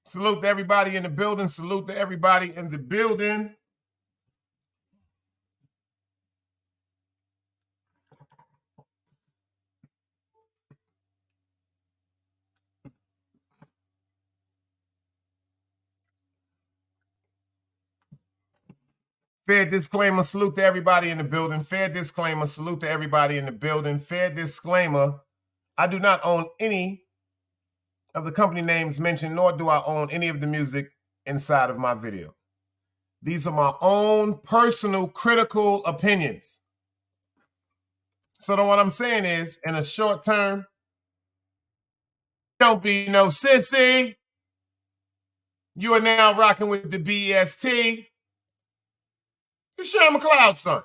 Salute to everybody in the building. Salute to everybody in the building. Fair disclaimer, salute to everybody in the building. Fair disclaimer, salute to everybody in the building. Fair disclaimer, I do not own any of the company names mentioned, nor do I own any of the music inside of my video. These are my own personal critical opinions. So what I'm saying is, in a short term, don't be no sissy. You are now rocking with the BEST. The Sharon McLeod son.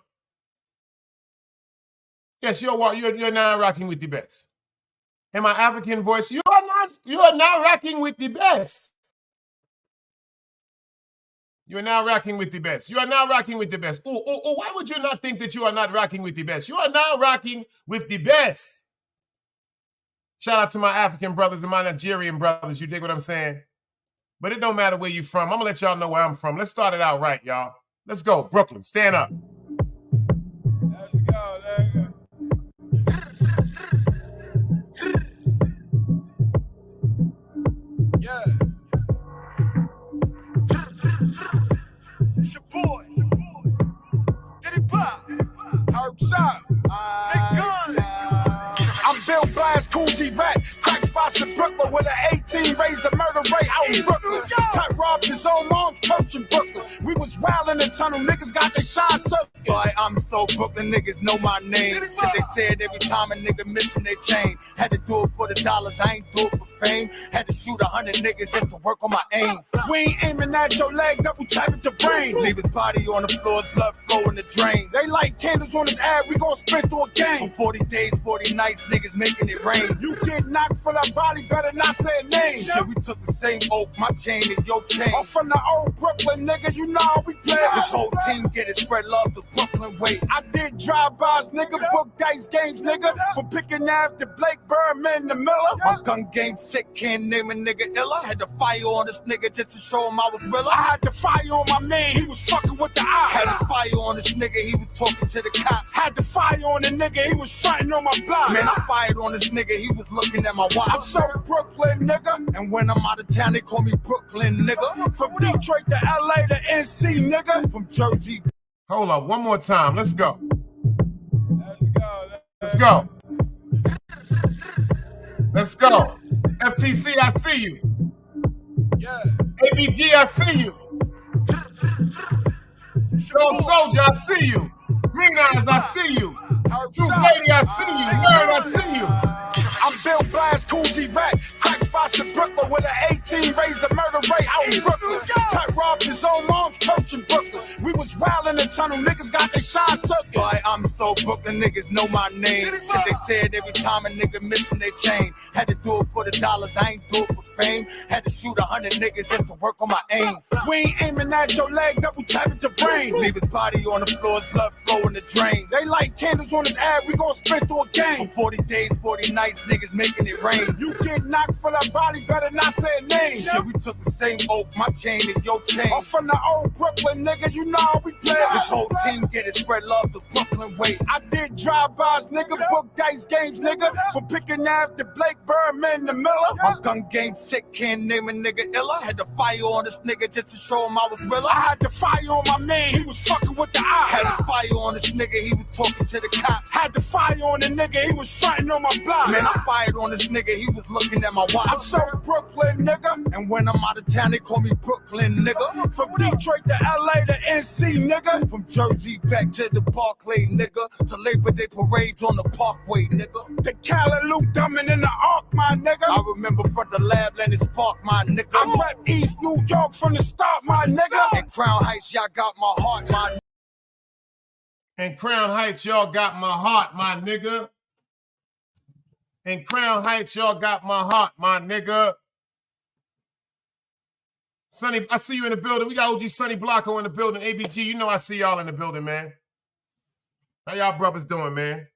Yes, you're now rocking with the best. In my African voice, you are now rocking with the best. You are now rocking with the best. You are now rocking with the best. Oh, why would you not think that you are not rocking with the best? You are now rocking with the best. Shout out to my African brothers and my Nigerian brothers. You dig what I'm saying? But it don't matter where you're from. I'm going to let y'all know where I'm from. Let's start it out right, y'all. Let's go. Brooklyn, stand up. Let's go. Let's go. Yeah. It's your boy. Get it pop. Herb Shop. Big guns. I'm Bill Blast, Cool G Rat. Crack spots in Brooklyn with an 18. Raised the murder rate out in Brooklyn. Tight robbed his own mom's church in Brooklyn. We was wild in the tunnel. Niggas got their shine took. Boy, I'm so Brooklyn, niggas know my name. Shit, they said every time a nigga missing their chain. Had to do it for the dollars, I ain't do it for fame. Had to shoot 100 niggas just to work on my aim. We ain't aiming at your leg, double tap at your brain. Leave his body on the floor, blood flow in the drain. They light candles on his ad, we gon' spin through a game. For 40 days, 40 nights, niggas making it rain. You get knocked for that body, better not say a name. Shit, we took the same oath, my chain and your chain. I'm from the old Brooklyn, nigga, you know how we play. This whole team get it, spread love to Brooklyn way. I did drive-bys, nigga, book dice games, nigga. From picking after Blake Birdman the Miller. My gun game sick, can't name a nigga illa. Had to fire on this nigga just to show him I was realer. I had to fire on my man, he was fucking with the eyes. Had to fire on this nigga, he was talking to the cops. Had to fire on the nigga, he was fronting on my block. Man, I fired on this nigga, he was looking at my watch. I'm so Brooklyn, nigga. And when I'm out of town, they call me Brooklyn, nigga. From Detroit to LA to NC, nigga. From Jersey. Hold up, one more time. Let's go. Let's go. Let's go. Let's go. FTC, I see you. Yeah. ABG, I see you. Strong Soldier, I see you. Green Eyes, I see you. Truth Lady, I see you. Nerd, I see you. I'm Bill Blast, Cool G Rat. Crack spots in Brooklyn with an 18. Raised the murder rate out in Brooklyn. Tight robbed his own mom's church in Brooklyn. We was wild in the tunnel. Niggas got their shine took. Boy, I'm so Brooklyn, niggas know my name. Shit, they said every time a nigga missing their chain. Had to do it for the dollars, I ain't do it for fame. Had to shoot 100 niggas just to work on my aim. We ain't aiming at your leg, double tap at your brain. Leave his body on the floor, blood flow in the drain. They light candles on his ad, we gon' spin through a game. For 40 days, 40 nights, niggas making it rain. You get knocked for that body, better not say a name. Shit, we took the same oath, my chain and your chain. I'm from the old Brooklyn, nigga, you know how we play. This whole team get it, spread love to Brooklyn way. I did drive-bys, nigga, book dice games, nigga. From picking after Blake Birdman the Miller. My gun game sick, can't name a nigga illa. Had to fire on this nigga just to show him I was realer. I had to fire on my man, he was fucking with the eyes. Had to fire on this nigga, he was talking to the cops. Had to fire on the nigga, he was fronting on my block. Man, I fired on this nigga, he was looking at my watch. I'm so Brooklyn, nigga. And when I'm out of town, they call me Brooklyn, nigga. From Detroit to LA to NC, nigga. From Jersey back to the Barclay, nigga. To Labor Day parades on the Parkway, nigga. The Callaloo dumbing in the Ark, my nigga. I remember from the lab, Lennon Spark, my nigga. I rep East New York from the start, my nigga. In Crown Heights, y'all got my heart, my nigga. In Crown Heights, y'all got my heart, my nigga. In Crown Heights, y'all got my heart, my nigga. Sonny, I see you in the building. We got OG Sonny Blanco in the building. ABG, you know I see y'all in the building, man. How y'all brothers doing, man?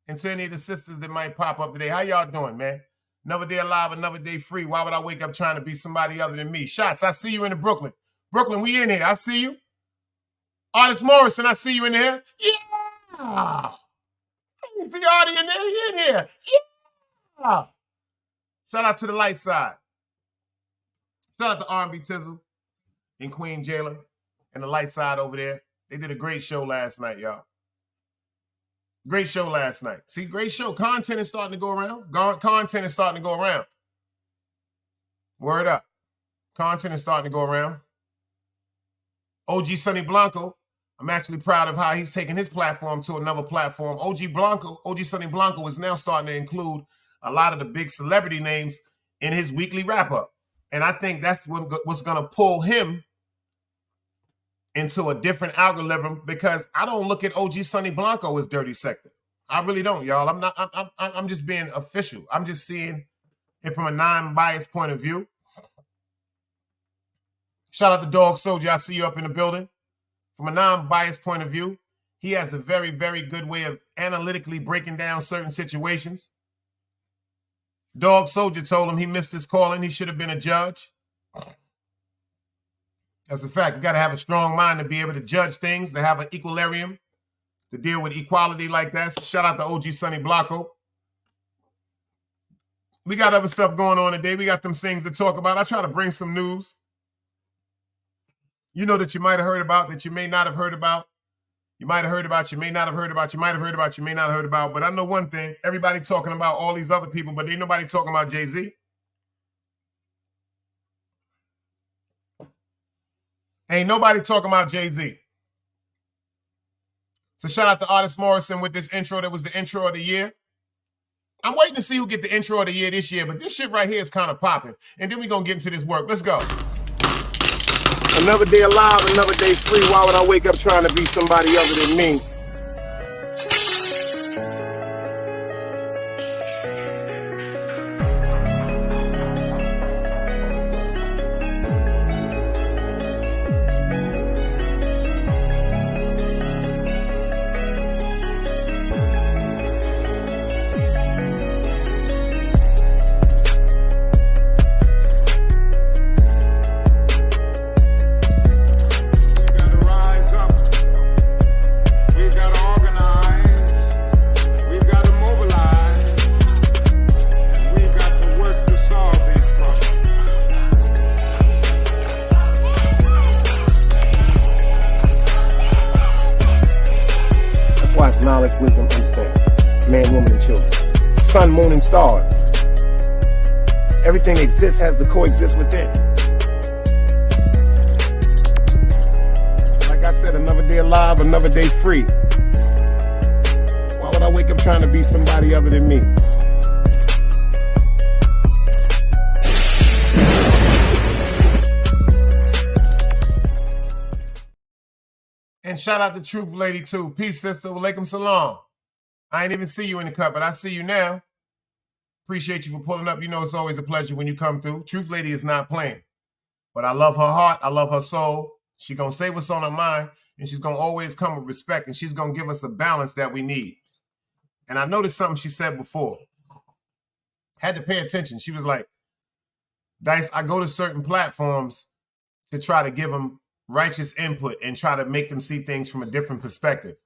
And to any of the sisters that might pop up today, how y'all doing, man? Another day alive, another day free. Why would I wake up trying to be somebody other than me? Shots, I see you in the Brooklyn. Brooklyn, we in here. I see you. Artist Morrison, I see you in here. Yeah. You see Artie in there? He in here. Yeah. Shout out to the light side. Shout out to R&B Tizzle and Queen Jailer and the light side over there. They did a great show last night, y'all. Great show last night. See, great show. Content is starting to go around. Content is starting to go around. Word up. Content is starting to go around. OG Sonny Blanco, I'm actually proud of how he's taken his platform to another platform. OG Sonny Blanco is now starting to include a lot of the big celebrity names in his weekly wrap-up. And I think that's what's going to pull him into a different algorithm, because I don't look at OG Sonny Blanco as dirty sector. I really don't, y'all. I'm just being official. I'm just seeing it from a non-biased point of view. Shout out to Dog Soldier. I see you up in the building. From a non-biased point of view, he has a very, very good way of analytically breaking down certain situations. Dog Soldier told him he missed his calling. He should have been a judge. That's a fact. You got to have a strong mind to be able to judge things, to have an equilibrium, to deal with equality like that. So shout out to OG Sonny Blanco. We got other stuff going on today. We got them things to talk about. I try to bring some news. You know, that you might have heard about, that you may not have heard about. You might have heard about, you may not have heard about, you might have heard about, you may not have heard about. But I know one thing, everybody talking about all these other people, but ain't nobody talking about Jay-Z. Ain't nobody talking about Jay-Z. So shout out to Artist Morrison with this intro that was the intro of the year. I'm waiting to see who get the intro of the year this year, but this shit right here is kind of popping. And then we're going to get into this work. Let's go. Another day alive, another day free. Why would I wake up trying to be somebody other than me? Knowledge, wisdom, understanding. Man, woman, and children. Sun, moon, and stars. Everything exists has to coexist within. Like I said, another day alive, another day free. Why would I wake up trying to be somebody other than me? And shout out to Truth Lady too. Peace, sister. Walaikum salam. I ain't even see you in the cut, but I see you now. Appreciate you for pulling up. You know it's always a pleasure when you come through. Truth Lady is not playing. But I love her heart. I love her soul. She's going to say what's on her mind, and she's going to always come with respect, and she's going to give us a balance that we need. And I noticed something she said before. Had to pay attention. She was like, Dice, I go to certain platforms to try to give them righteous input and try to make them see things from a different perspective.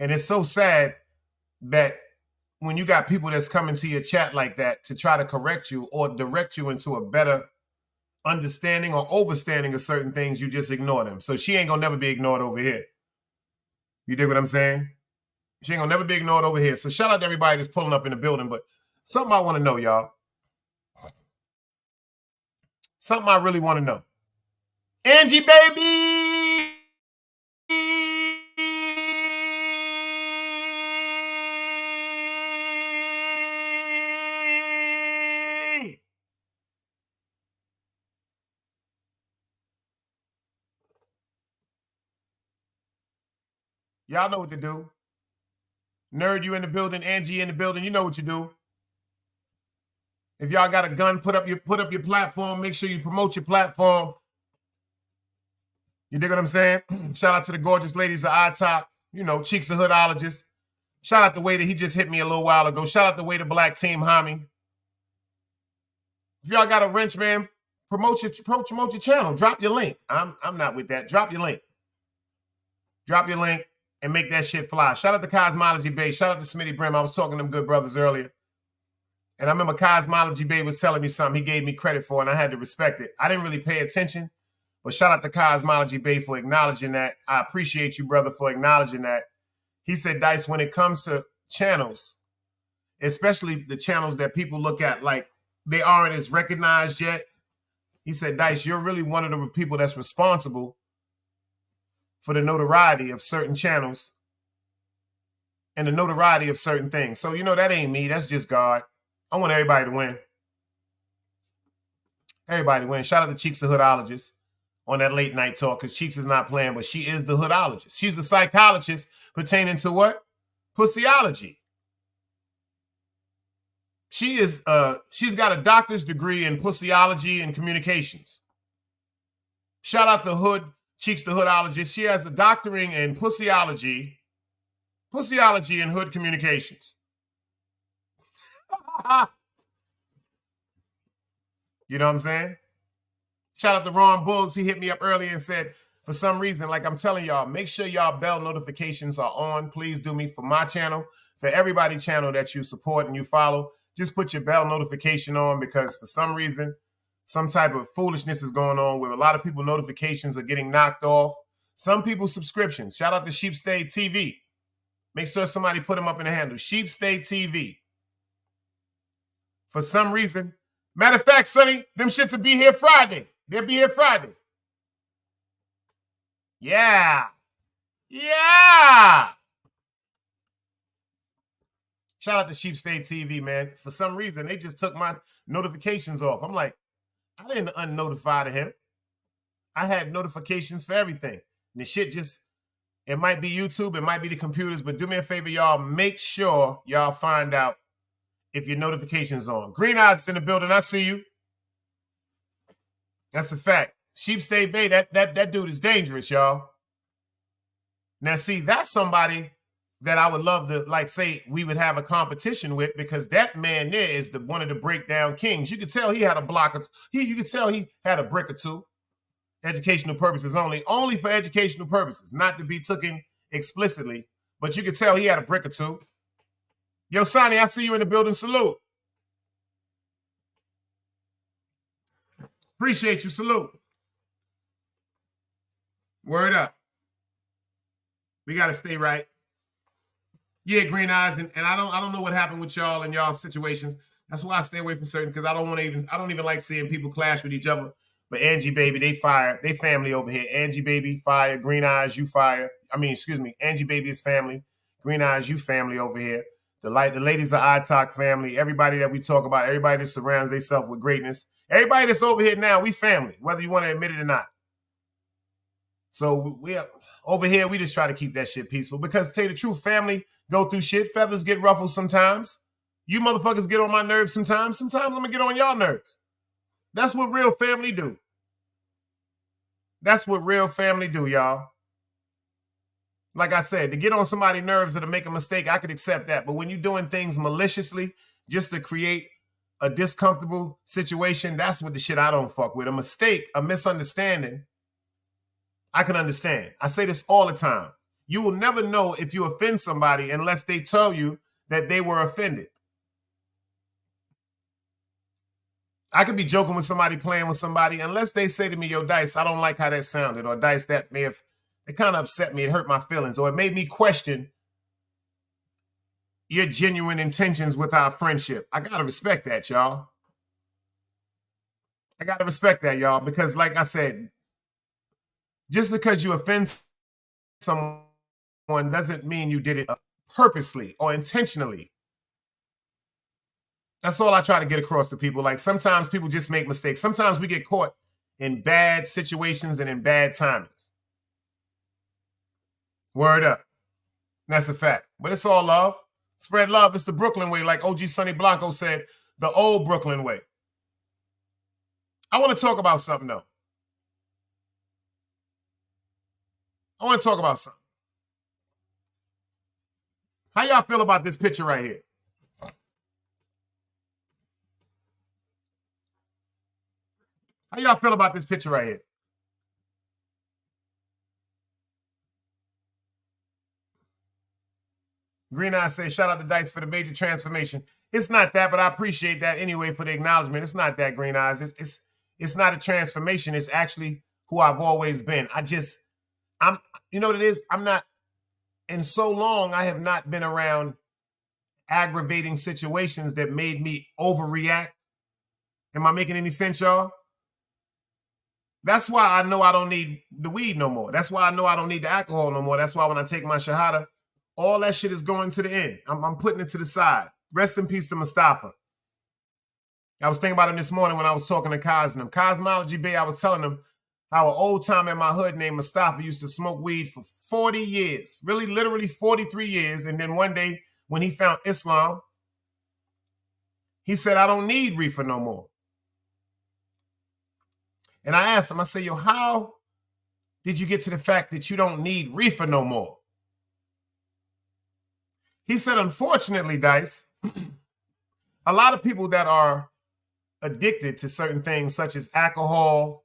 And it's so sad that when you got people that's coming to your chat like that to try to correct you or direct you into a better understanding or overstanding of certain things, you just ignore them. So she ain't gonna never be ignored over here. You dig what I'm saying? She ain't gonna never be ignored over here. So shout out to everybody that's pulling up in the building. But something I want to know, y'all. Something I really want to know. Angie, baby! Y'all know what to do. Nerd, you in the building. Angie in the building. You know what you do. If y'all got a gun, put up your platform. Make sure you promote your platform. You dig what I'm saying? Shout out to the gorgeous ladies of iTop. You know, Cheeks of Hoodologist. Shout out the way that he just hit me a little while ago. Shout out the way the Black Team Homie. If y'all got a wrench, man, promote your channel. Drop your link. I'm not with that. Drop your link. Drop your link and make that shit fly. Shout out to Cosmology Bay. Shout out to Smitty Brim. I was talking to them good brothers earlier. And I remember Cosmology Bay was telling me something he gave me credit for, and I had to respect it. I didn't really pay attention, but shout out to Cosmology Bay for acknowledging that. I appreciate you, brother, for acknowledging that. He said, Dice, when it comes to channels, especially the channels that people look at like they aren't as recognized yet, he said, Dice, you're really one of the people that's responsible for the notoriety of certain channels and the notoriety of certain things. So, that ain't me. That's just God. I want everybody to win. Everybody win. Shout out to Cheeks the Hoodologist on that late night talk, because Cheeks is not playing, but she is the hoodologist. She's a psychologist pertaining to what? Pussyology. She's got a doctor's degree in pussyology and communications. Shout out to Hood, Cheeks the Hoodologist. She has a doctorate in pussyology and hood communications. You know what I'm saying? Shout out to Ron Boogs. He hit me up earlier and said, for some reason, like I'm telling y'all, make sure y'all bell notifications are on. Please do me for my channel, for everybody's channel that you support and you follow. Just put your bell notification on, because for some reason, some type of foolishness is going on where a lot of people notifications are getting knocked off. Some people subscriptions. Shout out to Sheepstay TV. Make sure somebody put them up in the handle. Sheepstay TV. For some reason. Matter of fact, Sonny, them shits will be here Friday. They'll be here Friday. Yeah. Yeah. Shout out to Sheepstay TV, man. For some reason, they just took my notifications off. I'm like, I didn't unnotify him. I had notifications for everything. And the shit just, it might be YouTube, it might be the computers, but do me a favor, y'all. Make sure y'all find out if your notification's on. Green Eyes is in the building. I see you. That's a fact. Sheepstay Bay, that dude is dangerous, y'all. Now, see, that's somebody that I would love to, like, say we would have a competition with, because that man there is one of the breakdown kings. You could tell he had a block of, you could tell he had a brick or two. Educational purposes only for educational purposes, not to be taken explicitly, but you could tell he had a brick or two. Yo, Sonny, I see you in the building. Salute. Appreciate you. Salute. Word up. We got to stay right. Yeah, Green Eyes, and I don't know what happened with y'all and y'all situations. That's why I stay away from certain, because I don't even like seeing people clash with each other. But Angie Baby, they fire. They family over here. Angie Baby, fire. Green Eyes, you fire. Angie Baby is family. Green Eyes, you family over here. The ladies are ITOC family. Everybody that we talk about, everybody that surrounds themselves with greatness. Everybody that's over here now, we family, whether you want to admit it or not. So we over here, we just try to keep that shit peaceful, because to tell you the truth, family go through shit. Feathers get ruffled sometimes. You motherfuckers get on my nerves sometimes. Sometimes I'm going to get on y'all nerves. That's what real family do. That's what real family do, y'all. Like I said, to get on somebody's nerves or to make a mistake, I could accept that. But when you're doing things maliciously just to create a discomfortable situation, that's what the shit I don't fuck with. A mistake, a misunderstanding, I can understand. I say this all the time. You will never know if you offend somebody unless they tell you that they were offended. I could be joking with somebody, playing with somebody, unless they say to me, yo, Dice, I don't like how that sounded, or Dice, that may have, it kind of upset me, it hurt my feelings, or it made me question your genuine intentions with our friendship. I got to respect that, y'all. I got to respect that, y'all, because like I said, just because you offend someone doesn't mean you did it purposely or intentionally. That's all I try to get across to people. Like, sometimes people just make mistakes. Sometimes we get caught in bad situations and in bad timings. Word up. That's a fact. But it's all love. Spread love. It's the Brooklyn way, like OG Sonny Blanco said, the old Brooklyn way. I want to talk about something, though. I want to talk about something. How y'all feel about this picture right here? How y'all feel about this picture right here? Green Eye says, shout out to Dice for the major transformation. It's not that, but I appreciate that anyway for the acknowledgement. It's not that, Green Eyes. It's not a transformation. It's actually who I've always been. You know what it is? In so long, I have not been around aggravating situations that made me overreact. Am I making any sense, y'all? That's why I know I don't need the weed no more. That's why I know I don't need the alcohol no more. That's why when I take my shahada, all that shit is going to the end. I'm putting it to the side. Rest in peace to Mustafa. I was thinking about him this morning when I was talking to Kaz and him. Cosmology Bay, I was telling him how an old time in my hood named Mustafa used to smoke weed for 40 years. Really, literally 43 years. And then one day when he found Islam, he said, I don't need reefer no more. And I asked him, I said, yo, how did you get to the fact that you don't need reefer no more? He said, unfortunately, Dice, a lot of people that are addicted to certain things such as alcohol,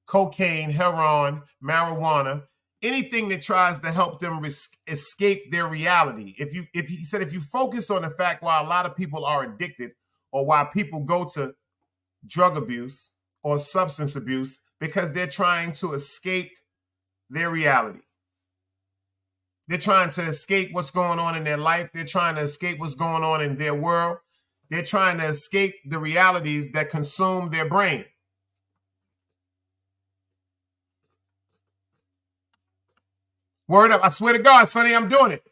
cocaine, heroin, marijuana, anything that tries to help them escape their reality. He said, if you focus on the fact why a lot of people are addicted or why people go to drug abuse or substance abuse, because they're trying to escape their reality. They're trying to escape what's going on in their life. They're trying to escape what's going on in their world. They're trying to escape the realities that consume their brain. Word up. I swear to God, Sonny, I'm doing it.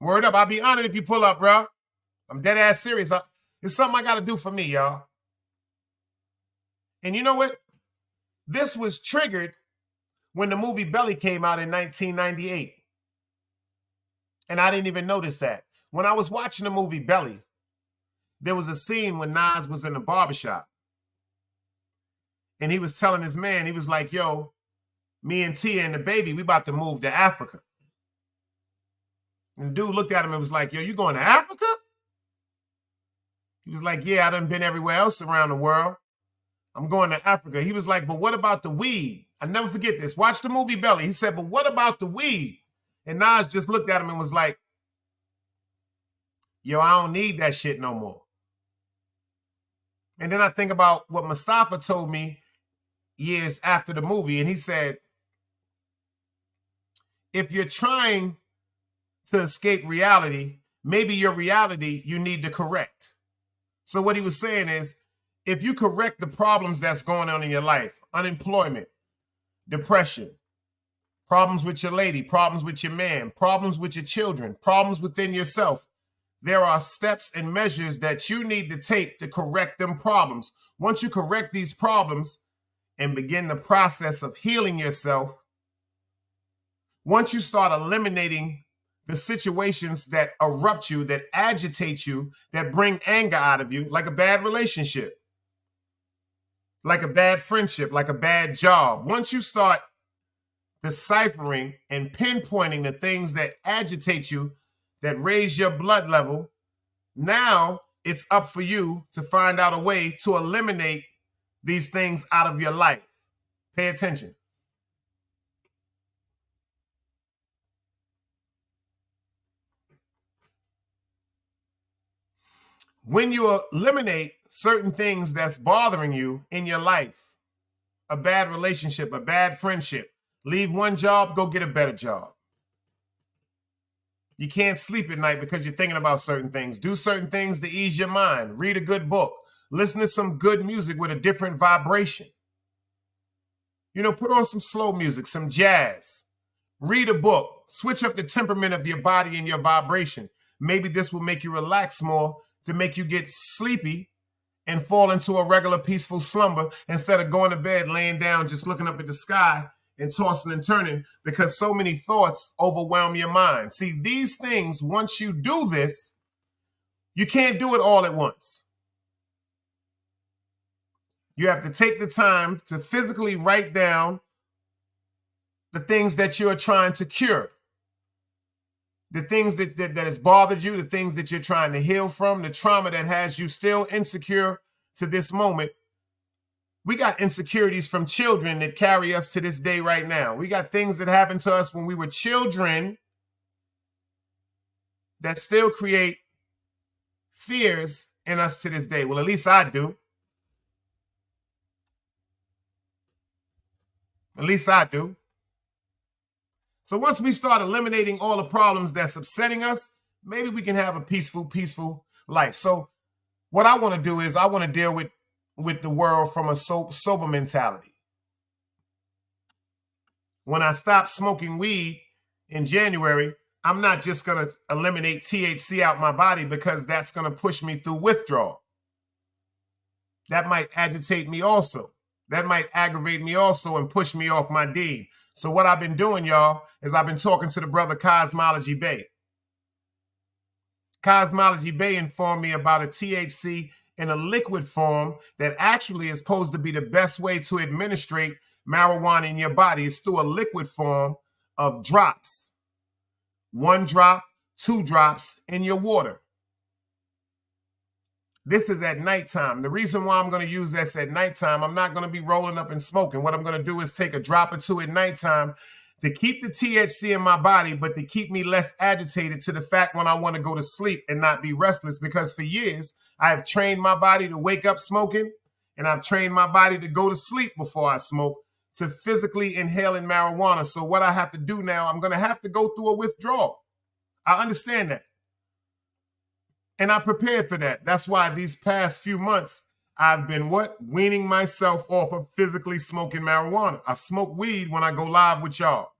Word up. I'll be honored if you pull up, bro. I'm dead ass serious. It's something I got to do for me, y'all. And you know what? This was triggered when the movie Belly came out in 1998. And I didn't even notice that. When I was watching the movie Belly, there was a scene when Nas was in the barbershop. And he was telling his man, he was like, yo, me and Tia and the baby, we about to move to Africa. And the dude looked at him and was like, yo, you going to Africa? He was like, yeah, I done been everywhere else around the world. I'm going to Africa. He was like, but what about the weed? I never forget this. Watch the movie Belly. He said, but what about the weed? And Nas just looked at him and was like, yo, I don't need that shit no more. And then I think about what Mustafa told me years after the movie. And he said, if you're trying to escape reality, maybe your reality you need to correct. So what he was saying is, if you correct the problems that's going on in your life, unemployment, depression, problems with your lady, problems with your man, problems with your children, problems within yourself, there are steps and measures that you need to take to correct them problems. Once you correct these problems and begin the process of healing yourself, once you start eliminating the situations that erupt you, that agitate you, that bring anger out of you, like a bad relationship, like a bad friendship, like a bad job. Once you start deciphering and pinpointing the things that agitate you, that raise your blood level, now it's up for you to find out a way to eliminate these things out of your life. Pay attention. When you eliminate certain things that's bothering you in your life, a bad relationship, a bad friendship, leave one job, go get a better job. You can't sleep at night because you're thinking about certain things. Do certain things to ease your mind. Read a good book. Listen to some good music with a different vibration. You know, put on some slow music, some jazz. Read a book. Switch up the temperament of your body and your vibration. Maybe this will make you relax more, to make you get sleepy and fall into a regular peaceful slumber instead of going to bed, laying down, just looking up at the sky and tossing and turning because so many thoughts overwhelm your mind. See, these things, once you do this, you can't do it all at once. You have to take the time to physically write down the things that you're trying to cure. The things that has bothered you, the things that you're trying to heal from, the trauma that has you still insecure, to this moment. We got insecurities from children that carry us to this day right now. We got things that happened to us when we were children that still create fears in us to this day. Well, at least I do. At least I do. So once we start eliminating all the problems that's upsetting us, maybe we can have a peaceful life. So what I want to do is I want to deal with the world from a sober mentality. When I stop smoking weed in January, I'm not just going to eliminate THC out my body because that's going to push me through withdrawal. That might agitate me also. That might aggravate me also and push me off my deed. So what I've been doing, y'all, is I've been talking to the brother Cosmology Bay. Cosmology Bay informed me about a THC in a liquid form that actually is supposed to be the best way to administrate marijuana in your body. It's through a liquid form of drops. 1 drop, 2 drops in your water. This is at nighttime. The reason why I'm going to use this at nighttime, I'm not going to be rolling up and smoking. What I'm going to do is take a drop or 2 at nighttime to keep the THC in my body, but to keep me less agitated to the fact when I want to go to sleep and not be restless. Because for years, I have trained my body to wake up smoking, and I've trained my body to go to sleep before I smoke, to physically inhaling marijuana. So what I have to do now, I'm going to have to go through a withdrawal. I understand that. And I prepared for that. That's why these past few months, I've been weaning myself off of physically smoking marijuana. I smoke weed when I go live with y'all.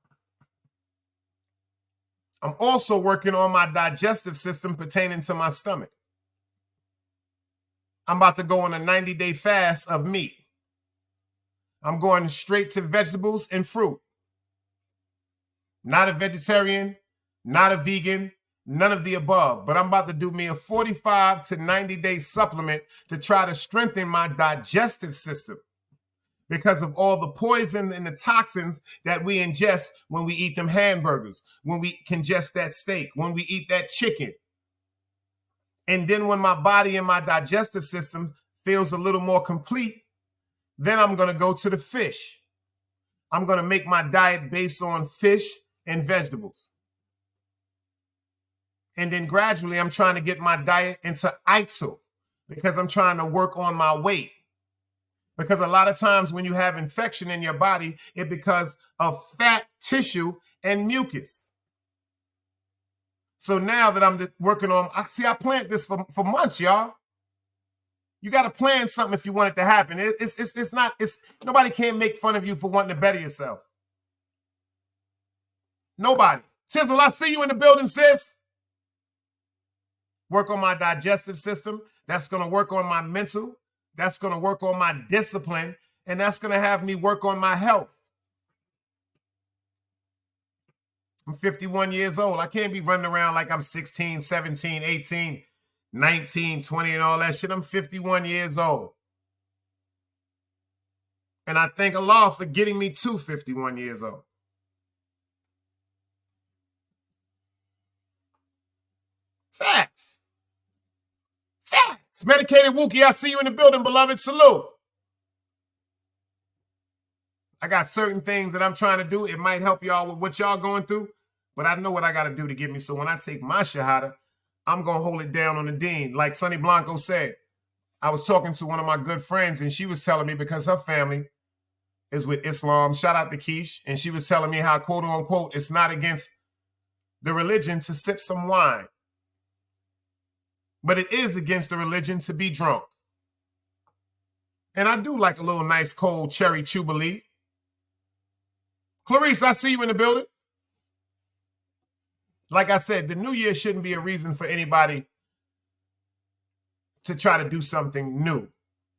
I'm also working on my digestive system pertaining to my stomach. I'm about to go on a 90-day fast of meat. I'm going straight to vegetables and fruit. Not a vegetarian, not a vegan, none of the above. But I'm about to do me a 45 to 90-day supplement to try to strengthen my digestive system because of all the poison and the toxins that we ingest when we eat them hamburgers, when we ingest that steak, when we eat that chicken. And then when my body and my digestive system feels a little more complete, then I'm going to go to the fish. I'm going to make my diet based on fish and vegetables. And then gradually I'm trying to get my diet into ITIL because I'm trying to work on my weight. Because a lot of times when you have infection in your body, it's because of fat tissue and mucus. So now that I'm working on, I planned this for months, y'all. You got to plan something if you want it to happen. Nobody can make fun of you for wanting to better yourself. Nobody. Tizzle, I see you in the building, sis. Work on my digestive system. That's going to work on my mental. That's going to work on my discipline. And that's going to have me work on my health. I'm 51 years old. I can't be running around like I'm 16, 17, 18, 19, 20, and all that shit. I'm 51 years old. And I thank Allah for getting me to 51 years old. Facts. Facts. Medicated Wookie, I see you in the building, beloved. Salute. I got certain things that I'm trying to do. It might help y'all with what y'all going through, but I know what I got to do to get me. So when I take my shahada, I'm going to hold it down on the deen. Like Sonny Blanco said, I was talking to one of my good friends, and she was telling me because her family is with Islam. Shout out to Keish. And she was telling me how, quote unquote, it's not against the religion to sip some wine. But it is against the religion to be drunk. And I do like a little nice cold cherry jubilee. Clarice, I see you in the building. Like I said, the new year shouldn't be a reason for anybody to try to do something new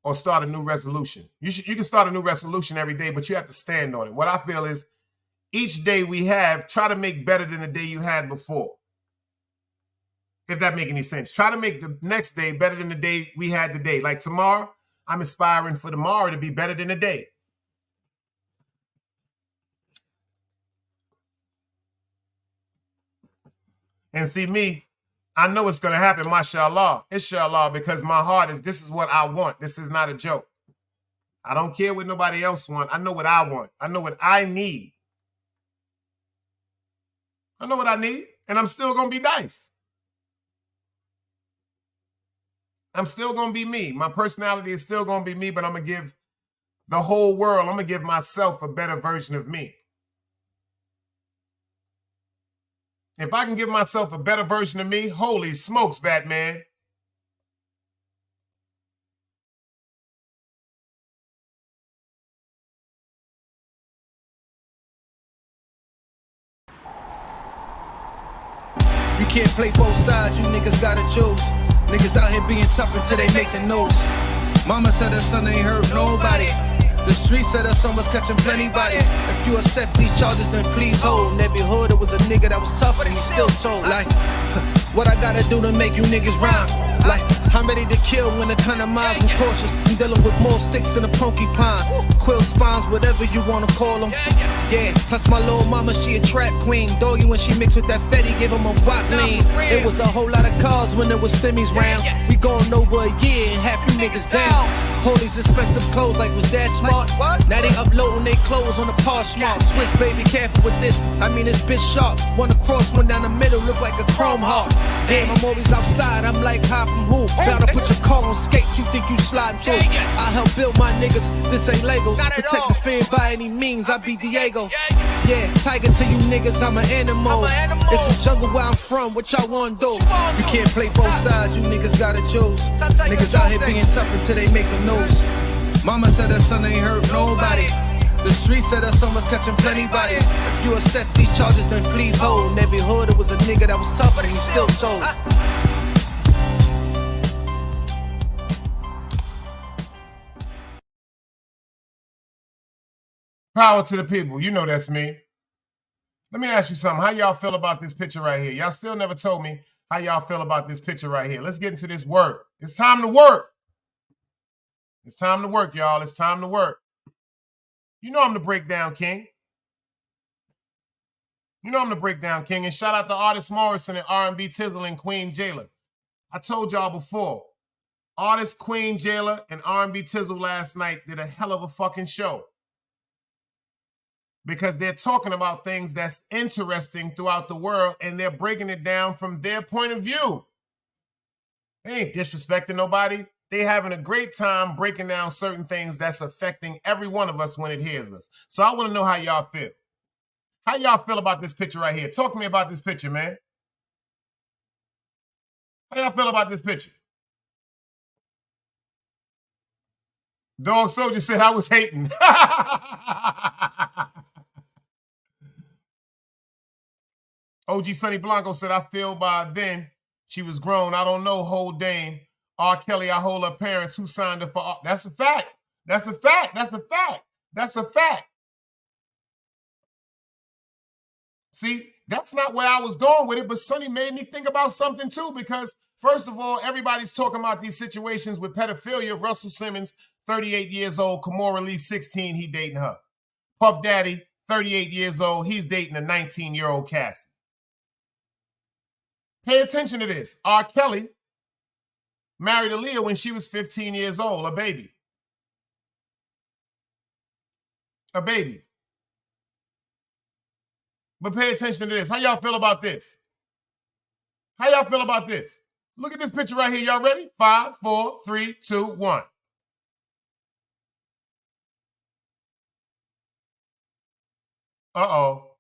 or start a new resolution. You can start a new resolution every day, but you have to stand on it. What I feel is each day we have, try to make better than the day you had before. If that makes any sense. Try to make the next day better than the day we had today. Like tomorrow, I'm aspiring for tomorrow to be better than today. And see me, I know it's going to happen, mashallah, inshallah, because my heart is, this is what I want. This is not a joke. I don't care what nobody else wants. I know what I want. I know what I need. I know what I need, and I'm still going to be nice. I'm still going to be me. My personality is still going to be me, but I'm going to give the whole world, I'm going to give myself a better version of me. If I can give myself a better version of me, holy smokes, Batman. You can't play both sides, you niggas gotta choose. Niggas out here being tough until they make the news. Mama said her son ain't hurt nobody. The streets said her son was catching plenty bodies. If you accept these charges, then please hold. In every hood, it was a nigga that was tough, but he still told. Like, what I gotta do to make you niggas rhyme? Like, I'm ready to kill when the kind of minds I'm cautious. I'm dealing with more sticks than a porcupine. Quill spines, whatever you wanna call them. Yeah, plus my little mama, she a trap queen. Doggy, when she mixed with that Fetty, give him a wop lean. It was a whole lot of cars when there was stimmies round. We going over a year and half you niggas down. All these expensive clothes, like was that smart? Now they uploading their clothes on the Poshmark. Swiss, baby, careful with this. I mean, it's bitch sharp. One across, one down the middle, look like a chrome heart. Damn, I'm always outside. I'm like high from who? Bound to put your car on skates. You think you slide through? I help build my niggas. This ain't Legos. Protect the fan by any means. I be Diego. Yeah, tiger to you niggas. I'm an animal. It's a jungle where I'm from. What y'all wanna do? You can't play both sides. You niggas gotta choose. Niggas out here being tough until they make the news. Mama said her son ain't hurt nobody. The streets said her son was catching plenty bodies. If you accept these charges, then please hold. In every hood, it was a nigga that was tough, but he still told. Power to the people. You know that's me. Let me ask you something. How y'all feel about this picture right here? Y'all still never told me how y'all feel about this picture right here. Let's get into this work. It's time to work. It's time to work, y'all. It's time to work. You know I'm the breakdown king. You know I'm the breakdown king. And shout out to Artist Morrison and R&B Tizzle and Queen Jailer. I told y'all before, Artist Queen Jailer and R&B Tizzle last night did a hell of a fucking show. Because they're talking about things that's interesting throughout the world and they're breaking it down from their point of view. They ain't disrespecting nobody. They having a great time breaking down certain things that's affecting every one of us when it hears us. So I want to know how y'all feel. How y'all feel about this picture right here? Talk to me about this picture, man. How y'all feel about this picture? Dog Soldier said I was hating. OG Sonny Blanco said, I feel by then she was grown. I don't know, whole dame. R. Kelly, I hold her parents who signed her for. That's a fact. That's a fact. That's a fact. That's a fact. See, that's not where I was going with it, but Sonny made me think about something too, because first of all, everybody's talking about these situations with pedophilia. Russell Simmons, 38 years old. Kimora Lee, 16, he dating her. Puff Daddy, 38 years old. He's dating a 19-year-old Cassie. Pay attention to this. R. Kelly married Aaliyah when she was 15 years old, a baby. A baby. But pay attention to this. How y'all feel about this? How y'all feel about this? Look at this picture right here. Y'all ready? 5, 4, 3, 2, 1. Uh-oh.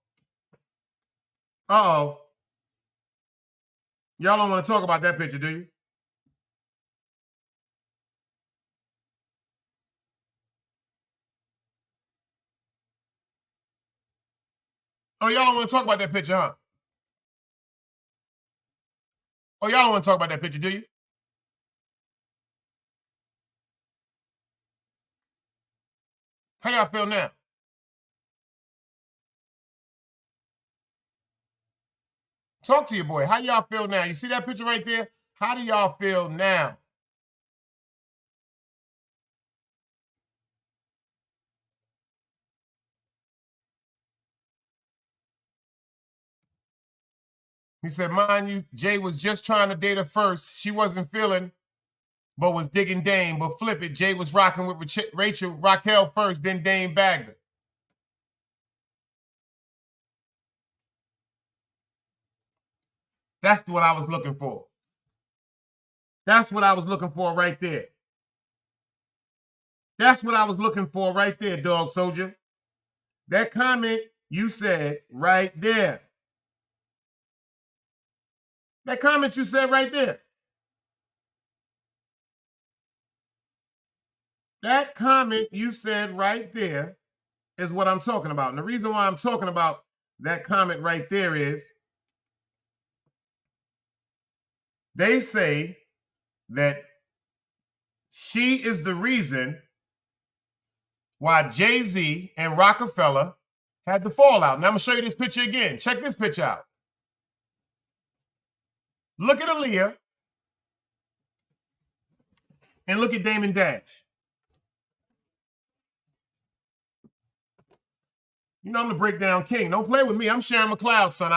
Uh-oh. Y'all don't want to talk about that picture, do you? Oh, y'all don't want to talk about that picture, huh? Oh, y'all don't want to talk about that picture, do you? How y'all feel now? Talk to your boy. How y'all feel now? You see that picture right there? How do y'all feel now? He said, mind you, Jay was just trying to date her first. She wasn't feeling, but was digging Dame. But flip it, Jay was rocking with Raquel first, then Dame bagged her. That's what I was looking for. That's what I was looking for right there. That's what I was looking for right there, Dog Soldier. That comment you said right there. That comment you said right there. That comment you said right there is what I'm talking about. And the reason why I'm talking about that comment right there is they say that she is the reason why Jay-Z and Rockefeller had the fallout. Now I'm going to show you this picture again. Check this picture out. Look at Aaliyah and look at Damon Dash. You know I'm the breakdown king. Don't play with me. I'm Sharon McLeod, son.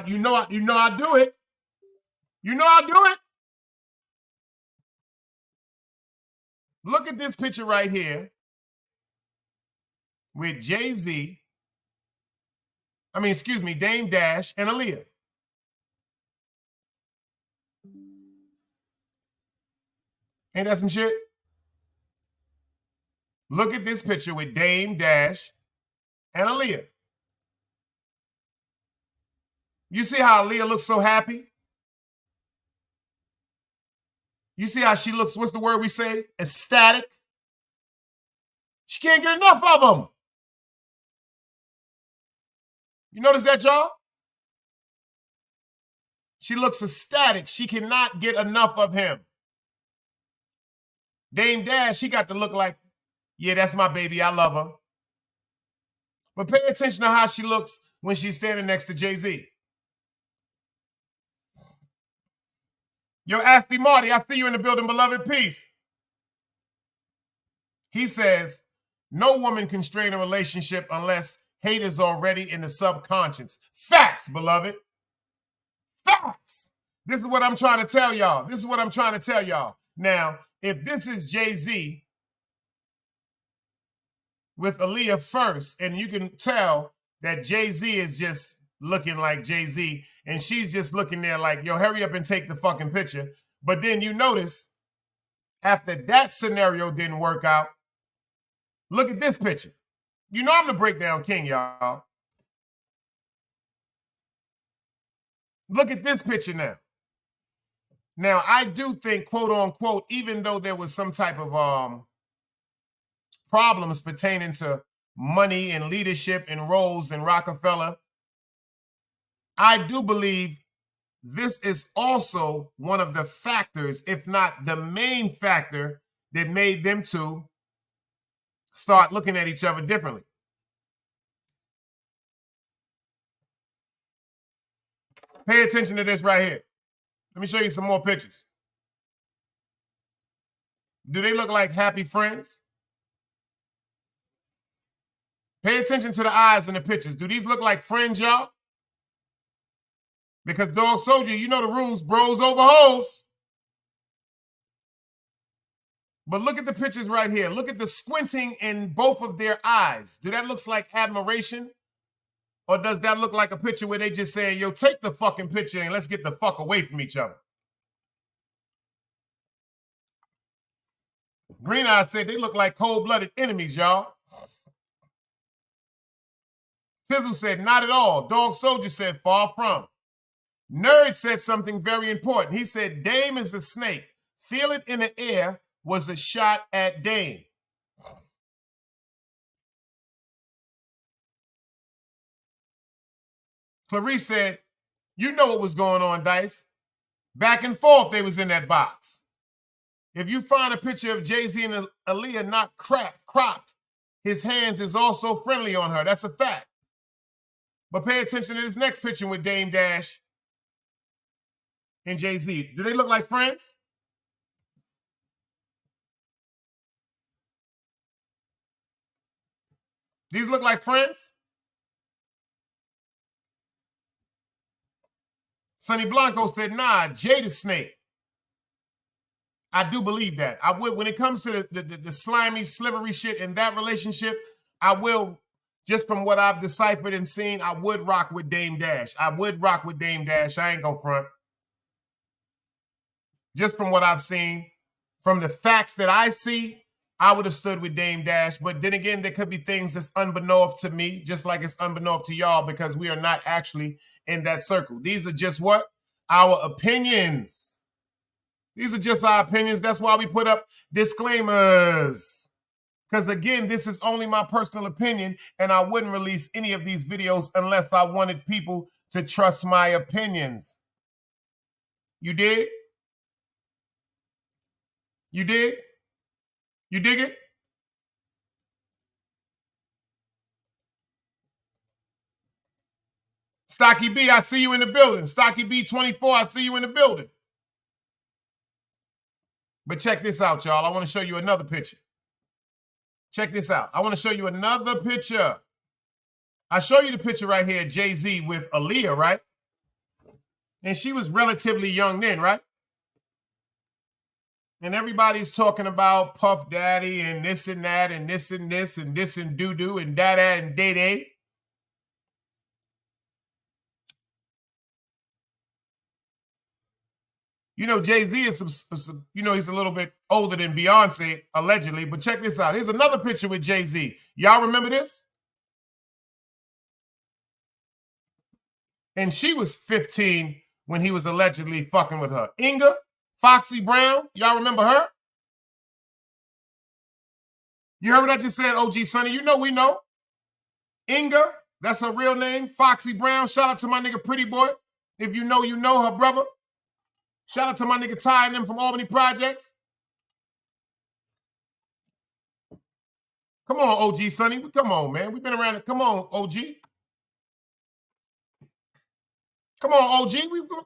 You know I do it. You know I do it. Look at this picture right here with Jay-Z. Dame Dash and Aaliyah. Ain't that some shit? Look at this picture with Dame Dash and Aaliyah. You see how Aaliyah looks so happy? You see how she looks, what's the word we say? Ecstatic. She can't get enough of them. You notice that, y'all? She looks ecstatic. She cannot get enough of him. Dame Dash, she got to look like, yeah, that's my baby. I love her. But pay attention to how she looks when she's standing next to Jay-Z. Yo, Ashley Marty, I see you in the building, beloved. Peace. He says, no woman can strain a relationship unless hate is already in the subconscious. Facts, beloved. Facts. This is what I'm trying to tell y'all. This is what I'm trying to tell y'all. Now, if this is Jay-Z with Aaliyah first, and you can tell that Jay-Z is just looking like Jay-Z, and she's just looking there like, yo, hurry up and take the fucking picture. But then you notice, after that scenario didn't work out, look at this picture. You know I'm the breakdown king, y'all. Look at this picture now. Now, I do think, quote unquote, even though there was some type of problems pertaining to money and leadership and roles in Rockefeller, I do believe this is also one of the factors, if not the main factor, that made them two start looking at each other differently. Pay attention to this right here. Let me show you some more pictures. Do they look like happy friends? Pay attention to the eyes in the pictures. Do these look like friends, y'all? Because Dog Soldier, you know the rules, bros over hoes. But look at the pictures right here. Look at the squinting in both of their eyes. Do that look like admiration? Or does that look like a picture where they just saying, yo, take the fucking picture and let's get the fuck away from each other? Green Eye said they look like cold-blooded enemies, y'all. Tizzle said, not at all. Dog Soldier said, far from. Nerd said something very important. He said, Dame is a snake. Feel it in the air was a shot at Dame. Clarice said, you know what was going on, Dice. Back and forth, they was in that box. If you find a picture of Jay-Z and Aaliyah not cropped, his hands is also friendly on her. That's a fact. But pay attention to this next picture with Dame Dash and Jay-Z. Do they look like friends? These look like friends? Sonny Blanco said, nah, Jada Snake. I do believe that. I would, when it comes to the slimy, slivery shit in that relationship, I will, just from what I've deciphered and seen, I would rock with Dame Dash. I would rock with Dame Dash. I ain't gonna front. Just from what I've seen, from the facts that I see, I would have stood with Dame Dash. But then again, there could be things that's unbeknownst to me, just like it's unbeknownst to y'all, because we are not actually in that circle. These are just what? Our opinions. These are just our opinions. That's why we put up disclaimers. Because again, this is only my personal opinion, and I wouldn't release any of these videos unless I wanted people to trust my opinions. You dig? You dig? You dig it? Stocky B, I see you in the building. Stocky B 24, I see you in the building. But check this out, y'all. I want to show you another picture. Check this out. I want to show you another picture. I show you the picture right here, Jay-Z with Aaliyah, right? And she was relatively young then, right? And everybody's talking about Puff Daddy and this and that and this and this and this and doo-doo and da-da and day-day. You know, Jay-Z is, you know, he's a little bit older than Beyonce, allegedly. But check this out. Here's another picture with Jay-Z. Y'all remember this? And she was 15 when he was allegedly fucking with her. Inga, Foxy Brown, y'all remember her? You heard what I just said, OG Sonny? You know we know. Inga, that's her real name, Foxy Brown. Shout out to my nigga Pretty Boy. If you know her brother. Shout out to my nigga Ty and them from Albany Projects. Come on, OG Sonny. Come on, man. We've been around it. Come on, OG. Come on, OG.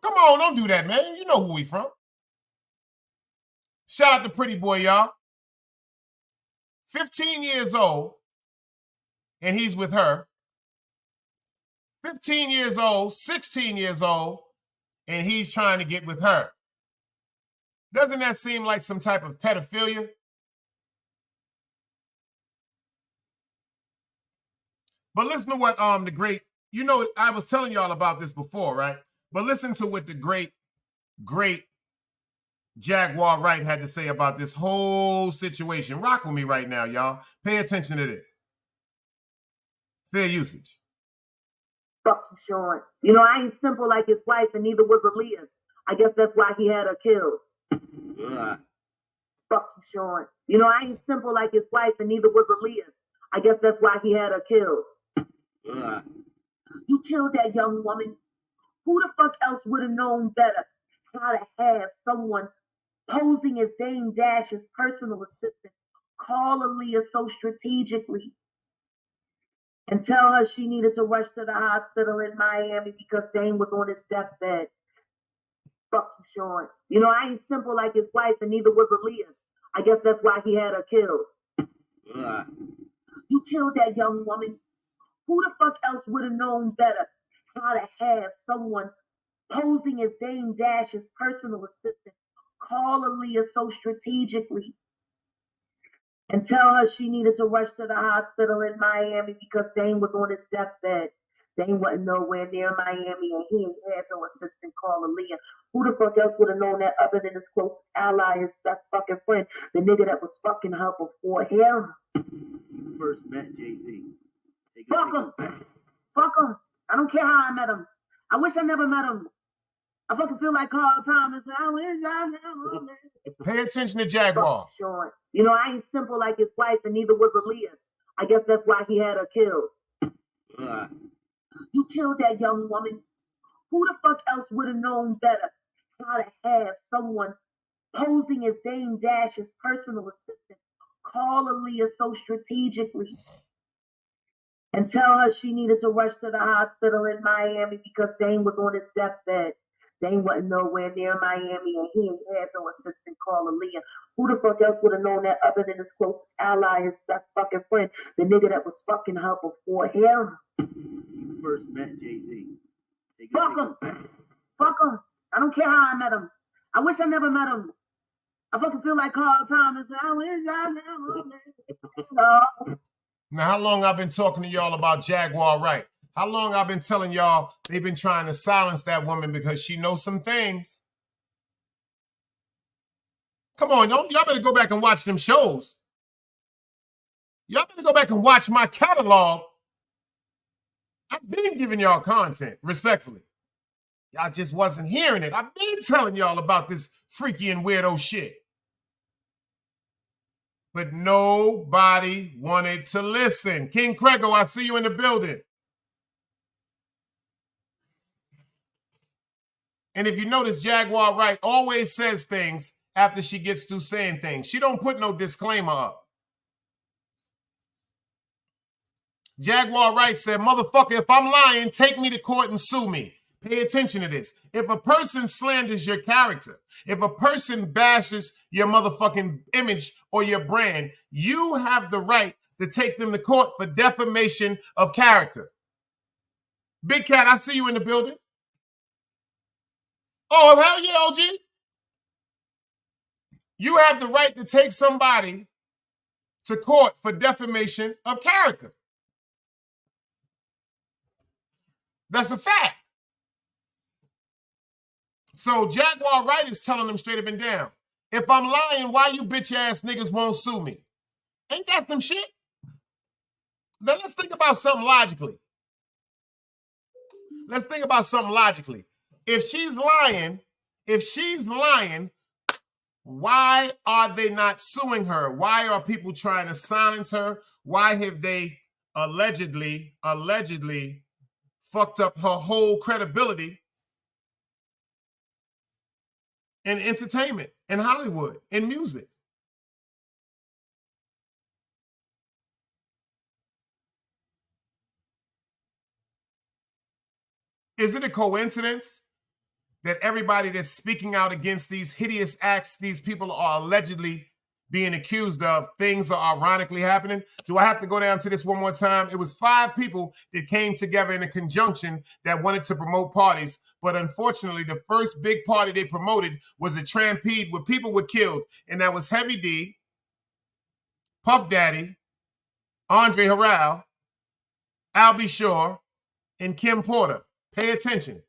Come on, don't do that, man. You know who we from. Shout out to Pretty Boy, y'all. 15 years old, and he's with her. 15 years old, 16 years old, and he's trying to get with her. Doesn't that seem like some type of pedophilia? But listen to what the great, you know, I was telling y'all about this before, right? But listen to what the great Jaguar Wright had to say about this whole situation. Rock with me right now, y'all. Pay attention to this. Fair usage. Fuck you, Sean. You know, I ain't simple like his wife, and neither was Aaliyah. I guess that's why he had her killed. Fuck you, Sean. You know, I ain't simple like his wife, and neither was Aaliyah. I guess that's why he had her killed. You killed that young woman. Who the fuck else would have known better how to have someone posing as Dame Dash's personal assistant call Aaliyah so strategically and tell her she needed to rush to the hospital in Miami because Dame was on his deathbed? Fuck you, Sean. You know, I ain't simple like his wife, and neither was Aaliyah. I guess that's why he had her killed. You killed that young woman. Who the fuck else would have known better how to have someone posing as Dame Dash's personal assistant call Aaliyah so strategically and tell her she needed to rush to the hospital in Miami because Dame was on his deathbed. Dame wasn't nowhere near Miami, and he ain't had no assistant call Aaliyah. Who the fuck else would have known that other than his closest ally, his best fucking friend, the nigga that was fucking her before him? You first met Jay-Z. Fuck him. Fuck him. I don't care how I met him. I wish I never met him. I fucking feel like Carl Thomas. I wish I never met him. Pay attention to Jaguar. Sean. You know, I ain't simple like his wife, and neither was Aaliyah. I guess that's why he had her killed. You killed that young woman. Who the fuck else would have known better how to have someone posing as Dame Dash's personal assistant call Aaliyah so strategically and tell her she needed to rush to the hospital in Miami because Dame was on his deathbed. Dame wasn't nowhere near Miami, and he ain't had no assistant call Aaliyah. Who the fuck else would have known that other than his closest ally, his best fucking friend, the nigga that was fucking her before him? You first met Jay-Z. Fuck him. Fuck him. I don't care how I met him. I wish I never met him. I fucking feel like Carl Thomas. I wish I never met him. Now, how long I've been talking to y'all about Jaguar Wright? How long I've been telling y'all they've been trying to silence that woman because she knows some things? Come on, y'all better go back and watch them shows. Y'all better go back and watch my catalog. I've been giving y'all content, respectfully. Y'all just wasn't hearing it. I've been telling y'all about this freaky and weirdo shit. But nobody wanted to listen. King Crego, I see you in the building. And if you notice, Jaguar Wright always says things after she gets through saying things. She don't put no disclaimer up. Jaguar Wright said, motherfucker, if I'm lying, take me to court and sue me. Pay attention to this. If a person slanders your character, if a person bashes your motherfucking image or your brand, you have the right to take them to court for defamation of character. Big Cat, I see you in the building. Oh, hell yeah, OG. You have the right to take somebody to court for defamation of character. That's a fact. So Jaguar Wright is telling them straight up and down, if I'm lying, why you bitch ass niggas won't sue me? Ain't that some shit? Now let's think about something logically. If she's lying, why are they not suing her? Why are people trying to silence her? Why have they allegedly fucked up her whole credibility in entertainment, in Hollywood, in music? Is it a coincidence that everybody that's speaking out against these hideous acts these people are allegedly being accused of, things are ironically happening? Do I have to go down to this one more time? It was 5 people that came together in a conjunction that wanted to promote parties, but unfortunately, the first big party they promoted was a trampede where people were killed, and that was Heavy D, Puff Daddy, Andre Harrell, Albie Shore, and Kim Porter. Pay attention.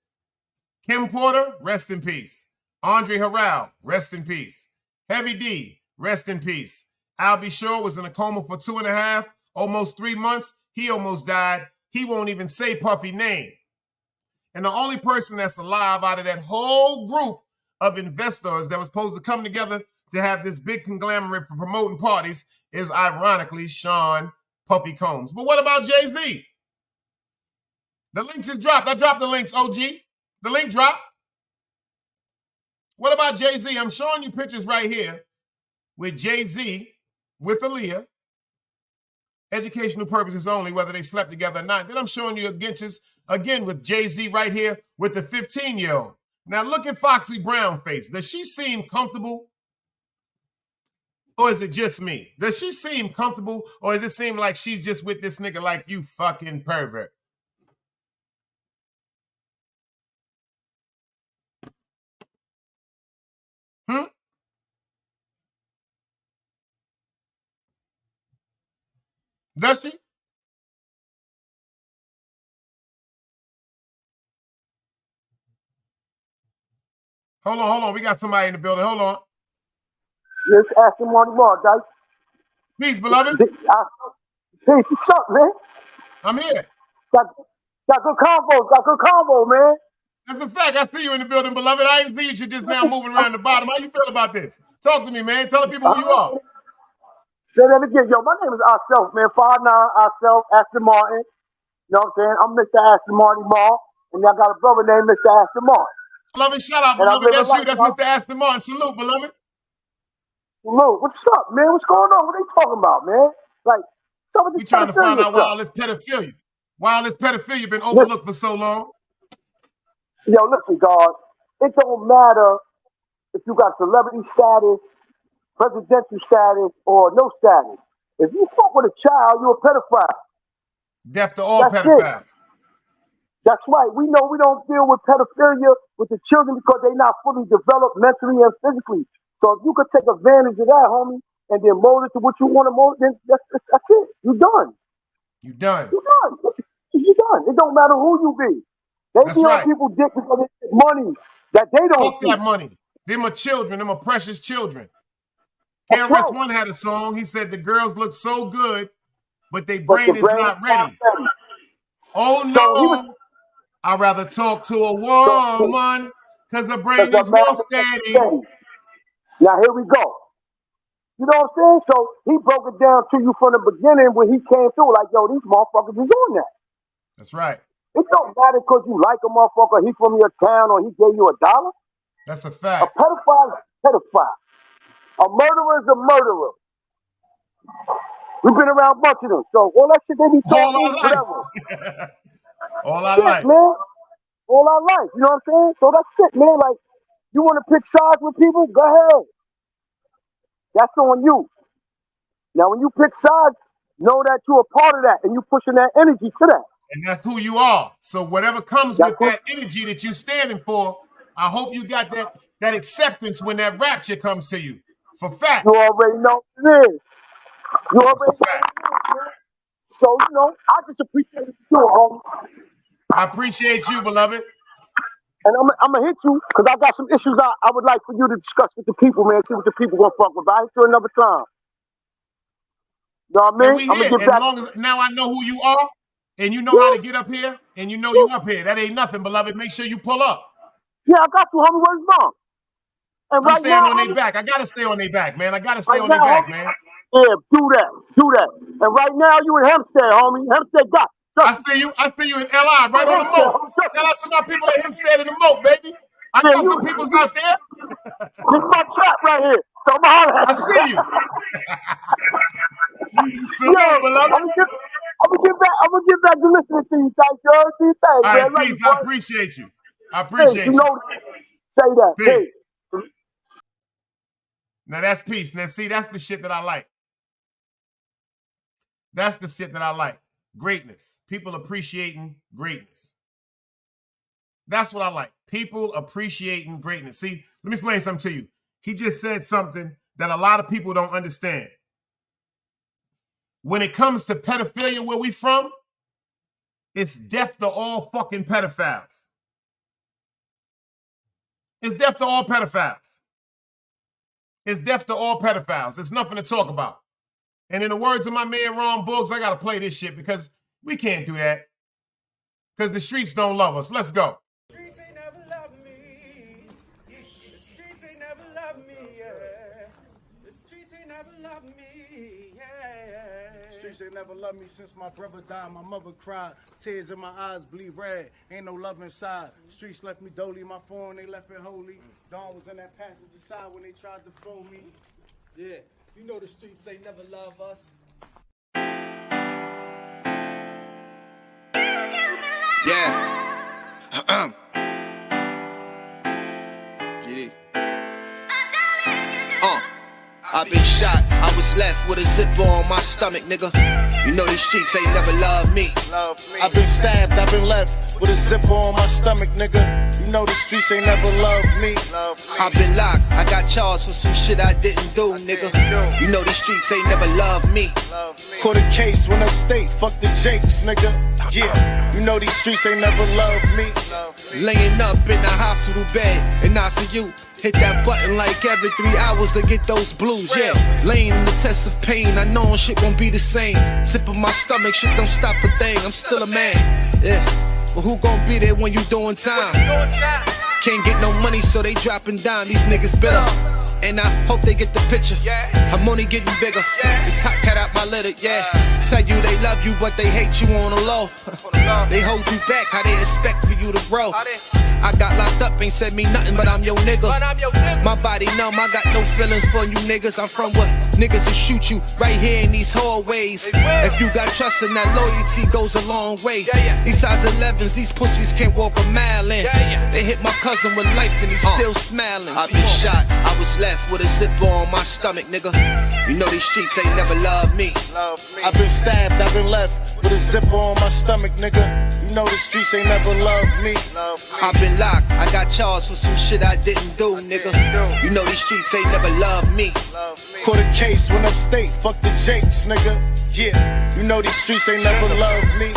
Kim Porter, rest in peace. Andre Harrell, rest in peace. Heavy D, rest in peace. Albie Shore was in a coma for 2.5, almost 3 months. He almost died. He won't even say Puffy name. And the only person that's alive out of that whole group of investors that was supposed to come together to have this big conglomerate for promoting parties is ironically Sean Puffy Combs. But what about Jay-Z? The links is dropped. I dropped the links, OG. The link dropped. What about Jay-Z? I'm showing you pictures right here with Jay-Z with Aaliyah. Educational purposes only, whether they slept together or not. Then I'm showing you pictures again with Jay-Z right here with the 15-year-old. Now look at Foxy Brown face. Does she seem comfortable? Or is it just me? Does she seem comfortable? Or does it seem like she's just with this nigga like you fucking pervert? Does she? Hold on. We got somebody in the building. Hold on. Yes, asking Marty Moore, guys. Peace, beloved. Peace, what's up, man? I'm here. Got good convo, man. That's a fact. I see you in the building, beloved. I ain't see you just now moving around the bottom. How you feel about this? Talk to me, man. Tell the people who you are. Say that again. Yo, my name is Ourself, man. 5'9", Ourself, Aston Martin. You know what I'm saying? I'm Mr. Aston Martin Moore, and I got a brother named Mr. Aston Martin. Beloved, shout out, beloved. That's you. That's Mr. Aston Martin. Salute, beloved. Salute. What's up, man? What's going on? What are they talking about, man? Like, we trying to find out why all this pedophilia been overlooked for so long. Yo, listen, God. It don't matter if you got celebrity status, presidential status, or no status. If you fuck with a child, you're a pedophile. Death to all pedophiles. That's right. We know we don't deal with pedophilia with the children because they're not fully developed mentally and physically. So if you could take advantage of that, homie, and then mold it to what you want to mold, then that's it. You done. You done. You done. You done. It don't matter who you be. They That's be on right. people's dick because they get money that they don't Fuck see. that money. Them are children. Them are precious children. That's KRS-One had a song. He said the girls look so good, but their But brain the is brain not is ready. not ready. Oh no. So I'd rather talk to a woman because the brain Because is a man more is steady. Now here we go. You know what I'm saying? So he broke it down to you from the beginning when he came through, like, yo, these motherfuckers is on that. That's right. It don't matter because you like a motherfucker, he from your town, or he gave you $1. That's a A fact. pedophile is a pedophile. A murderer is a murderer. We've been around a bunch of them. So all that shit they be All talking, our whatever. life. All our Shit, life. man. All our life. You know what I'm saying? So that's it, man. Like, you want to pick sides with people? Go ahead. That's on you. Now, when you pick sides, know that you're a part of that and you pushing that energy to that. And that's who you are. So whatever comes That's with what- that energy that you're standing for, I hope you got that acceptance when that rapture comes to you. For facts. You already know what it is. You already That's a know fact. what it is, man. So, you know, I just appreciate what you're doing, homie. I appreciate you, beloved. And I'm going to hit you because I got some issues I would like for you to discuss with the people, man. See what the people going to fuck with. I'll hit you another time. You know what I mean? And we I'm going here. to And get back. as long as now I know who you are and you know how to get up here and you know you up here. That ain't nothing, beloved. Make sure you pull up. Yeah, I got you, homie. Where's mom? And I'm right staying now, on their homie, back. I gotta stay on their back, man. I gotta stay right on their now, back, homie, man. Yeah, do that. Do that. And right now, you in Hempstead, homie. Hempstead got. I see you in LI, right on the moat. Shout out to my people in Hempstead in the moat, baby. I Yeah, got you- some peoples out there. This is my trap right here. So I'm holler at I you. see you. Yo, Salute, beloved. I'm gonna get back to listening to you, thanks, yo. See you, thanks, All man. right, Love peace. you, boy. I appreciate you. I Peace, appreciate you you. know, say that. Peace. Peace. Now that's peace. Now see, that's the shit that I like. That's the shit that I like. Greatness. People appreciating greatness. That's what I like. People appreciating greatness. See, let me explain something to you. He just said something that a lot of people don't understand. When it comes to pedophilia where we from, it's death to all fucking pedophiles. It's death to all pedophiles. It's death to all pedophiles. It's nothing to talk about. And in the words of my man Ron Boogs, I got to play this shit because we can't do that. Because the streets don't love us. Let's go. The streets ain't never loved me. The streets ain't never loved me, yeah. The streets ain't never loved me, yeah. Streets ain't never loved me since my brother died. My mother cried. Tears in my eyes bleed red. Ain't no love inside. Streets left me dolly. My phone, they left it holy. Dawn was in that passenger side when they tried to fool me. Yeah, you know the streets ain't never love us. Yeah. GD. I've been shot, I was left with a zipper on my stomach, nigga. You know these streets ain't never loved me. I've been stabbed, I've been left with a zipper on my stomach, nigga. You know the streets ain't never loved me. I've been locked, I got charged for some shit I didn't do, nigga. You know these streets ain't never loved me. Caught a case, went upstate, fuck the Jakes, nigga. Yeah, you know these streets ain't never loved me. Laying up in the hospital bed in ICU. Hit that button like every 3 hours to get those blues, yeah. Laying in the test of pain, I know shit won't be the same. Sipping my stomach, shit don't stop a thing, I'm still a man, yeah. But who gon' be there when you doing time? Can't get no money, so they dropping down, these niggas bitter. And I hope they get the picture. I'm only getting bigger. The top cat out my litter, yeah. Tell you they love you, but they hate you on the low. They hold you back, how they expect for you to grow. I got locked up, ain't said me nothing, but I'm your nigga. My body numb, I got no feelings for you niggas. I'm from what niggas will shoot you right here in these hallways. If you got trust in that loyalty goes a long way. These size 11s, these pussies can't walk a mile in. They hit my cousin with life and he's still smiling. I've been shot, I was left with a zipper on my stomach, nigga. You know these streets ain't never loved me. I've been stabbed, I've been left with a zipper on my stomach, nigga. You know the streets ain't never loved me. I've been locked, I got charged for some shit I didn't do, nigga. You know these streets ain't never loved me. Caught a case, went upstate, fuck the Jakes, nigga. Yeah, you know these streets ain't never loved me.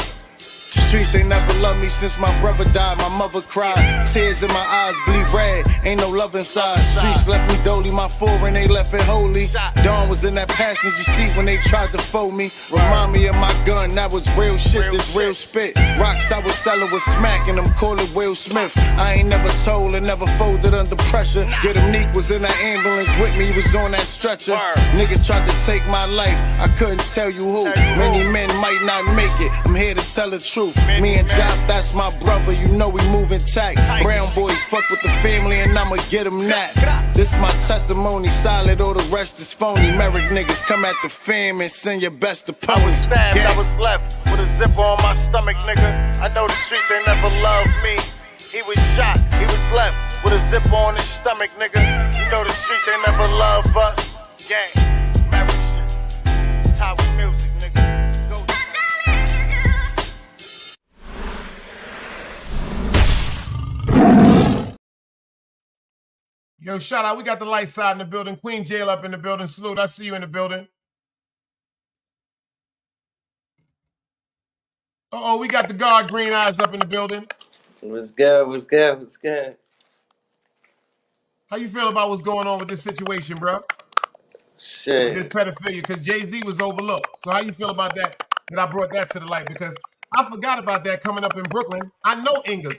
Streets ain't never loved me since my brother died, my mother cried. Tears in my eyes bleed red, ain't no love inside. Streets left me dolly, my foreign, they left it holy. Dawn was in that passenger seat when they tried to fold me. Remind me of my gun, that was real shit, this real spit. Rocks I was selling was smacking them, call it Will Smith. I ain't never told and never folded under pressure. Yeah, the Neek was in that ambulance with me, he was on that stretcher. Niggas tried to take my life, I couldn't tell you who. Many men might not make it, I'm here to tell the truth. Me and Jop, that's my brother, you know we moving tight. Brown boys fuck with the family and I'ma get them that. This my testimony, solid, all the rest is phony. Merrick niggas come at the fam and send your best opponent. I was stabbed, I was left with a zipper on my stomach, nigga. I know the streets ain't never loved me. He was shot, he was left with a zipper on his stomach, nigga. You know the streets ain't never loved us. Gang, Merrick shit, Tower music, nigga. Go. Yo, shout out. We got the light side in the building. Queen Jail up in the building. Salute. I see you in the building. Uh-oh, we got the guard Green Eyes up in the building. What's good? What's good? What's good? How you feel about what's going on with this situation, bro? Shit. With this pedophilia, because Jay-Z was overlooked. So how you feel about that I brought that to the light? Because I forgot about that coming up in Brooklyn. I know Inga.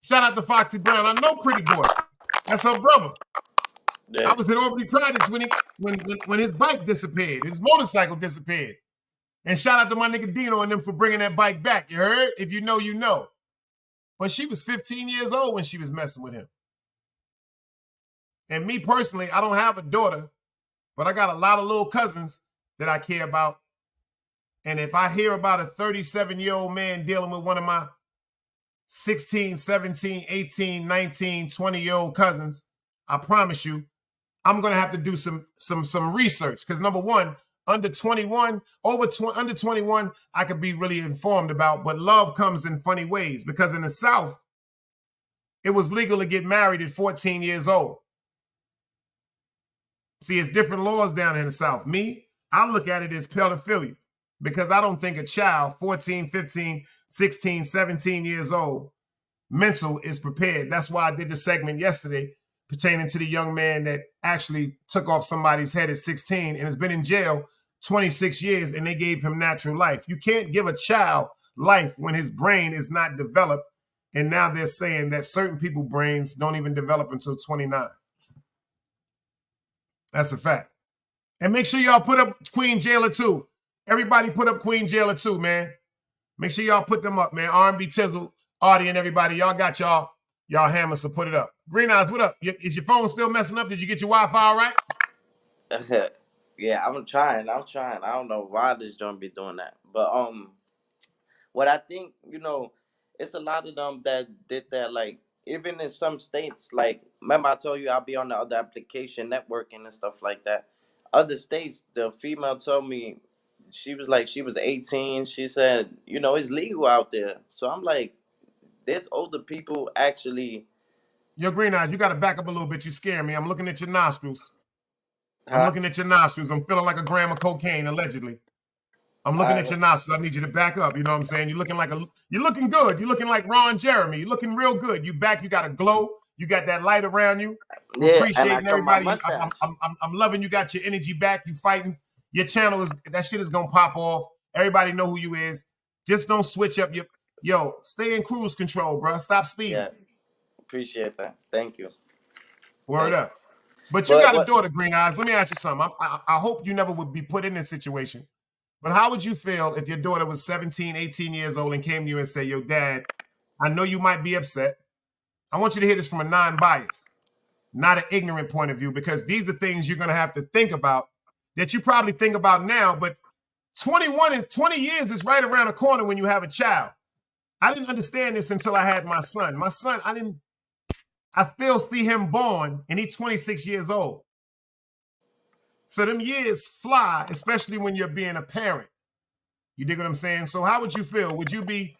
Shout out to Foxy Brown. I know Pretty Boy. That's her brother. Yeah. I was at Albany Projects when his bike disappeared. His motorcycle disappeared. And shout out to my nigga Dino and them for bringing that bike back. You heard? If you know, you know. But she was 15 years old when she was messing with him. And me personally, I don't have a daughter, but I got a lot of little cousins that I care about. And if I hear about a 37-year-old man dealing with one of my 16, 17, 18, 19, 20-year-old cousins, I promise you, I'm going to have to do some research. Because number one, under 21, under 21, I could be really informed about, but love comes in funny ways. Because in the South, it was legal to get married at 14 years old. See, it's different laws down in the South. Me, I look at it as pedophilia because I don't think a child, 14, 15, 16, 17 years old, mental is prepared. That's why I did the segment yesterday pertaining to the young man that actually took off somebody's head at 16 and has been in jail 26 years and they gave him natural life. You can't give a child life when his brain is not developed. And now they're saying that certain people's brains don't even develop until 29. That's a fact. And make sure y'all put up Queen Jailer 2. Everybody put up Queen Jailer 2, man. Make sure y'all put them up, man. R&B Tizzle, Audie, and everybody. Y'all got y'all hammers, so put it up. Green Eyes, what up? Is your phone still messing up? Did you get your Wi-Fi all right? Yeah, I'm trying. I don't know why this joint be doing that. But what I think, it's a lot of them that did that, like, even in some states, like, remember I told you I'll be on the other application, networking and stuff like that. Other states, the female told me, she was 18. She said, it's legal out there. So I'm like, there's older people actually. Yo, Green Eyes, you got to back up a little bit. You scare me. I'm looking at your nostrils. Huh? I'm looking at your nostrils. I'm feeling like a gram of cocaine, allegedly. I'm looking at your nostrils. I need you to back up. You know what I'm saying? You're looking good. You're looking like Ron Jeremy. You're looking real good. You back. You got a glow. You got that light around you. Yeah, appreciating everybody. I'm loving you got your energy back. You fighting. Your channel that shit is gonna pop off. Everybody know who you is. Just don't switch up your stay in cruise control, bro. Stop speeding. Yeah. Appreciate that. Thank you. Word up. But you got a daughter, Green Eyes. Let me ask you something. I hope you never would be put in this situation. But how would you feel if your daughter was 17, 18 years old and came to you and said, yo, Dad, I know you might be upset. I want you to hear this from a non-biased, not an ignorant point of view, because these are things you're going to have to think about that you probably think about now, but 20 years is right around the corner when you have a child. I didn't understand this until I had my son. My son, I still see him born and he's 26 years old. So them years fly, especially when you're being a parent. You dig what I'm saying? So how would you feel? Would you be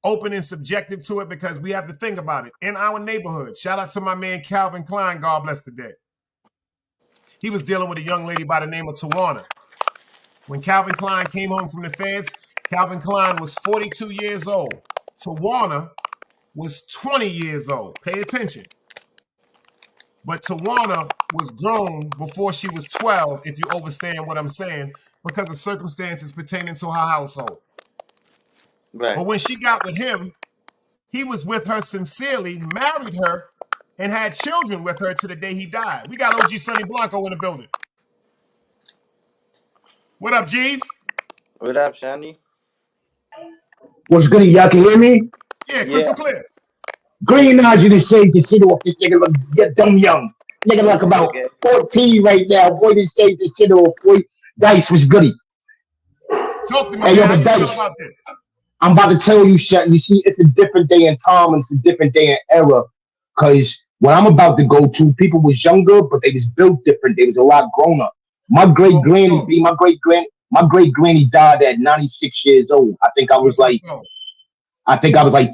open and subjective to it because we have to think about it. In our neighborhood, shout out to my man Calvin Klein, God bless the dead. He was dealing with a young lady by the name of Tawana. When Calvin Klein came home from the feds, Calvin Klein was 42 years old. Tawana was 20 years old. Pay attention. But Tawana was grown before she was 12, if you understand what I'm saying, because of circumstances pertaining to her household. Right. But when she got with him, he was with her sincerely, married her, and had children with her to the day he died. We got OG Sonny Blanco in the building. What up, G's? What up, Shani? What's good? Y'all can hear me? Yeah, crystal clear. Green eyes, you to shave the shit off this nigga look get dumb young. Nigga like about 14 right now. Boy, this shave the shit off. Boy, Dice was goody. Talk to me, Hey, man. yo, How you Dice, feel about this? I'm about to tell you shit. You see, it's a different day in time and it's a different day in era. Cause what I'm about to go to, people was younger, but they was built different. They was a lot grown up. My great granny, my great granny died at 96 years old. I think I was like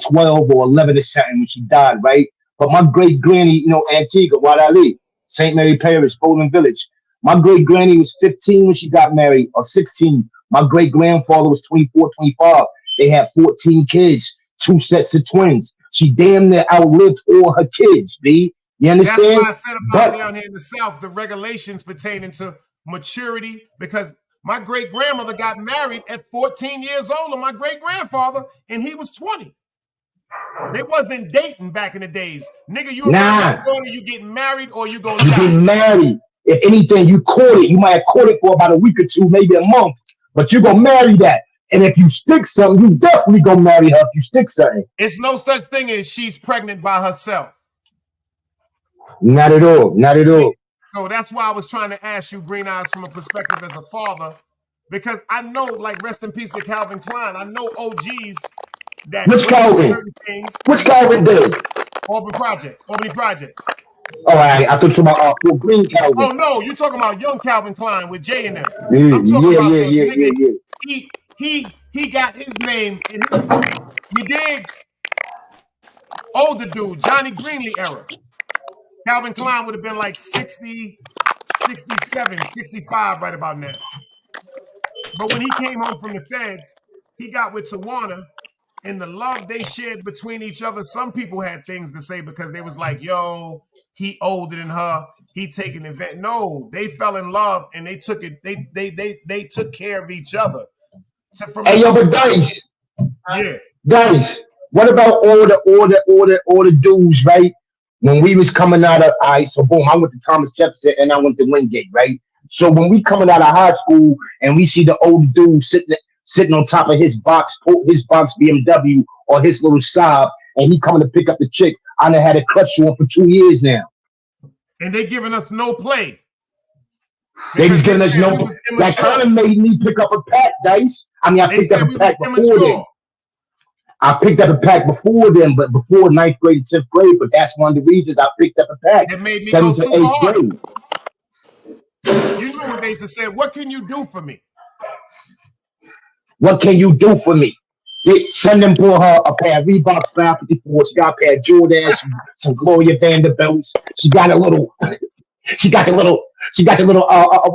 12 or 11 or something when she died, right? But my great granny, you know, Antigua, Guadalajara, St. Mary Parish, Bowling Village. My great granny was 15 when she got married, or 16. My great grandfather was 24, 25. They had 14 kids, 2 sets of twins. She damn near outlived all her kids, B. You understand? That's why I said about down here in the South, the regulations pertaining to maturity, because my great-grandmother got married at 14 years old to my great-grandfather, and he was 20. They wasn't dating back in the days. Nigga, you around my daughter, you getting married or you gonna die. You getting married. If anything, you caught it. You might have caught it for about a week or two, maybe a month, but you gonna marry that. And if you stick something, you definitely gonna marry her if you stick something. It's no such thing as she's pregnant by herself. Not at all. Not at all. So that's why I was trying to ask you, Green Eyes, from a perspective as a father, because I know, like, rest in peace to Calvin Klein. I know OGs that Which Calvin? Which Calvin did? Albany Projects. Oh, I thought you were about Green Calvin. Oh no, you're talking about young Calvin Klein with Jay and them. I'm talking about the nigga. He got his name in his, you dig? Older dude, Johnny Greenlee era. Calvin Klein would have been like 60, 67, 65 right about now. But when he came home from the feds, he got with Tawana, and the love they shared between each other, some people had things to say because they was like, yo, he older than her, he taking advantage. No, they fell in love and they took it, they took care of each other. Hey, yo, but Dice. Yeah. Dice, what about all the dudes, right? When we was coming out of, so boom, I went to Thomas Jefferson and I went to Wingate, right? So when we coming out of high school and we see the older dude sitting on top of his box BMW or his little Saab, and he coming to pick up the chick, I done had a crush on for 2 years now. And they giving us no play. They just giving us no play. That kind of made me pick up a pack, Dice. I mean, I picked up a pack before then. I picked up a pack before then, but before 9th grade and 10th grade. But that's one of the reasons I picked up a pack. It made me go super hard. You know what they used to say? What can you do for me? What can you do for me? Send them for her a pair of Reeboks 554. She got a pair of Jordans, some Gloria Vanderbilts. She got the little what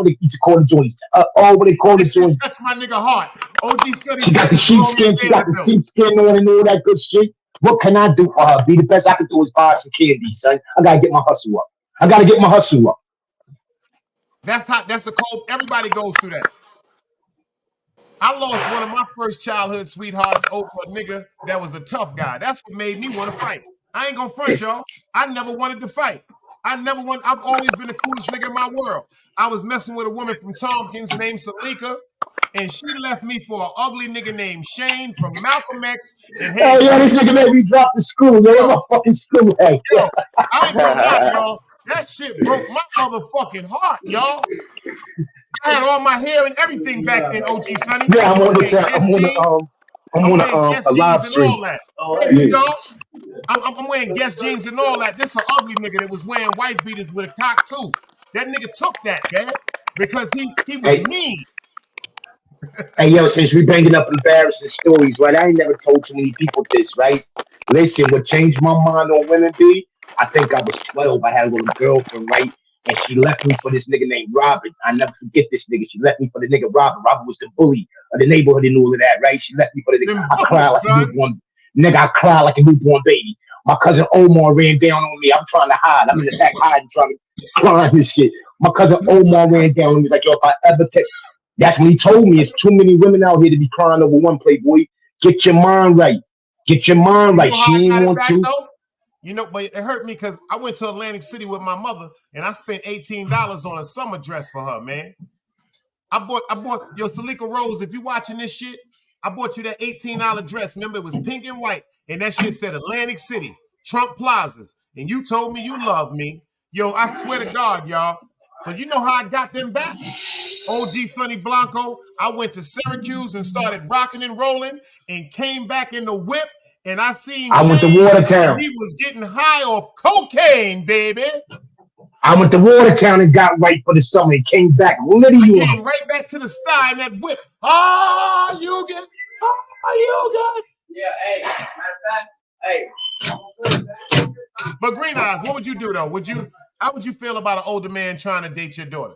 do you call the joints? What they call the joints? That's my nigga heart. OG said she got the sheepskin. She got the sheepskin on and all that good shit. What can I do for her? Be the best I can do is buy some candy, son. I gotta get my hustle up. That's a cold. Everybody goes through that. I lost one of my first childhood sweethearts over a nigga that was a tough guy. That's what made me want to fight. I ain't gonna front, y'all. I never wanted to fight. I've always been the coolest nigga in my world. I was messing with a woman from Tompkins named Salika, and she left me for an ugly nigga named Shane from Malcolm X. And hey, yo, this nigga made me drop the screw. Yo, my fucking screw. Hey. Yo, I ain't gonna lie, y'all. That shit broke my motherfucking heart, y'all. I had all my hair and everything back then, OG Sonny. Yeah, I'm on a live stream. All that. Hey, dog. I'm wearing Guess jeans and all that. This is an ugly nigga that was wearing wife beaters with a cock tooth. That nigga took that, man, because he was mean. Hey, yo, since we bringing up embarrassing stories, right? I ain't never told too many people this, right? Listen, what changed my mind on women, B? I think I was 12. I had a little girlfriend, right? And she left me for this nigga named Robert. I never forget this nigga. She left me for the nigga Robert. Robert was the bully of the neighborhood and all of that, right? She left me for the nigga. Them I cried bullets, like a son. newborn. Nigga, I cried like a newborn baby. My cousin Omar ran down on me. I'm trying to hide. I'm in the back hiding, trying to climb this shit. My cousin Omar ran down on me. He's like, yo, if I ever catch, that's when he told me it's too many women out here to be crying over one Playboy. Get your mind right. Get your mind You right. know how She I ain't got it want back to. though? You know, but it hurt me because I went to Atlantic City with my mother and I spent $18 on a summer dress for her, man. I bought yo, Salika Rose, if you watching this shit, I bought you that $18 dress. Remember, it was pink and white, and that shit said Atlantic City, Trump Plazas. And you told me you love me. Yo, I swear to God, y'all. But you know how I got them back? OG Sonny Blanco. I went to Syracuse and started rocking and rolling and came back in the whip and I seen I went to Shane and Watertown. he was getting high off cocaine, baby. I went to Watertown and got right for the summer and came back. Litty I you came up. right back to the sty in that whip. Ah, you get, you get. But Green Eyes, what would you do though? How would you feel about an older man trying to date your daughter?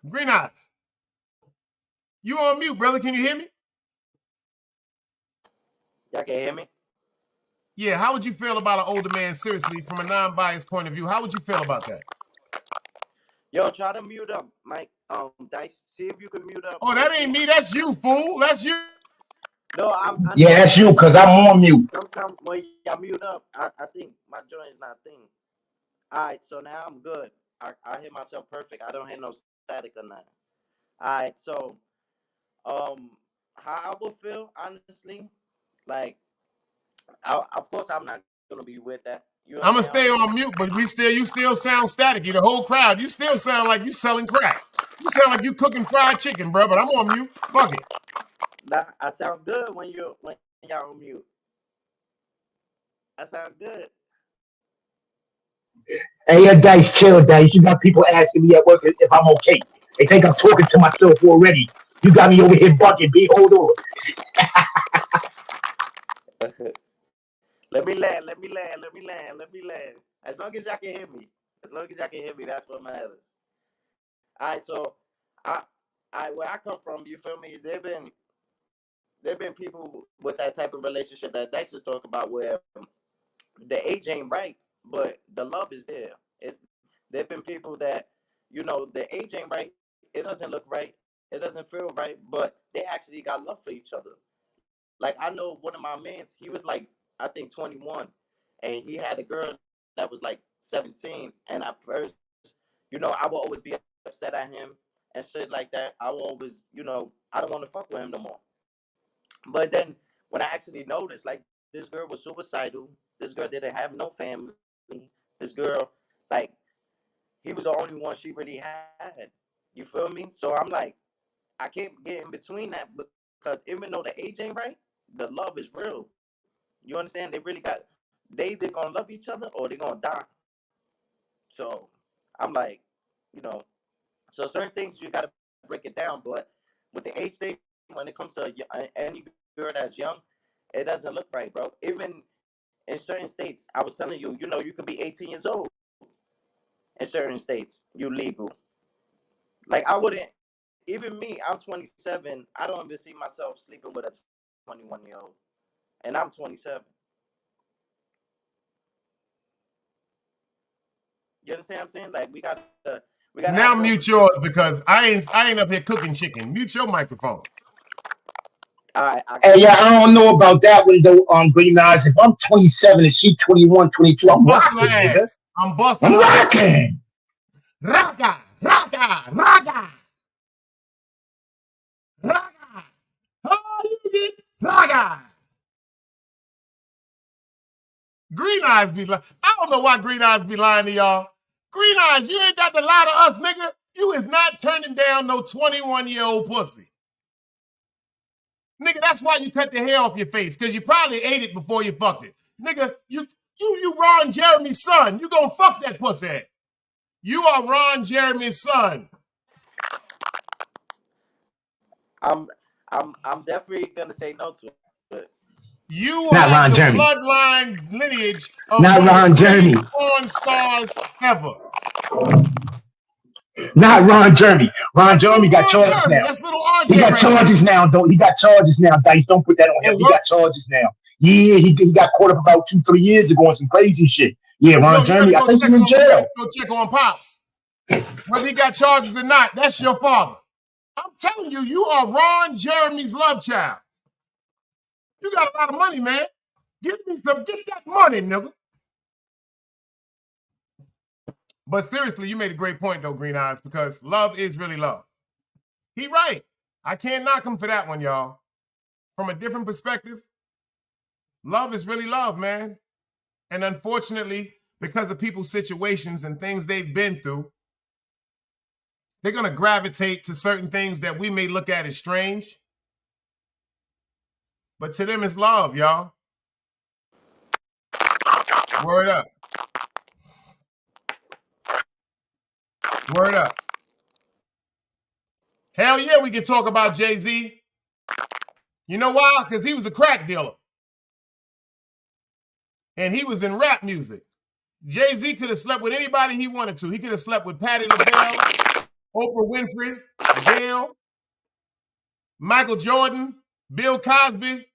Green Eyes, you on mute, brother. Can you hear me? Y'all can hear me? Yeah, how would you feel about an older man, seriously, from a non-biased point of view? How would you feel about that? Yo, try to mute up, Mike. Dice. See if you can mute up. Oh, that ain't me. That's you, fool. That's you. No, I Yeah, know that's you, because I'm on mute. sometimes when y'all mute up, I think my joint is not thing. All right, so now I'm good. I hear myself perfect. I don't hear no static or nothing. All right, so how I would feel honestly, like, of course I'm not gonna be with that. You I'm gonna understand stay what I'm on mute, but you still sound staticky. The whole crowd, you still sound like you selling crack. You sound like you cooking fried chicken, bro. But I'm on mute. Fuck it. saying? I sound good when y'all on mute. I sound good. Hey, Dice, chill, Dice. You got people asking me at work if I'm okay. They think I'm talking to myself already. You got me over here bugging, B. Hold on. Let me land. Let me land. Let me land. Let me land. As long as y'all can hear me. As long as y'all can hear me, that's what matters. All right, so I, where I come from, you feel me? There've been people with that type of relationship that Dexter's talk about where the age ain't right, but the love is there. It's there've been people that the age ain't right. It doesn't look right. It doesn't feel right, but they actually got love for each other. Like I know one of my mans, he was like I think 21, and he had a girl that was like 17. And at first, I would always be upset at him and shit like that. I will always, I don't want to fuck with him no more. But then when I actually noticed, like this girl was suicidal. This girl didn't have no family. This girl, like, he was the only one she really had. You feel me? So I'm like, I can't get in between that because even though the age ain't right, the love is real. You understand? They really got they're gonna love each other or they're gonna die. So I'm like, you know, so certain things you gotta break it down. But with the age thing, when it comes to any girl that's young, it doesn't look right, bro. Even in certain states, I was telling you, you could be 18 years old in certain states, you legal. Like I wouldn't, even me, I'm 27. I don't even see myself sleeping with a 21-year-old, and I'm 27. You understand what I'm saying? Like we gotta Now have real. mute yours because I ain't up here cooking chicken. Mute your microphone. All right, I Hey, got yeah, you. I don't know about that one, though, Green Eyes. If I'm 27 and she 21, 22, I'm I'm busting her rocking, nigga. ass. I'm busting I'm her ass. rocking. Raga, raga, raga, raga. Oh, you get raga. Green Eyes be lying. I don't know why Green Eyes be lying to y'all. Green Eyes, you ain't got to lie to us, nigga. You is not turning down no 21-year-old pussy. Nigga, that's why you cut the hair off your face, because you probably ate it before you fucked it. Nigga, you Ron Jeremy's son. You gonna fuck that pussy ass. You are Ron Jeremy's son. I'm definitely gonna say no to it. You Not have Ron the Jeremy. bloodline lineage of Not one of the Ron greatest Jeremy. porn stars ever. Not Ron Jeremy. Ron That's Jeremy little got Ron charges Jeremy. now. That's little He RJ got right there. charges now. Don't he got charges now? Dice, don't put that on him. Oh, He what? got charges now. Yeah, he got caught up about 2-3 years ago on some crazy shit. Yeah, Yo, Ron you better Jeremy. I go think check he's in on. You better jail. go check on Pops. Whether he got charges or not, that's your father. I'm telling you, you are Ron Jeremy's love child. You got a lot of money, man. Get that money, nigga. But seriously, you made a great point though, Green Eyes, because love is really love. He right. I can't knock him for that one, y'all. From a different perspective, love is really love, man. And unfortunately, because of people's situations and things they've been through, they're going to gravitate to certain things that we may look at as strange. But to them, it's love, y'all. Word up. Word up. Hell yeah, we can talk about Jay-Z. You know why? Because he was a crack dealer. And he was in rap music. Jay-Z could have slept with anybody he wanted to. He could have slept with Patti LaBelle, Oprah Winfrey, Gail, Michael Jordan, Bill Cosby,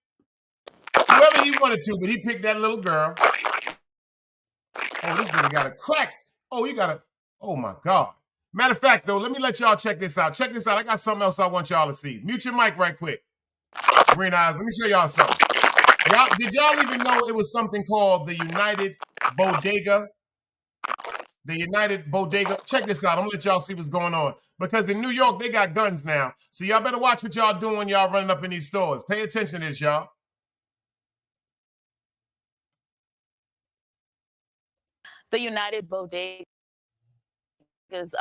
whoever he wanted to, but he picked that little girl. Oh, this nigga got a crack. Oh, you got a, oh my God. Matter of fact, though, let me let y'all check this out. Check this out. I got something else I want y'all to see. Mute your mic right quick. Green Eyes, let me show y'all something. Did y'all even know it was something called the United Bodega? The United Bodega. Check this out. I'm gonna let y'all see what's going on. Because in New York, they got guns now. So y'all better watch what y'all doing when y'all running up in these stores. Pay attention to this, y'all. The United Bodegas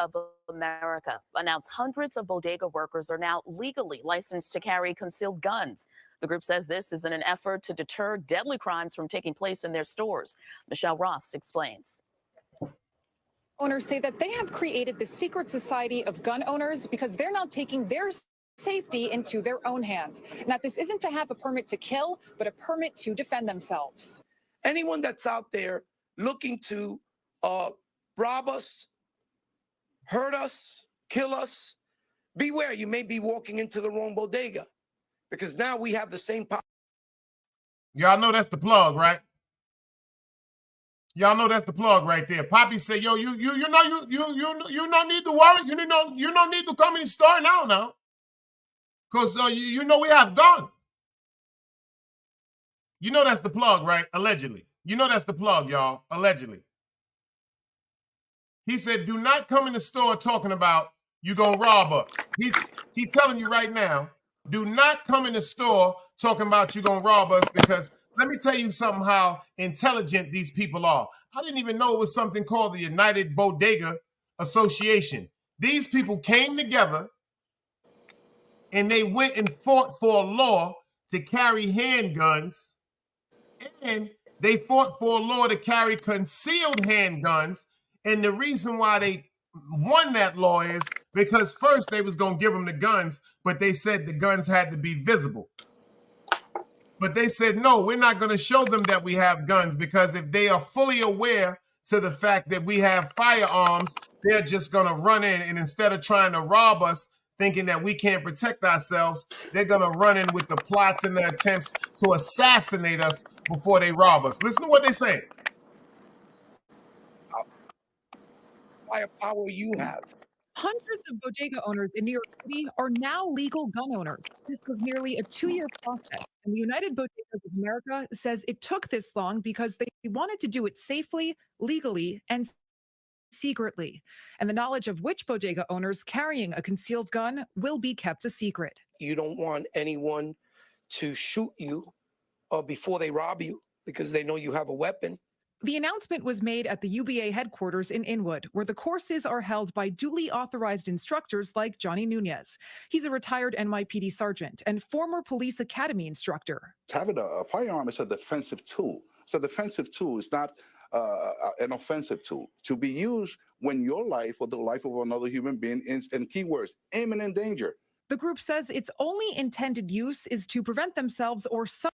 of America announced hundreds of bodega workers are now legally licensed to carry concealed guns. The group says this is in an effort to deter deadly crimes from taking place in their stores. Michelle Ross explains. Owners say that they have created the secret society of gun owners because they're now taking their safety into their own hands. Now, this isn't to have a permit to kill, but a permit to defend themselves. Anyone that's out there looking to rob us, hurt us, kill us, beware, you may be walking into the wrong bodega, because now we have the same power. Y'all know that's the plug, right? Y'all know that's the plug right there. Poppy said, "Yo, you don't need to worry. You don't need to come in the store now, cause you know we have gun. You know that's the plug, right? Allegedly. You know that's the plug, y'all. Allegedly. He said, do not come in the store talking about you gonna rob us. He's telling you right now, do not come in the store talking about you gonna rob us, because let me tell you something how intelligent these people are. I didn't even know it was something called the United Bodega Association. These people came together and they went and fought for a law to carry handguns, and they fought for a law to carry concealed handguns. And the reason why they won that law is because first they was going to give them the guns, but they said the guns had to be visible. But they said, no, we're not going to show them that we have guns, because if they are fully aware to the fact that we have firearms, they're just going to run in, and instead of trying to rob us, thinking that we can't protect ourselves, they're going to run in with the plots and the attempts to assassinate us before they rob us. Listen to what they say. Firepower you have. Hundreds of bodega owners in New York City are now legal gun owners. This was nearly a 2-year process, and the United Bodegas of America says it took this long because they wanted to do it safely, legally, and secretly. And the knowledge of which bodega owners carrying a concealed gun will be kept a secret. You don't want anyone to shoot you before they rob you, because they know you have a weapon. The announcement was made at the UBA headquarters in Inwood, where the courses are held by duly authorized instructors like Johnny Nunez. He's a retired NYPD sergeant and former police academy instructor. Having a firearm is a defensive tool. It's a defensive tool. It's not an offensive tool to be used when your life or the life of another human being is, and keywords, imminent danger. The group says its only intended use is to prevent themselves or some.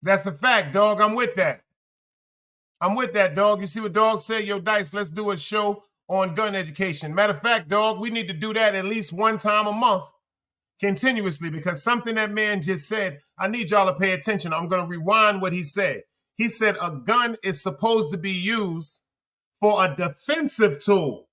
That's a fact, dog. I'm with that. I'm with that, dog. You see what dog said? Yo, Dice, let's do a show on gun education. Matter of fact, dog, we need to do that at least one time a month continuously, because something that man just said, I need y'all to pay attention. I'm going to rewind what he said. He said a gun is supposed to be used for a defensive tool,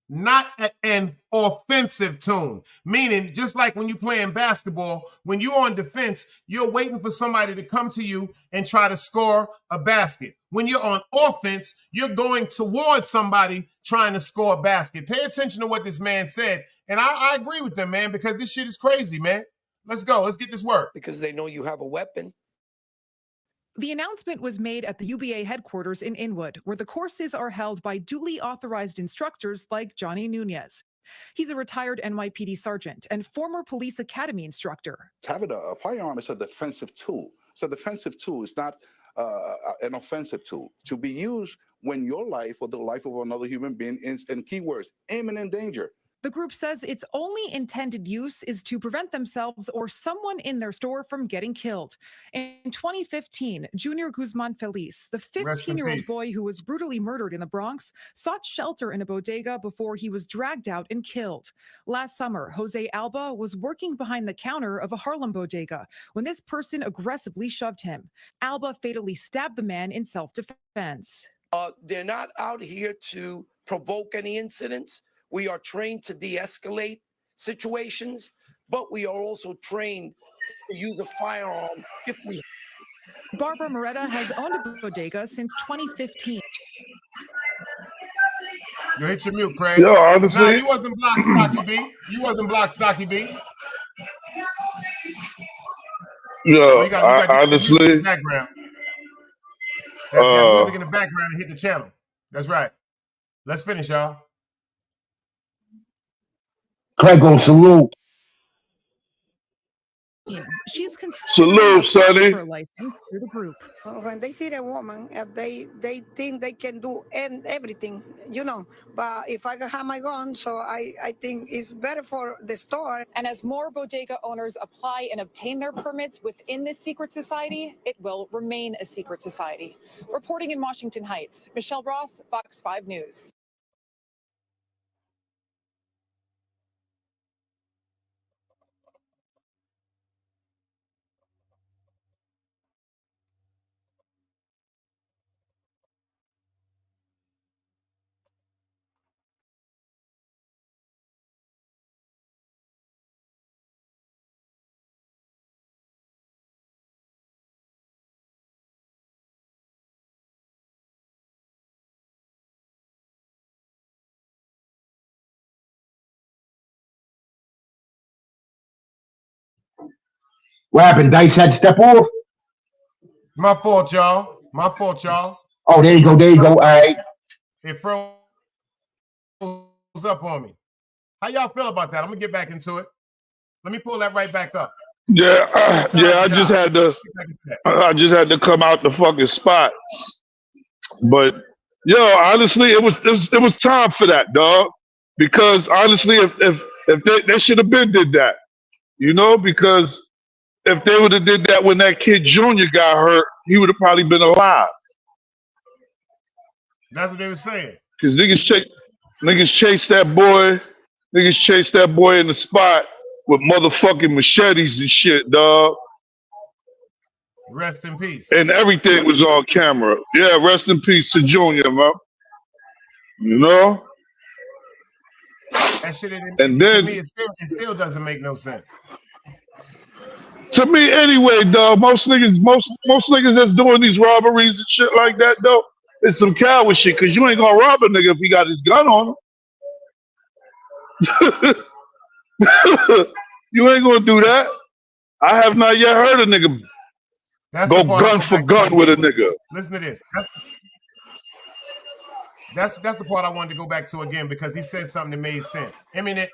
not an offensive tool. Meaning, just like when you're playing basketball, when you're on defense, you're waiting for somebody to come to you and try to score a basket. When you're on offense, you're going towards somebody trying to score a basket. Pay attention to what this man said. And I agree with them, man, because this shit is crazy, man. Let's go. Let's get this work. Because they know you have a weapon. The announcement was made at the UBA headquarters in Inwood, where the courses are held by duly authorized instructors like Johnny Nunez. He's a retired NYPD sergeant and former police academy instructor. Having a firearm is a defensive tool. It's a defensive tool. It's not an offensive tool to be used when your life or the life of another human being is, and keywords, imminent danger. The group says its only intended use is to prevent themselves or someone in their store from getting killed. In 2015, Junior Guzman Feliz, the 15-year-old boy who was brutally murdered in the Bronx, sought shelter in a bodega before he was dragged out and killed. Last summer, Jose Alba was working behind the counter of a Harlem bodega when this person aggressively shoved him. Alba fatally stabbed the man in self-defense. They're not out here to provoke any incidents. We are trained to de-escalate situations, but we are also trained to use a firearm if we. Barbara Moretta has owned a bodega since 2015. You hit your mute, Craig. Yo, honestly, nah, you wasn't blocked, Stocky B. You wasn't blocked, Stocky B. Yo, you got honestly, the music in the background. That music in the background and hit the channel. That's right. Let's finish, y'all. Craig on salute. She's Salute, Sonny. for a license through the group. When they see a woman, they think they can do everything, you know. But if I have my gun, so I think it's better for the store. And as more bodega owners apply and obtain their permits within this secret society, it will remain a secret society. Reporting in Washington Heights, Michelle Ross, Fox 5 News. What happened? Dice had to step off? My fault, y'all. My fault, y'all. Oh, there you go. There you go. All right. It froze up on me. How y'all feel about that? I'm going to get back into it. Let me pull that right back up. Yeah, I just had to come out the fucking spot. But yo, honestly, it was time for that, dog. Because honestly, if they should have been did that, you know, because if they would have did that when that kid Junior got hurt, he would have probably been alive. That's what they were saying. Because niggas chased that boy in the spot with motherfucking machetes and shit, dog. Rest in peace. And everything was on camera. Yeah, rest in peace to Junior, man. You know? That shit, and then, to me, it still doesn't make no sense. To me, anyway, dog, most niggas that's doing these robberies and shit like that, though, it's some coward shit, because you ain't gonna rob a nigga if he got his gun on him. You ain't gonna do that. I have not yet heard a nigga go gun for gun with a nigga. Listen to this. That's the part I wanted to go back to again, because he said something that made sense. Imminent.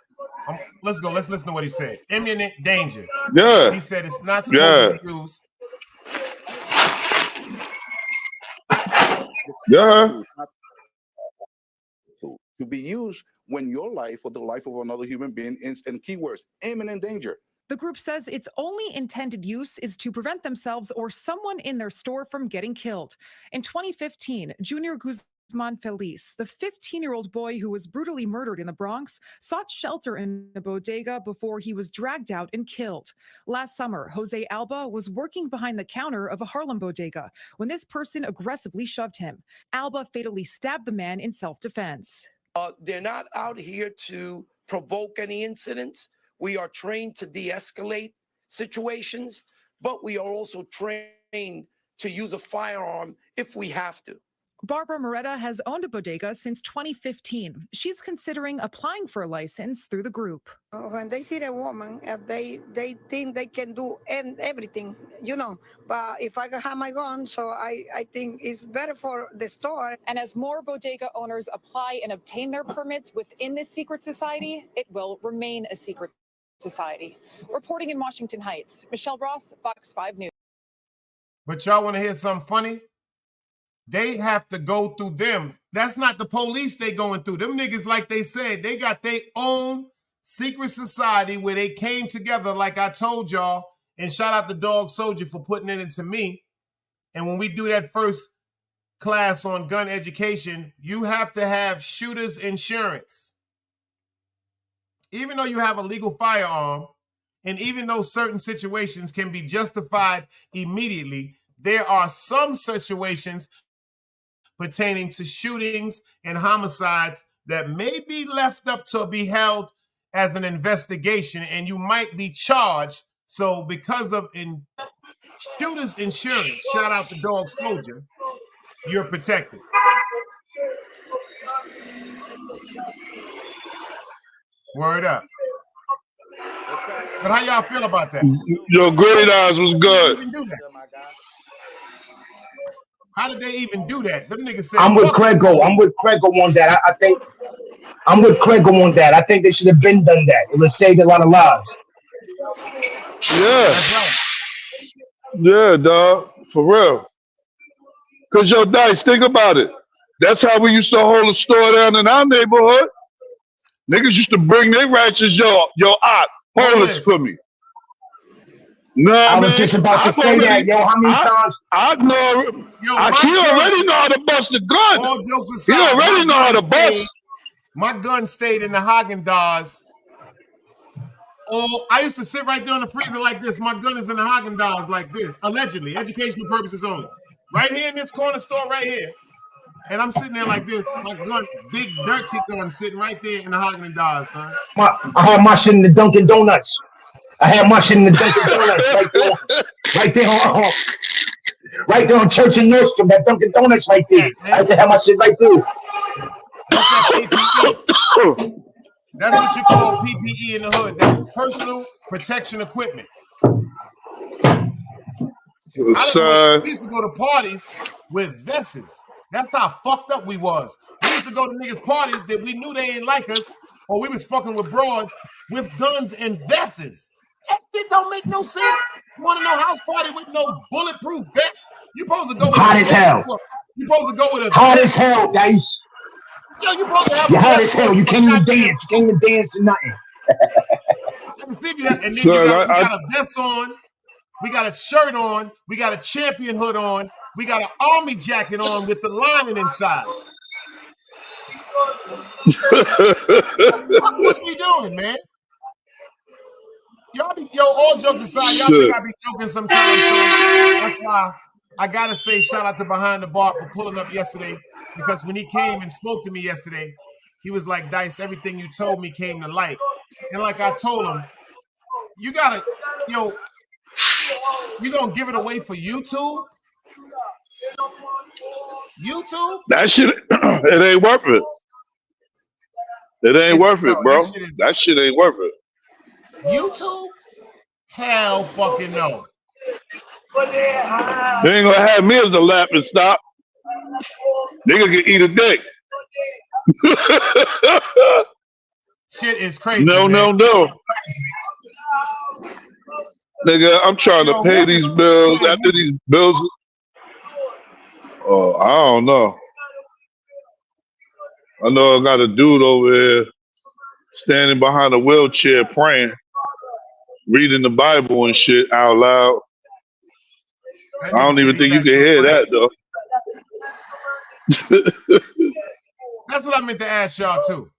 Let's go. Let's listen to what he said. Imminent danger. Yeah. He said it's not supposed to be used. Yeah. To be used when your life or the life of another human being is, and keywords, imminent danger. The group says its only intended use is to prevent themselves or someone in their store from getting killed. In 2015, Junior Guzman Feliz, the 15-year-old boy who was brutally murdered in the Bronx, sought shelter in a bodega before he was dragged out and killed. Last summer, Jose Alba was working behind the counter of a Harlem bodega when this person aggressively shoved him. Alba fatally stabbed the man in self-defense. They're not out here to provoke any incidents. We are trained to de-escalate situations, but we are also trained to use a firearm if we have to. Barbara Moretta has owned a bodega since 2015. She's considering applying for a license through the group. When they see a woman, they think they can do everything, you know. But if I have my gun, so I think it's better for the store. And as more bodega owners apply and obtain their permits within this secret society, it will remain a secret society. Reporting in Washington Heights, Michelle Ross, Fox 5 News. But y'all want to hear something funny? They have to go through them. That's not the police they going through. Them niggas, like they said, they got their own secret society where they came together, like I told y'all, and shout out the Dog Soldier for putting it into me. And when we do that first class on gun education, you have to have shooter's insurance. Even though you have a legal firearm, and even though certain situations can be justified immediately, there are some situations pertaining to shootings and homicides that may be left up to be held as an investigation, and you might be charged. So because of shooter's insurance, shout out the Dog Soldier, you're protected. Word up. But how y'all feel about that? Your great eyes was good. How did they even do that? Them niggas said, I'm with Crego. I'm with Crego on that. I think I'm with Crego on that. I think they should have been done that. It would have saved a lot of lives. Yeah. Yeah, dog. For real. Because, yo, Dice, think about it. That's how we used to hold a store down in our neighborhood. Niggas used to bring their ratchets, yo, op, hold this for me. No, I was just about to say that, yo. How many times? I know. He already know how to bust a gun. All jokes aside, he already know how to bust. My gun stayed in the Haagen-Dazs. Oh, I used to sit right there in the freezer like this. My gun is in the Haagen-Dazs like this, allegedly, educational purposes only. Right here in this corner store right here. And I'm sitting there like this. My gun, big dirty gun, sitting right there in the Haagen-Dazs, son. I had my shit in the Dunkin' Donuts. I had my shit in the Dunkin' Donuts right there on Church and Nordstrom, that Dunkin' Donuts right there. I used to have my shit right there. That's that PPE. That's what you call PPE in the hood. That personal protection equipment. We used to go to parties with vests. That's how fucked up we was. We used to go to niggas' parties that we knew they ain't like us, or we was fucking with broads with guns and vests. That shit don't make no sense. You want to know house party with no bulletproof vest? You supposed to go with hot as hell. You supposed to go with a hot as hell, guys. Yo, you supposed to have You're hot as hell. You can't even dance. You can't even dance or nothing. And then you got a vest on. We got a shirt on. We got a champion hood on. We got an army jacket on with the lining inside. What's we doing, man? Y'all be, all jokes aside, y'all think I be joking sometimes. So that's why I gotta say shout out to Behind the Bar for pulling up yesterday, because when he came and spoke to me yesterday, he was like, Dice, everything you told me came to light. And like I told him, you gotta, you gonna give it away for YouTube? YouTube? That shit, it ain't worth it. It ain't worth it, bro. That shit ain't worth it. YouTube? Hell fucking no. They ain't gonna have me as the laughing stock. Nigga can eat a dick. Shit is crazy. No, man. no. Nigga, I'm trying to pay these bills after these bills. I don't know. I know I got a dude over here standing behind a wheelchair praying, reading the Bible and shit out loud. That I nigga don't said even he think you back can there hear praying. that though. That's what I meant to ask y'all too.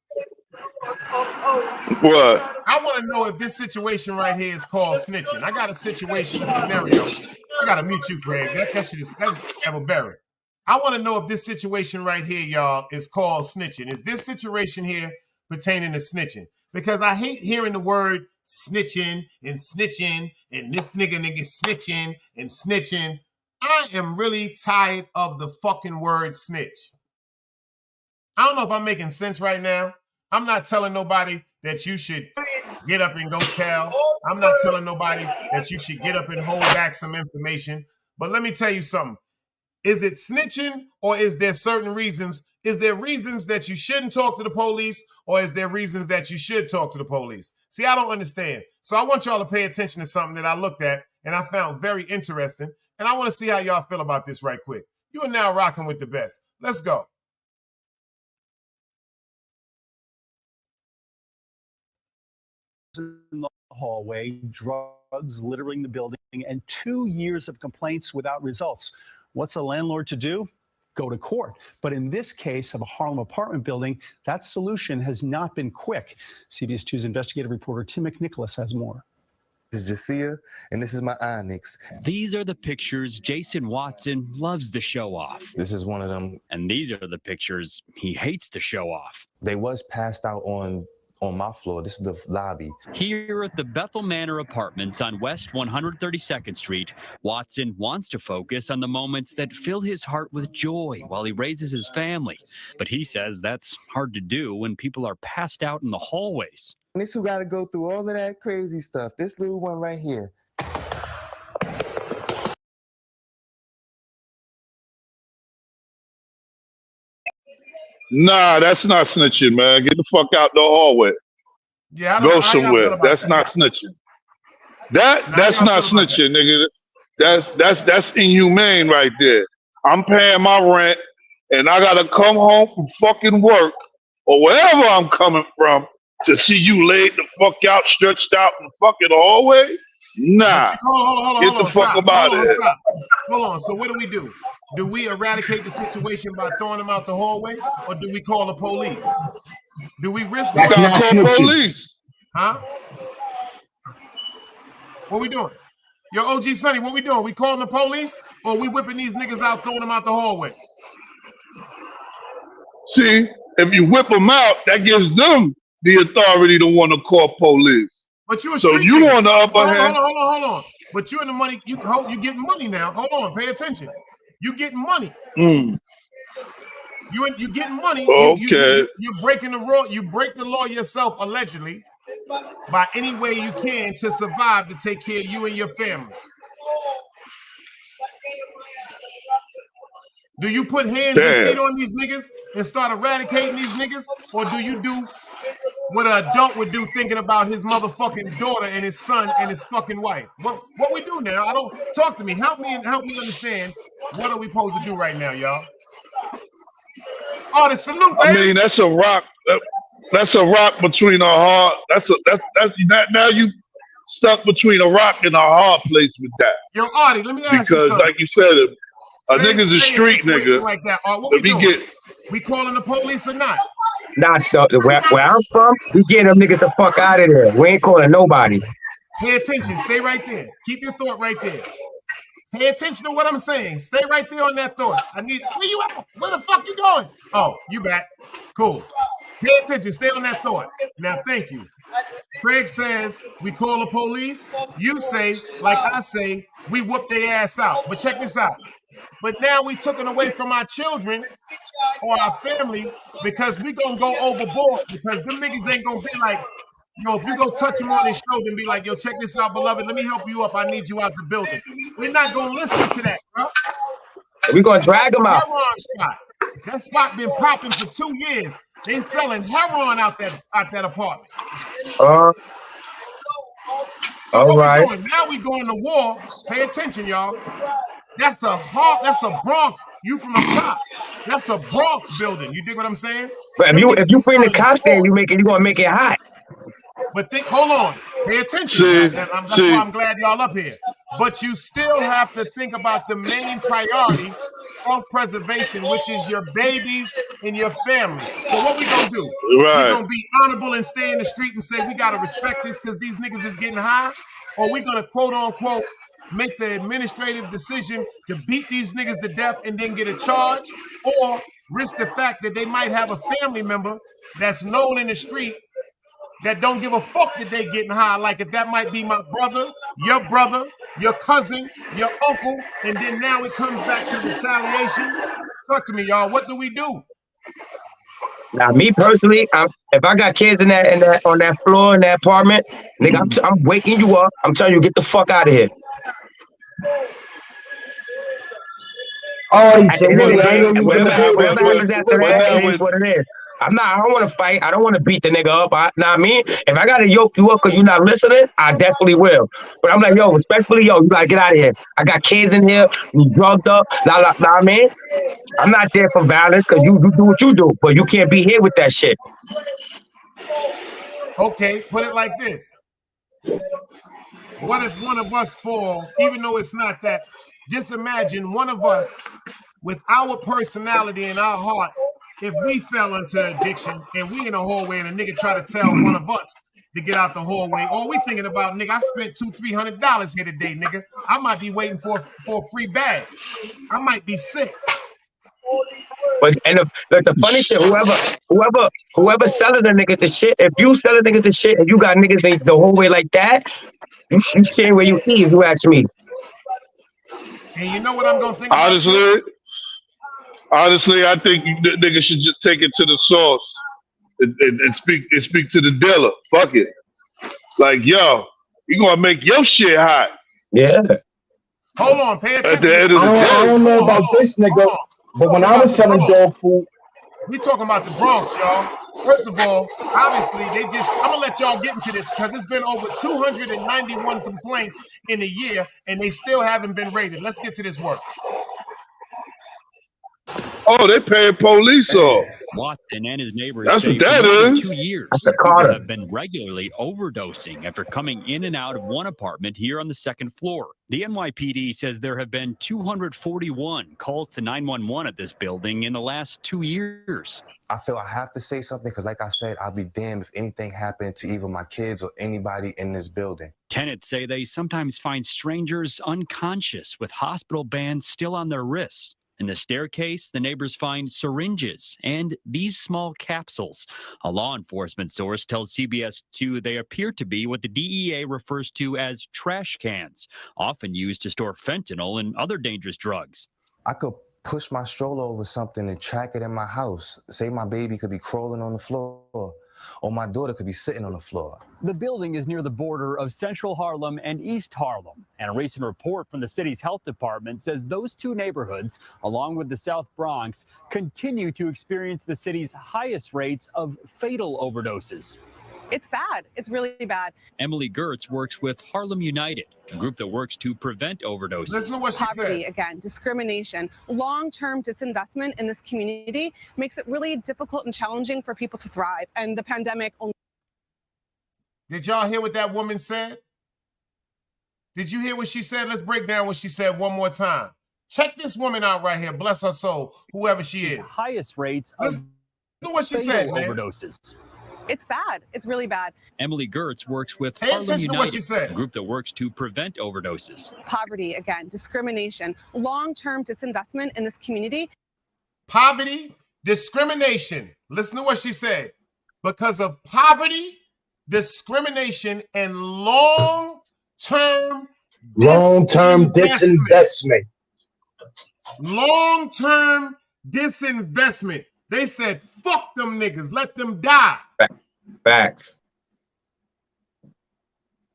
What? I want to know if this situation right here is called snitching. I got a situation, a scenario. I got to mute you, Craig. That's ever buried. I want to know if this situation right here, y'all, is called snitching. Is this situation here pertaining to snitching? Because I hate hearing the word snitching and this nigga snitching and snitching. I am really tired of the fucking word snitch. I don't know if I'm making sense right now. I'm not telling nobody that you should get up and go tell. I'm not telling nobody that you should get up and hold back some information. But let me tell you something. Is it snitching, or is there certain reasons? Is there reasons that you shouldn't talk to the police, or is there reasons that you should talk to the police? See, I don't understand. So I want y'all to pay attention to something that I looked at and I found very interesting. And I want to see how y'all feel about this right quick. You are now rocking with the best. Let's go. In the hallway, drugs littering the building, and 2 years of complaints without results. What's a landlord to do? Go to court. But in this case of a Harlem apartment building, that solution has not been quick. CBS 2's investigative reporter Tim McNicholas has more. This is Jasia, and this is my Onyx. These are the pictures Jason Watson loves to show off. This is one of them. And these are the pictures he hates to show off. They was passed out on my floor. This is the lobby. Here at the Bethel Manor Apartments on West 132nd Street, Watson wants to focus on the moments that fill his heart with joy while he raises his family. But he says that's hard to do when people are passed out in the hallways. And this who got to go through all of that crazy stuff. This little one right here. Nah, that's not snitching, man. Get the fuck out the hallway. Yeah, Go somewhere. That's not snitching. That's not snitching, nigga. That's inhumane right there. I'm paying my rent and I gotta come home from fucking work or wherever I'm coming from to see you laid the fuck out, stretched out in the fucking hallway? Nah. Hold on, Get the fuck about it. Hold on. So what do? Do we eradicate the situation by throwing them out the hallway, or do we call the police? Do we risk You gotta call police. Huh? What we doing? Yo, OG Sonny, what we doing? We calling the police, or we whipping these niggas out, throwing them out the hallway? See, if you whip them out, that gives them the authority to want to call police. But you so you nigga. on the upper hand. Hold on. But you in the money. You getting money now. Hold on. Pay attention. You getting money. You getting money. Okay. You're breaking the law. You break the law yourself allegedly by any way you can to survive to take care of you and your family. Do you put hands and feet on these niggas and start eradicating these niggas, or do you do what an adult would do, thinking about his motherfucking daughter and his son and his fucking wife? What we do now? I don't talk to me. Help me understand. What are we supposed to do right now, y'all? Oh, the salute, baby. I mean, that's a rock. That's a rock between a hard. That's now you stuck between a rock and a hard place with that. Yo, Artie, let me ask you because, something. like you said, a nigga's a street nigga. Like that. What we doing? We calling the police or not? Nah, where I'm from, we getting them niggas the fuck out of there. We ain't calling nobody. Pay attention. Stay right there. Keep your thought right there. Pay attention to what I'm saying. Stay right there on that thought. Where you at? Where the fuck you going? Oh, you back. Cool. Pay attention. Stay on that thought. Now, thank you. Craig says we call the police. You say, like I say, we whoop their ass out. But check this out. But now we took it away from our children or our family because we gonna go overboard because them niggas ain't gonna be like, yo, if you go touch him on his shoulder and be like, yo, check this out, beloved, let me help you up. I need you out the building. We're not gonna listen to that, bro. We're gonna drag them out. Heroin spot. That spot been popping for 2 years. They selling heroin out that apartment. So all right. Now we going to war. Pay attention, y'all. That's a Bronx. You from up top. That's a Bronx building. You dig what I'm saying? But Them if niggas you is bring the selling cops there, dope. you're gonna make it hot. But hold on, pay attention. See, That's why I'm glad y'all up here. But you still have to think about the main priority, self-preservation, which is your babies and your family. So what we gonna do? We right. gonna be honorable and stay in the street and say we gotta respect this because these niggas is getting high, or we gonna quote unquote make the administrative decision to beat these niggas to death and then get a charge, or risk the fact that they might have a family member that's known in the street that don't give a fuck that they getting high. Like if that might be my brother, your cousin, your uncle, and then now it comes back to retaliation. Talk to me, y'all. What do we do? Now, me personally, if I got kids on that floor in that apartment, nigga, I'm waking you up. I'm telling you, get the fuck out of here. Oh, At the end of the day, whatever happens after what that, it happened? is what it is. I don't want to fight. I don't want to beat the nigga up. Nah, I mean, if I gotta yoke you up because you're not listening, I definitely will. But I'm like, yo, respectfully, you gotta get out of here. I got kids in here, you drugged up. Nah, I mean, I'm not there for violence because you do what you do, but you can't be here with that shit. Okay, put it like this. What if one of us fall, even though it's not that? Just imagine one of us with our personality and our heart, if we fell into addiction and we in a hallway and a nigga try to tell one of us to get out the hallway, or we thinking about, nigga, I spent $200-300 here today, nigga. I might be waiting for a free bag. I might be sick. But the funny shit, whoever selling the niggas the shit, if you selling niggas the shit and you got niggas the whole way like that, you stay where you eat, if you ask me. And you know what I'm gonna think about? Honestly, I think niggas should just take it to the source and speak to the dealer. Fuck it. Like, yo, you gonna make your shit hot. Yeah. Hold on, pay attention. At the end of the day. I don't know about this nigga, but when I was selling dog food, we talking about the Bronx, y'all. First of all, obviously, I'm gonna let y'all get into this because it's been over 291 complaints in a year and they still haven't been raided. Let's get to this work. Oh, they paying police off. Watson and his neighbors That's say what that for more than is. 2 years, That's the people Carter. have been regularly overdosing after coming in and out of one apartment here on the second floor. The NYPD says there have been 241 calls to 911 at this building in the last 2 years. I feel I have to say something because, like I said, I'll be damned if anything happened to either my kids or anybody in this building. Tenants say they sometimes find strangers unconscious with hospital bands still on their wrists. In the staircase, the neighbors find syringes and these small capsules. A law enforcement source tells CBS 2 they appear to be what the DEA refers to as trash cans, often used to store fentanyl and other dangerous drugs. I could push my stroller over something and track it in my house. Say my baby could be crawling on the floor, or my daughter could be sitting on the floor. The building is near the border of Central Harlem and East Harlem, and a recent report from the city's health department says those two neighborhoods, along with the South Bronx, continue to experience the city's highest rates of fatal overdoses. It's bad. It's really bad. Emily Gertz works with Harlem United, a group that works to prevent overdoses. Listen to what she Poverty, says. again, discrimination, long-term disinvestment in this community makes it really difficult and challenging for people to thrive. And the pandemic only. Did y'all hear what that woman said? Did you hear what she said? Let's break down what she said one more time. Check this woman out right here. Bless her soul, whoever she is. Highest rates of what she said, man. overdoses. It's bad. It's really bad. Emily Gertz works with Pay Harlem attention to what she United, said. a group that works to prevent overdoses. Poverty, again, discrimination, long-term disinvestment in this community. Poverty, discrimination. Listen to what she said. Because of poverty, discrimination, and long-term disinvestment. Long-term disinvestment. They said, fuck them niggas, let them die. Facts.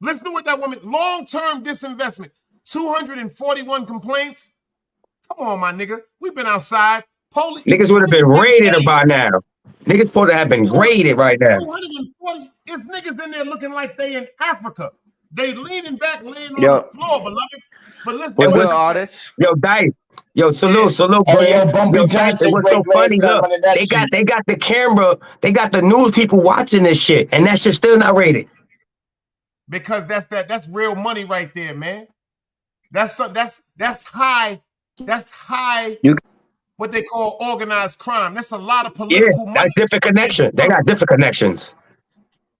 Listen to what that woman, long-term disinvestment, 241 complaints. Come on, my nigga. We've been outside. Niggas would have been raided by now. Niggas supposed to have been raided right now. 240. If niggas in there looking like they in Africa. They leaning back, laying on Yo, the floor, beloved. But listen to it what was she said. artists. yo Dice. Yo, salute, Yeah. salute, Hey, yo, man. Bumpy Yo, Dice, it Johnson, was great so funny. grandson, Look, running that they got shit. the camera, they got the news people watching this shit, and that shit's still not rated. Because that's real money right there, man. That's high. That's high. What they call organized crime. That's a lot of Yeah, political money. that's different connection. They got different connections.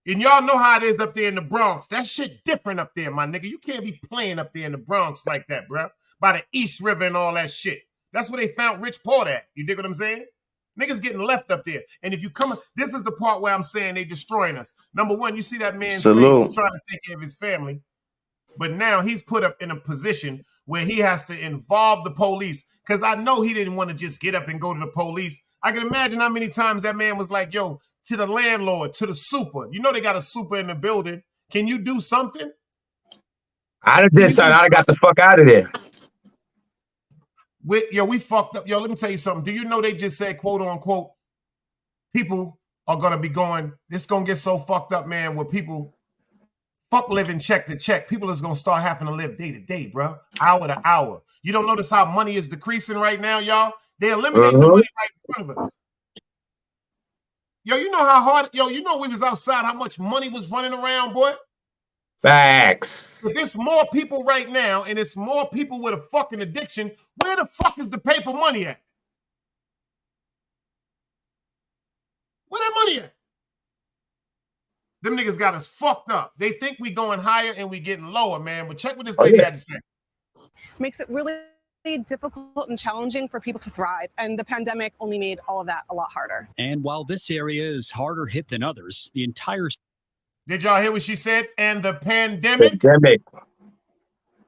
And y'all know how it is up there in the Bronx. That shit different up there, my nigga. You can't be playing up there in the Bronx like that, bro. By the East River and all that shit. That's where they found Rich Port at. You dig what I'm saying? Niggas getting left up there. And if you come, this is the part where I'm saying they destroying us. Number one, you see that man's face. He's trying to take care of his family. But now he's put up in a position where he has to involve the police. Because I know he didn't want to just get up and go to the police. I can imagine how many times that man was like, yo, to the landlord, to the super. You know they got a super in the building. Can you do something? I did something. I got the fuck out of there. We fucked up. Yo, let me tell you something. Do you know they just said, quote unquote, people are going to be going, this going to get so fucked up, man, where people fuck living check to check. People is going to start having to live day to day, bro. Hour to hour. You don't notice how money is decreasing right now, y'all? They're eliminating the money right in front of us. Yo, you know how hard, you know we was outside, how much money was running around, boy? Facts. If it's more people right now and it's more people with a fucking addiction, where the fuck is the paper money at? Where that money at? Them niggas got us fucked up. They think we going higher and we getting lower, man. But check what this lady had to say. Makes it really difficult and challenging for people to thrive. And the pandemic only made all of that a lot harder. And while this area is harder hit than others, the entire... Did y'all hear what she said? And the pandemic?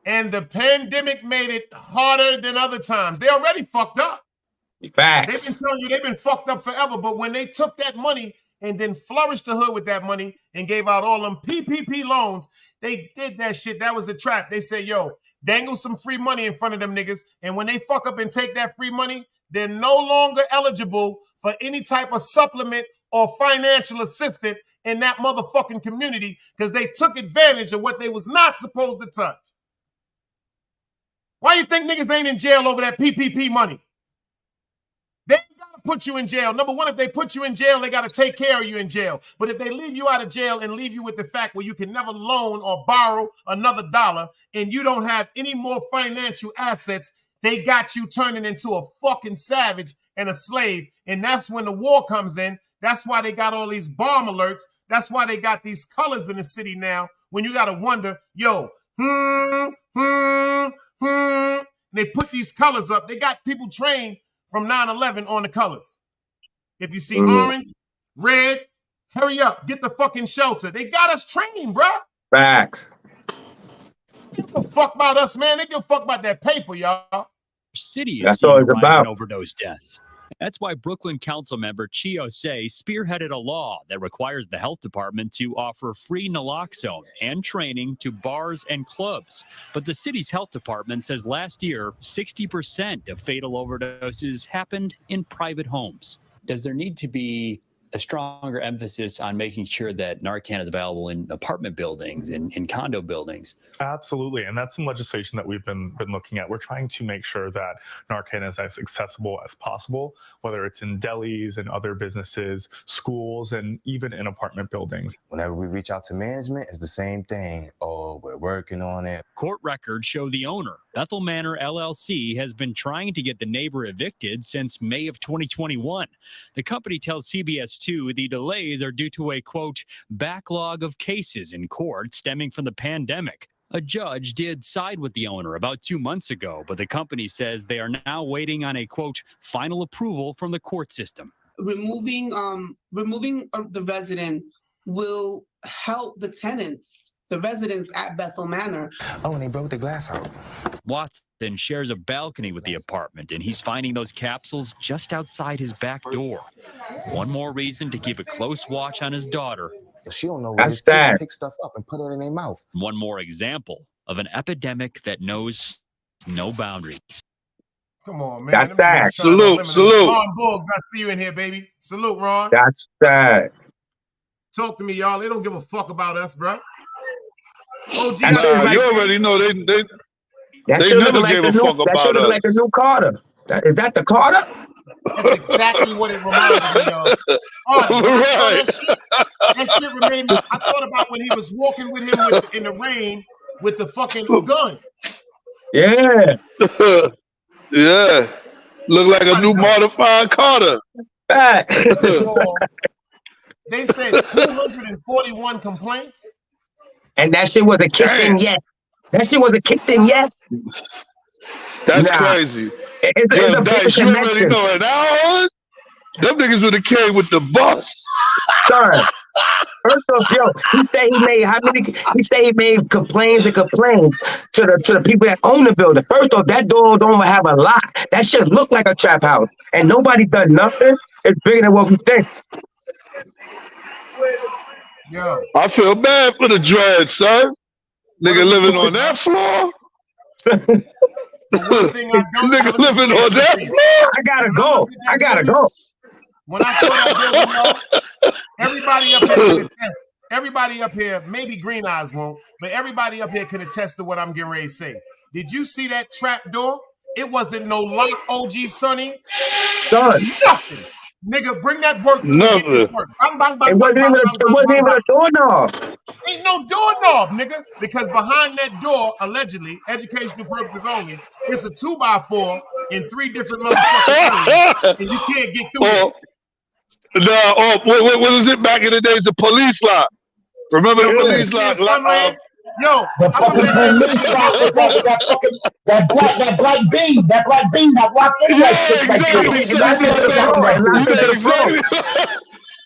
And the pandemic made it harder than other times. They already fucked up. Facts. They've been telling you they've been fucked up forever. But when they took that money and then flourished the hood with that money and gave out all them PPP loans, they did that shit. That was a trap. They said, yo, dangle some free money in front of them niggas. And when they fuck up and take that free money, they're no longer eligible for any type of supplement or financial assistance in that motherfucking community because they took advantage of what they was not supposed to touch. Why you think niggas ain't in jail over that PPP money? They gotta put you in jail. Number one, if they put you in jail, they gotta take care of you in jail. But if they leave you out of jail and leave you with the fact where you can never loan or borrow another dollar and you don't have any more financial assets, they got you turning into a fucking savage and a slave. And that's when the war comes in. That's why they got all these bomb alerts. That's why they got these colors in the city now. When you gotta wonder, yo, they put these colors up. They got people trained from 9/11 on the colors. If you see orange, red, hurry up, get the fucking shelter. They got us trained, bruh. Facts. They give a fuck about us, man. They give a fuck about that paper, y'all. City is That's seeing all a it's rise in about. overdose deaths. That's why Brooklyn Council member Chiose spearheaded a law that requires the health department to offer free naloxone and training to bars and clubs. But the city's health department says last year, 60% of fatal overdoses happened in private homes. Does there need to be a stronger emphasis on making sure that Narcan is available in apartment buildings, in condo buildings? Absolutely, and that's some legislation that we've been looking at. We're trying to make sure that Narcan is as accessible as possible, whether it's in delis and other businesses, schools, and even in apartment buildings. Whenever we reach out to management, it's the same thing. Oh, we're working on it. Court records show the owner, Bethel Manor LLC, has been trying to get the neighbor evicted since May of 2021. The company tells CBS 2 the delays are due to a, quote, backlog of cases in court stemming from the pandemic. A judge did side with the owner about 2 months ago, but the company says they are now waiting on a, quote, final approval from the court system. Removing the resident will help the tenants, the residents at Bethel Manor. Oh, and they broke the glass out. Watson shares a balcony with the apartment, and he's finding those capsules just outside his back door. One more reason to keep a close watch on his daughter. She don't know where his kids pick stuff up and put it in their mouth. One more example of an epidemic that knows no boundaries. Come on, man. That's that. Salute. Ron Boggs, I see you in here, baby. Salute, Ron. That's that. Talk to me, y'all. They don't give a fuck about us, bro. OG, That shit is Nah, like you already know they that they shit looking never like gave the a new. fuck That shit about looking like us. the new Carter. Is that the Carter? That's exactly what it reminded me of. When I saw that shit remained. I thought about when he was walking with him in the rain with the fucking gun. Yeah. Yeah. Look like a new modified Carter. First of all, they said 241 complaints. And that shit wasn't kicked in yet. That shit wasn't kicked in yet. That's crazy. It's Yo, a bigger Dice, you already connection. know it. Ours, them niggas would have came with the bus. Son, first off, yo, he said he made how many? He said he made complaints and complaints to the people that own the building. First off, that door don't have a lock. That shit look like a trap house, and nobody done nothing. It's bigger than what we think. Yo, I feel bad for the dread, son. Nigga living on that floor. The one thing I don't. Nigga living on that floor. I gotta go. When I saw that building, yo, everybody up here can attest. Everybody up here, maybe Green Eyes won't, but everybody up here can attest to what I'm getting ready to say. Did you see that trap door? It wasn't no lock, OG Sonny. Nothing. Nigga, bring that work through and get this work. Bang, bang, bang, It wasn't bang, even bang, a, bang, it wasn't bang, even bang. a doorknob. Ain't no doorknob, nigga. Because behind that door, allegedly, educational purposes only, it's a 2x4 in 3 different motherfucking areas, and you can't get through there. No, what is it? Back in the days, the police lock. Remember the police lock? Yo, the fucking police lock with that black beam that locked in that shit right there.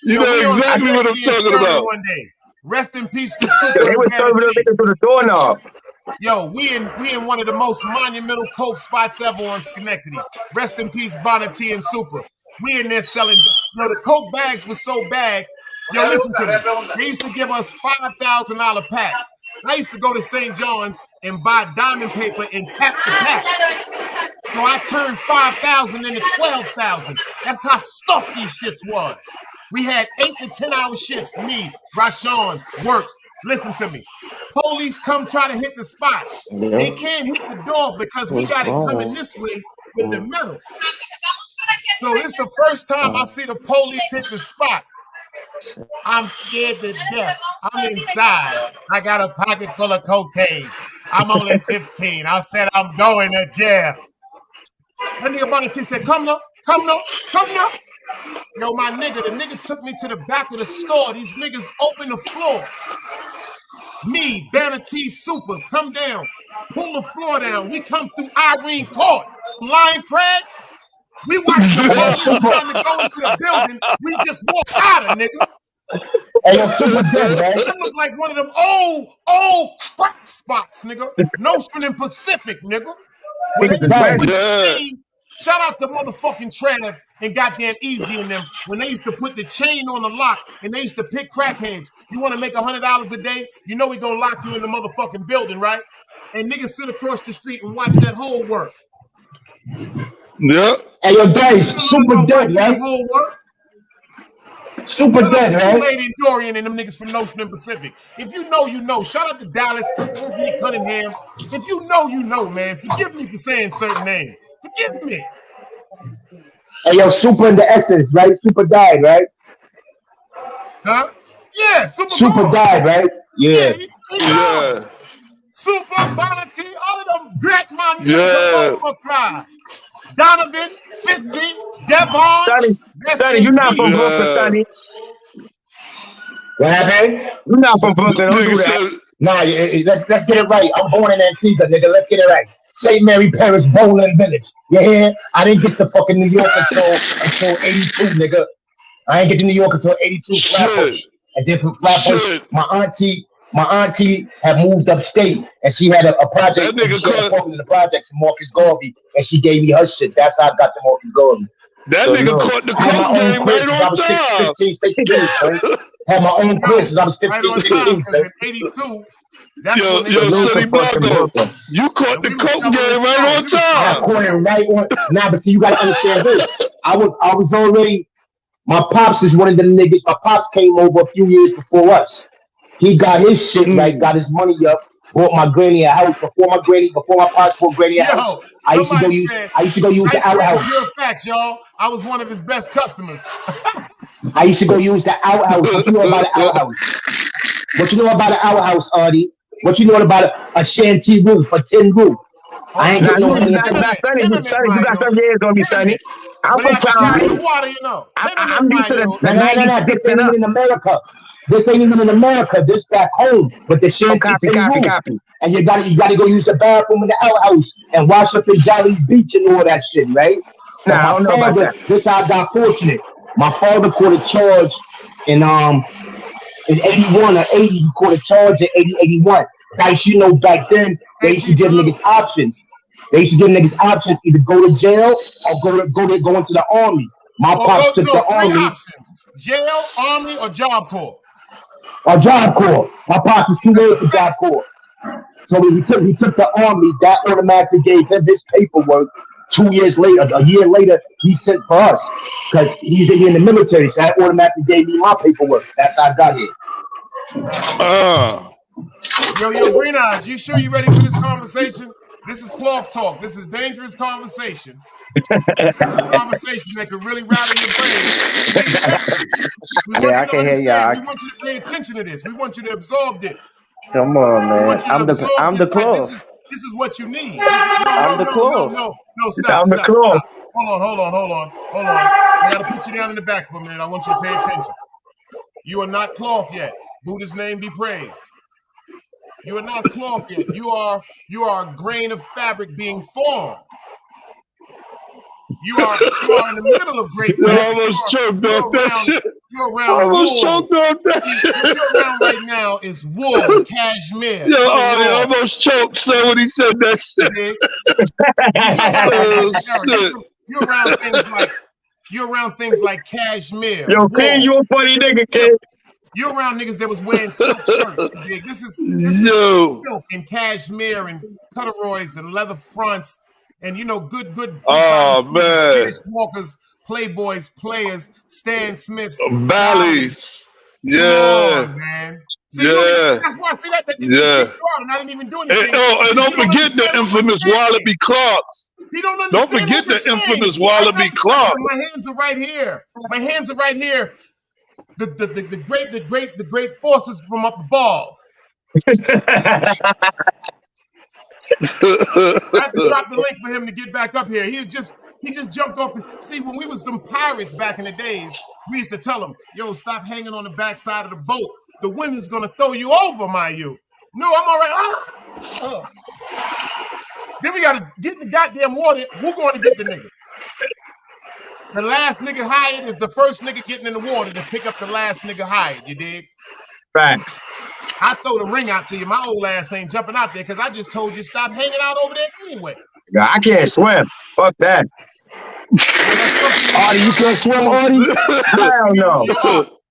You know exactly what I'm talking about. One day. Rest in peace to Super. They were serving them niggas to the doorknob. Yo, we in one of the most monumental coke spots ever on Schenectady. Rest in peace, Bonnetti and Super. We in there selling. The coke bags was so bad. Yo, listen to me. They used to give us $5,000 packs. I used to go to St. John's and buy diamond paper and tap the packs. So I turned 5,000 into 12,000. That's how stuffed these shits was. We had 8 to 10 hour shifts. Me, Rashawn, Works. Listen to me. Police come try to hit the spot. They can't hit the door because we got it coming this way with the metal. So it's the first time I see the police hit the spot. I'm scared to death. I'm inside. I got a pocket full of cocaine. I'm only 15. I said I'm going to jail. That nigga Bonnetti said, come now. Yo, my nigga, the nigga took me to the back of the store. These niggas open the floor. Me, Bonnetti, Super, come down. Pull the floor down. We come through Irene Court. Lion Craig. We watch the police trying to go into the building. We just walk out of, nigga. Hey, yo, Super dead, right? I look like one of them old crack spots, nigga. Nostrand and Pacific, nigga. When they put the chain, shout out to motherfucking Trev and goddamn Easy in them. When they used to put the chain on the lock and they used to pick crackheads. You want to make $100 a day? You know we gonna lock you in the motherfucking building, right? And niggas sit across the street and watch that whole work. Yeah. Hey, yo, Dice, Super dead, right? Super dead, right? Lady and Dorian and them niggas from Nostrand and Pacific. If you know, you know. Shout out to Dallas, Anthony Cunningham. If you know, you know, man. Forgive me for saying certain names. Forgive me. Hey, yo, Super in the Essence, right? Super died, right? Huh? Yeah, Super died, right? Yeah. Super, Bonnetti, all of them great man names of cry. Donovan, Fitzy, Devon. Sonny, you're not from Brooklyn, Sonny. What happened? You're not from Brooklyn. Don't do that. Nah, let's get it right. I'm born in Antigua, nigga. Let's get it right. St. Mary Parish, Bowling Village. You hear? I didn't get to fucking New York until 82, nigga. I ain't get to New York until 82. Flatbush. And then from Flatbush, my auntie had moved upstate, and she had a project. She had a in the projects in Marcus Garvey, and she gave me her shit. That's how I got to Marcus Garvey. That nigga caught the coke game right on time. 15, 16, son. Had my own crib since I was 15, 16, son. In 82, that's yo, Sonny Blanco, you caught the coke game right on time. I caught it right on. Nah, but see, you gotta understand this. I was already. My pops is one of them niggas. My pops came over a few years before us. He got his shit right, Mm. got his money up, bought my granny a house. Before my pops bought granny a house, Yo, somebody said, I used to go use the nice spitting outhouse. pure facts, y'all. I was one of his best customers. I used to go use the outhouse. What you know about an outhouse? What you know about an outhouse, Artie? What you know about a shanty roof, a tin roof? I Oh, ain't Nah, getting no you in a money not until tenement, Sonny. tenement, Sonny, you my got youth. some years on me, Sonny. Tenement. I'm Where they from have to Crown carry the Heights. water, you know. Tenement, I'm my used to youth. the Nah. 90s This and ain't up. even in America. This ain't even in America. This back home with the Oh, shanty copy, tin copy, roof. copy. And you gotta go use the bathroom in the outhouse and wash up in Jolly's Beach and all that shit, right? But Nah, I my don't know about father, that. this how I got fortunate. My father caught a charge in in 81 or 80, he caught a charge in 80, 81. Dice, you know, back then they Hey, used to Pete, give salute. niggas options. They used to give niggas options, either go to jail or go into the army. My Or pops go, took no, the three army options: jail, army, or job corps. or job corps. My pops was too That's old a for job fact. corps. So he took the army, that automatically gave him his paperwork. 2 years later, a year later, he sent for us. Because he's in the military, so that automatically gave me my paperwork. That's how I got here. Fact. Ah. Yo, Green Eyes, you sure you ready for this conversation? This is cloth talk. This is dangerous conversation. This is conversation that could really rattle your brain and make sense. We want Yeah, I you to can hear understand. y'all. We want you to pay attention to this. We want you to absorb this. Come on, We want man. you to absorb I'm the this like cloth. this is what you need. This is no, I'm no, the no, no, cloth. no, no. I'm Stop, the stop, claw. stop. Hold on. I gotta put you down in the back for a minute. I want you to pay attention. You are not cloth yet. Buddha's name be praised. You are not cloth yet. You are a grain of fabric being formed. You are in the middle of great You fabric. almost choked off that shit. You're I around almost wool. choked off that See, what shit. you're around right now is wool, cashmere, Yo, cotton Artie raw. almost choked, son, when he said that You shit. dig? You're around a Oh, different era. shit. You're around things like cashmere, Yo, King, wool, you a funny nigga, silk. King. You're around niggas that was wearing silk shirts. You dig? This is Yo. silk and cashmere and corduroys and leather fronts and good Bobby Oh, Snickers, man. British Walkers, Playboys, Players, Stan Smiths, Valley. Valleys. Come Yeah. on, man. See, you don't even see Yeah. that's why I see that it just Yeah. freaks you out, and I didn't even do And, anything oh, and because you don't don't forget the understand what we're infamous saying. Wallaby Clarks. He don't Don't understand what forget we're the saying. infamous I Wallaby never touched Clark. them. My hands are right here. My hands are right here. The great forces from up above. I have to drop the link for him to get back up here. He just jumped off the see when we was some pirates back in the days, we used to tell him, yo, stop hanging on the backside of the boat. The wind is gonna throw you over, my you. No, I'm all right. Then we gotta get in the goddamn water. Who going to get the nigga? The last nigga hired is the first nigga getting in the water to pick up the last nigga hired. You dig? Facts. I throw the ring out to you. My old ass ain't jumping out there because I just told you stop hanging out over there anyway. Yeah, I can't swim. Fuck that. Well, that's something you need to Artie, you learn how can't to swim, do. Artie? Hell no.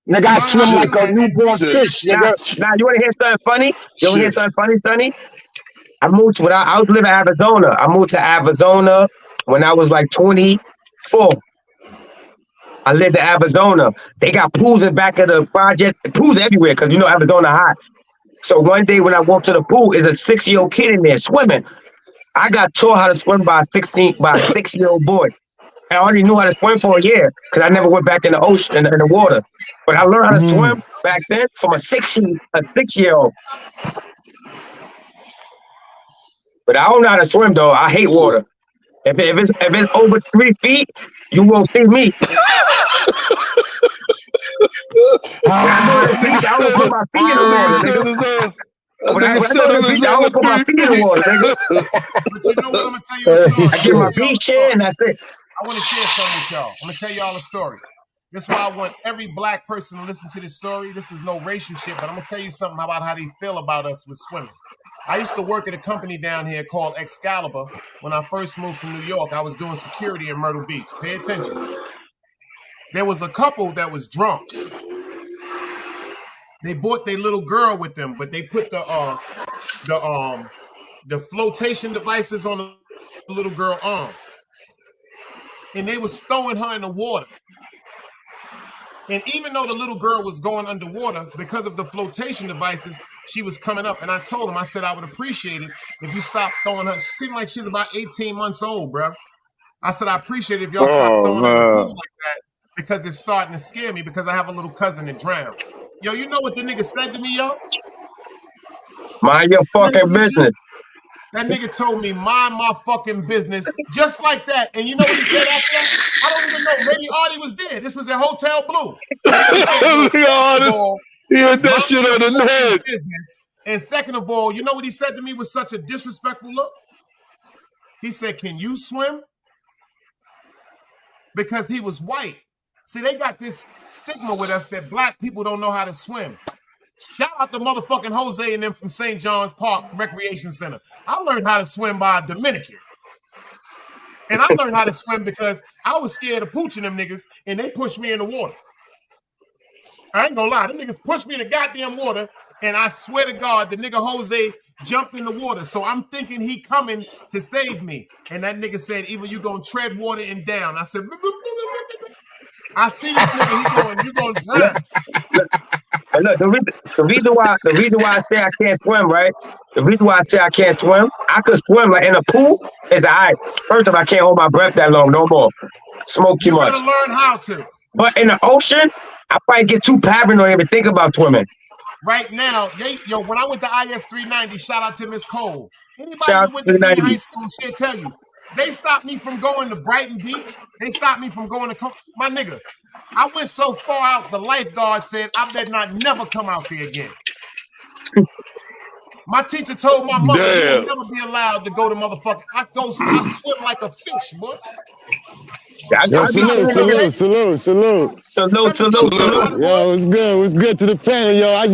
Nigga, I Learn how swim to like do a that, and newborn make sure you fish, tip. Now, nigga. you want to hear something funny? You want to hear Shit. something funny, Sonny? I moved when I was living in Arizona. I moved to Arizona when I was like 24. I lived in Arizona. They got pools in the back of the project. Pools everywhere because you know Arizona hot. So one day when I walked to the pool, is a 6-year-old kid in there swimming. I got taught how to swim by a 6-year-old boy. I already knew how to swim for a year because I never went back in the ocean in the water. But I learned how to swim back then from a 6-year-old. But I don't know how to swim though. I hate water. If it's over 3 feet, you won't see me. When I go to the beach, Nigga I don't said, put my feet in the that water, nigga nigga. said it's on. That When I nigga go said to it the was beach, I over don't put my 3 feet in the feet. water, nigga. But you know what? I'm gonna tell you a story. I I'm get gonna my tell y'all beach a chair story. and that's it. I want to share something with y'all. I'm gonna tell y'all a story. That's why I want every black person to listen to this story. This is no racial shit, but I'm gonna tell you something about how they feel about us with swimming. I used to work at a company down here called Excalibur. When I first moved from New York, I was doing security in Myrtle Beach. Pay attention. There was a couple that was drunk. They brought their little girl with them, but they put the flotation devices on the little girl arm, and they was throwing her in the water. And even though the little girl was going underwater, because of the flotation devices, she was coming up. And I told him, I said, I would appreciate it if you stopped throwing her. She seemed like she's about 18 months old, bro. I said, I appreciate it if y'all stop throwing her in the pool like that, because it's starting to scare me, because I have a little cousin that drowned. Yo, you know what the nigga said to me, yo? Mind your fucking business. That nigga told me, mind my fucking business, just like that. And you know what he said after that? I don't even know. Maybe Artie was there. This was at Hotel Blue. And he said, yo, first of all, he heard that shit on the head. Business. And second of all, you know what he said to me with such a disrespectful look? He said, can you swim? Because he was white. See, they got this stigma with us that black people don't know how to swim. Shout out to motherfucking Jose and them from St. John's Park Recreation Center. I learned how to swim by a Dominican. And I learned how to swim because I was scared of pooching them niggas, and they pushed me in the water. I ain't gonna lie, them niggas pushed me in the goddamn water, and I swear to God, the nigga Jose jumped in the water. So I'm thinking he coming to save me. And that nigga said, either you gonna tread water and down. I said, I see this nigga, you gonna drown. Look, the reason why I say I can't swim, right? The reason why I say I can't swim, I could swim like in a pool. Is alright. First of all, I can't hold my breath that long no more. Smoke too much. You gotta learn how to. But in the ocean, I probably get too paranoid and even think about swimming. Right now, when I went to IS 390, shout out to Miss Cole. Anybody who went to high school, she'll tell you. They stopped me from going to Brighton Beach. They stopped me from going to my nigga. I went so far out, the lifeguard said, I better not never come out there again. My teacher told my mother, you will never be allowed to go to motherfucking. I swim like a fish, boy. Yo, salute. Yo, what's good? What's good to the panel, yo?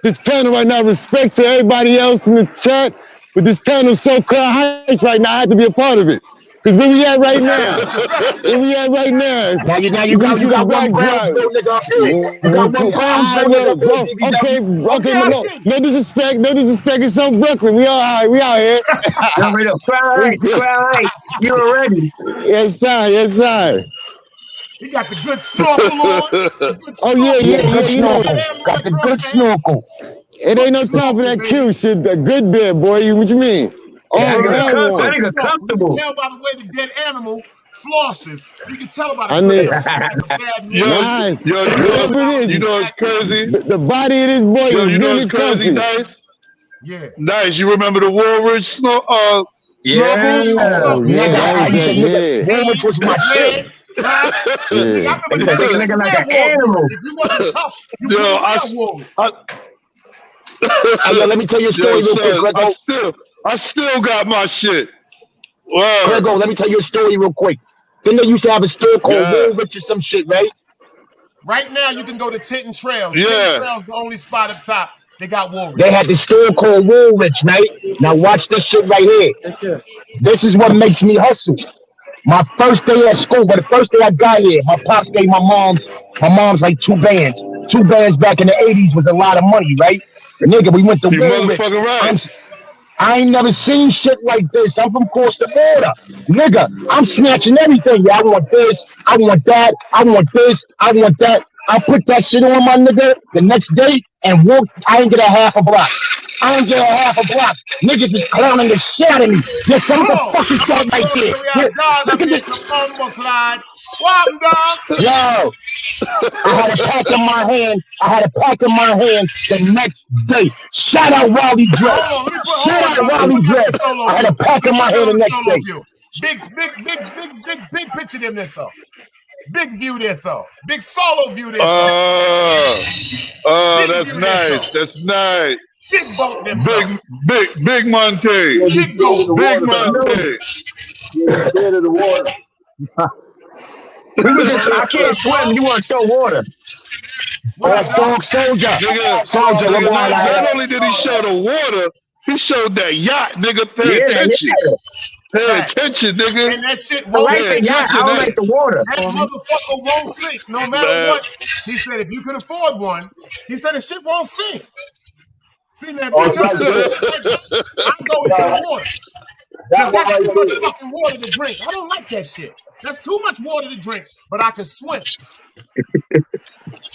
This panel right now, respect to everybody else in the chat, but this panel so called heights right now, I had to be a part of it. Because where we at right now? Now you got one brownstone nigga up there. You got one brownstone nigga up there. Okay, no disrespect, it's on Brooklyn. We all right, we out here. Right. You already. Yes, sir. He got the good snorkel on. You know, got the good snorkel. It ain't no time for that cute shit, that good bed, boy. What you mean? That nigga comfortable. You can tell by the way the dead animal flosses. So you can tell about you know what's crazy? The body of this boy is really crazy, Nice. Yeah. Nice. You remember the Woolridge snorkel? Woolridge was my shit. I remember like an animal. If you wasn't tough, you let me tell you a story real quick, Grego. I still got my shit. Grego, let me tell you a story real quick. Then they used to have a store called Woolridge or some shit, right? Right now, you can go to Tinton Trails. Tinton Trails is the only spot up top. They got Woolridge. They had this store called Woolridge, right? Now watch this shit right here. This is what makes me hustle. My first day at school, but the first day I got here, my pops gave my mom's like 2 bands. 2 bands back in the 80s was a lot of money, right? The nigga, we went to Woolridge. I ain't never seen shit like this. I'm from across the border. Nigga, I'm snatching everything. Yeah, I want this, I want that, I want this, I want that. I put that shit on my nigga the next day and walked. I ain't get a half a block. Niggas is clowning the shit out of me. Yes, what the fuck is that right there? Look at this. Yo, I had a pack in my hand the next day. Shout out Raleigh Dress. I had a pack in my hand the next day. Big picture them this up. Big view this up. Big solo view this up. That's nice. That's nice. Big boat them up. Big Monte. Big boat. Big Monte. Dead of the water. I can't swim. You want to show water? Dog soldier. Nigga, not only did he show the water, he showed that yacht, nigga. Pay attention. Pay attention, nigga. And that shit won't sink. I don't like the water. That motherfucker won't sink no matter what. He said if you could afford one, he said the shit won't sink. See, man, I'm going to the water. That's too much fucking water to drink. I don't like that shit. That's too much water to drink, but I can swim.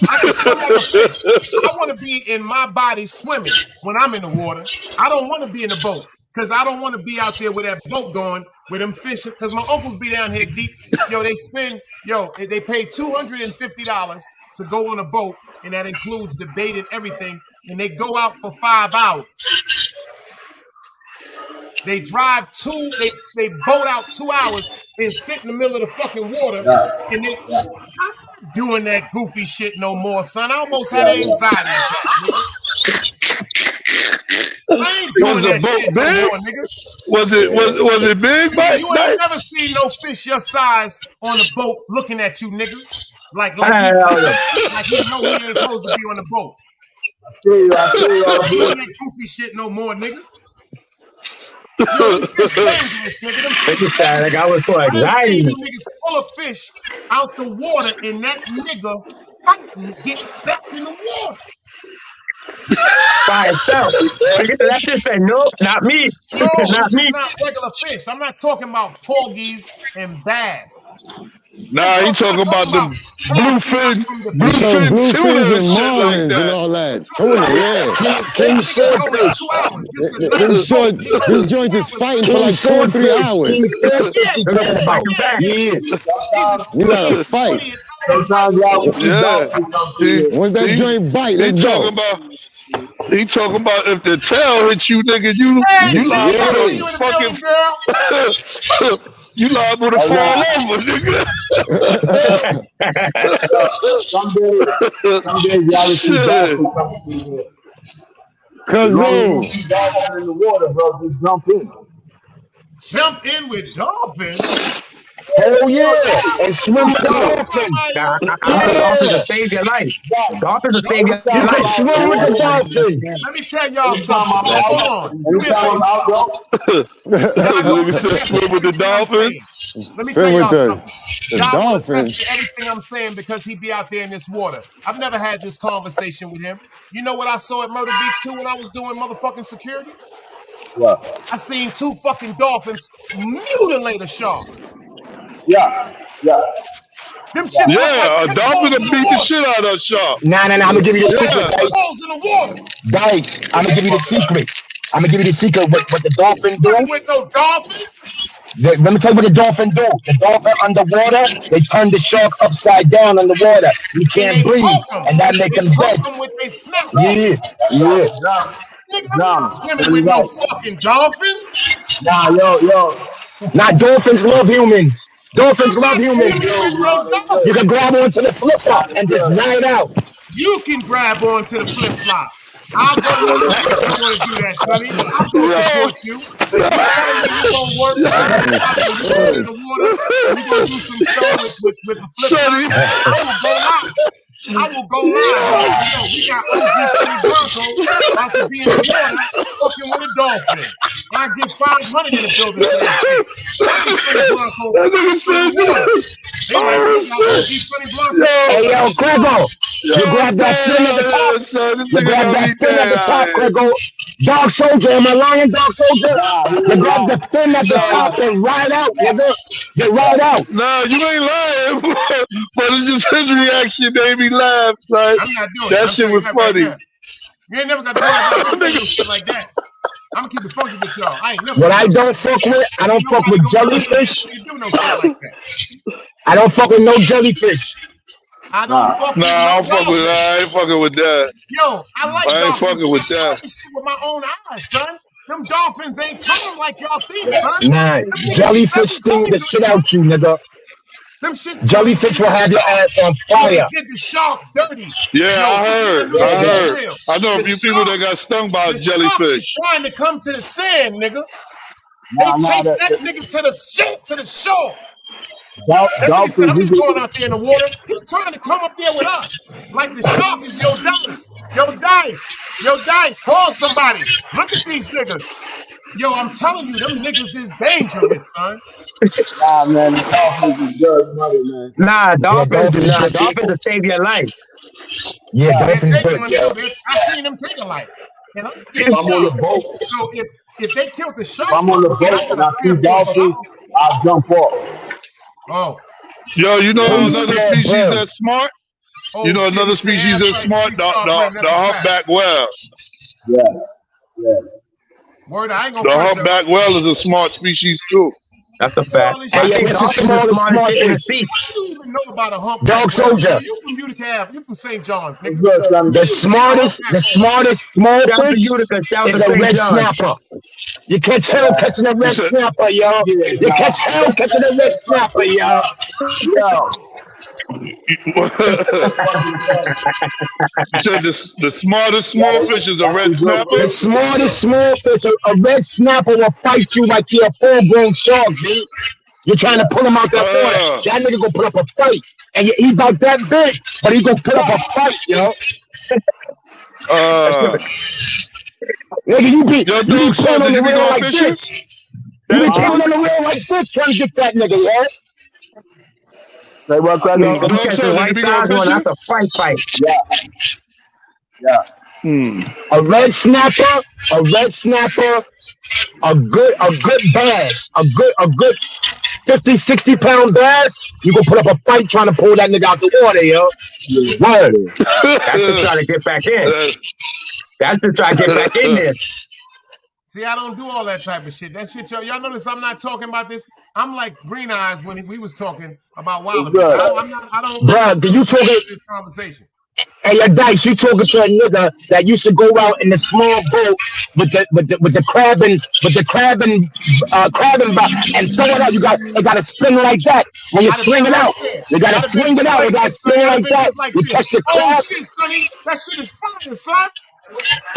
I can swim like a fish. I want to be in my body swimming when I'm in the water. I don't want to be in the boat because I don't want to be out there with that boat going with them fishing. Because my uncles be down here deep. Yo, they pay $250 to go on a boat, and that includes the bait and everything. And they go out for 5 hours. They drive they boat out 2 hours and sit in the middle of the fucking water. And I'm not doing that goofy shit no more, son. I almost had an anxiety attack, nigga. I ain't doing that shit no more, nigga. Was it big, Mike? You ain't never seen no fish your size on the boat looking at you, nigga. Like he know he ain't supposed to be on the boat. I feel you. I'm doing that goofy shit no more, nigga. Yo, them fish dangerous, nigga. Them fish dangerous. I done seen them niggas full of fish out the water, and that nigga fighting get back in the water. By itself. That shit said, nope, not me. No, not this me. is not regular fish. I'm not talking about porgies and bass. Nah, he talking about the bluefin and marlins and all that. Tuna, yeah. These joints is fighting for like 2 or 3 hours. You gotta fight. Sometimes once that joint bite, let's go. He talking about if the tail hits you, nigga, you liable to fucking you liable to fall over, nigga. Someday y'all see dolphins coming through here. Cause in the water, bro, just jump in. Jump in with dolphins? Oh yeah, and swim with the dolphins. Dolphins will save your life. Dolphins will save your life. Swim with the dolphins. Let me tell y'all something. Hold on. Swim with the dolphins. Let me tell y'all something. John will attest to everything I'm saying because he be out there in this water. I've never had this conversation with him. You know what I saw at Myrtle Beach too when I was doing motherfucking security? What? I seen 2 fucking dolphins mutilate a shark. Yeah. Them shits a dolphin will beat the shit out of a shark. Nah, I'm gonna give you the secret, guys. Balls in the water. Guys, I'm gonna give you the secret. What the dolphin do. With no dolphin? Let me tell you what the dolphin do. The dolphin underwater, they turn the shark upside down underwater. You can't breathe, and that make them dead. With their snouts. Yeah. Nigga, I'm not swimming with no fucking dolphin. Nah, yo. Nah, dolphins love humans. Dolphins love humans. You can grab onto the flip flop and just ride out. You can grab onto the flip flop. I'll go with you if you want to do that, Sonny. I'm going to support you. If you tell me you're going to work in the water and you're going to do some stuff with the flip flop, I will go live. Yo, we got OG Sonny Bronco about to be in the water fucking with a dolphin. I get 500 in the building for that shit. OG Sonny Bronco in the water. They like, yo, OG Sonny Blanco. Hey, yo, Grego, you grab that fin at the top. You grab that fin at the top, Grego. Dog soldier, am I lying, dog soldier? You grab the fin at the top and ride out, nigga. You ride out. Nah, you ain't lying, but it's just his reaction made me laugh, son. I'm not doing that shit was funny. Right, you ain't never got to worry about shit like that. I'm gonna keep it funky with y'all. I ain't never. What I don't fuck with jellyfish. You do no shit like that. I don't fuck with no jellyfish. I don't fuck with I ain't fucking with that. Yo, I like dolphins. I ain't fucking with that. I saw this shit with my own eyes, son. Them dolphins ain't calm like y'all think, son. Nah, jellyfish sting the shit out you, nigga. Them shit. Jellyfish will have your ass on fire. Get the shark dirty. Yeah, I heard. I know a few people that got stung by a jellyfish. Shark is trying to come to the sand, nigga. They chase that nigga to the shore. Dolphins going out there in the water. He's trying to come up there with us. Like the shark is your dice. Yo, dice. Call somebody. Look at these niggas. Yo, I'm telling you, them niggas is dangerous, son. Nah, man, dolphins is good money, man. Nah, dolphins will save your life. Yeah, dolphins good. I've seen them take a life. And I'm scared of sharks. So if they killed the shark, I'm on the boat and I see dolphins, I'll jump off. Oh. Yo, you know another species that's smart? Oh, You know shit, another it's the species ass that's like smart? freestyle Brim. The That's a fact. humpback whale. Yeah, yeah. Word, I ain't The gonna front you. humpback whale is a smart species too. That's a You see all fact. this I shit? think What's the dolphins are the smallest smartest smart shit in the fish? sea. How do you even know about a humpback Dog whale, soldier. nigga? You from Utica Ave. You from St. John's, nigga. The You seen a humpback smartest small Shout out to fish Utica. Shout out is to a St. red John. snapper. You catch hell catching a You red said, snapper, yo. You catch hell catching a red snapper, yo. Yo. you said the smartest small fish is a red snapper? The smartest small fish, a red snapper will fight you like you're a full-grown shark, B. You're trying to pull him out that water. That nigga gonna put up a fight. And he about that big, but he gonna put up a fight, yo. Nigga, you be pulling on the rail like this. You be pulling on the rail like this trying to get that nigga, yo. Say what, brother? Dog You catch the Soldier, white you be going size one, fishing? that's a fight. Yeah. Yeah. A red snapper, a good bass, a good 50, 60 pound bass, you gonna put up a fight trying to pull that nigga out the water, yo. Word. That's just trying to get back in. That's just trying to get back in there. See, I don't do all that type of shit. That shit, y'all notice I'm not talking about this. I'm like Green Eyes when we was talking about wallabies. I don't Bro, you talking this conversation. Hey, yo, Dice, you talking to a nigga that used to go out in the small boat with the crab and and throw it out. It got to spin like that when you swing it out. You got to swing it out. It got to spin like that. You catch the crab. Oh shit, Sonny, that shit is fire, son.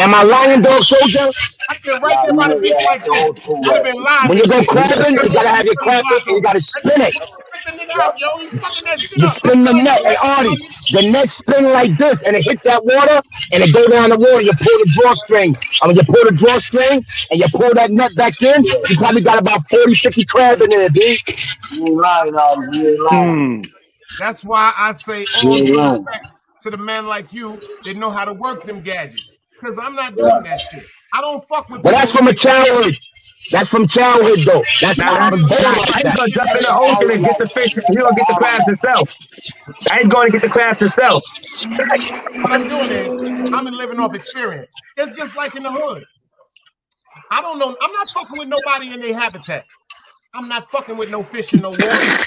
Am I lying, Dog Soldier? I've been right there by the beach like this. I'd have been live. When you go crabbing, you gotta have your crab and you gotta spin it. Check the nigga out, yo. He fucking that shit You up. spin the net, and Artie, the net spin like this, and it hit that water, and it go down the water. You pull the drawstring. You pull the drawstring, and you pull that net back in. You probably got about 40, 50 crab in there, B. You ain't lying, Artie. You ain't lying. That's why I say all due respect to the men like you that know how to work them gadgets. Because I'm not doing that shit. I don't fuck with. But that's from a childhood. That's from childhood, though. That's why I was born like He's that. gonna jump in the ocean and get the fish. He's gonna get the crabs himself. I ain't going to get the crabs himself. What I'm doing is I'm living off experience. It's just like in the hood. I don't know. I'm not fucking with nobody in their habitat. I'm not fucking with no fish in no water.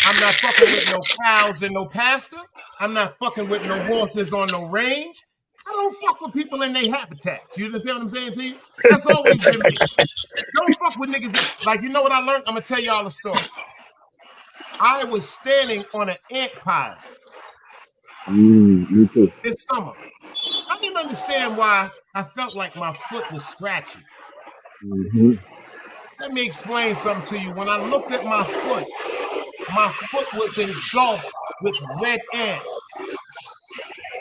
I'm not fucking with no cows in no pasture. I'm not fucking with no horses on no range. I don't fuck with people in their habitats. You understand what I'm saying to you? That's always been me. Don't fuck with niggas. Like, you know what I learned? I'm going to tell y'all a story. I was standing on an ant pile Me too. this summer. I didn't understand why I felt like my foot was scratchy. Let me explain something to you. When I looked at my foot was engulfed with red ants.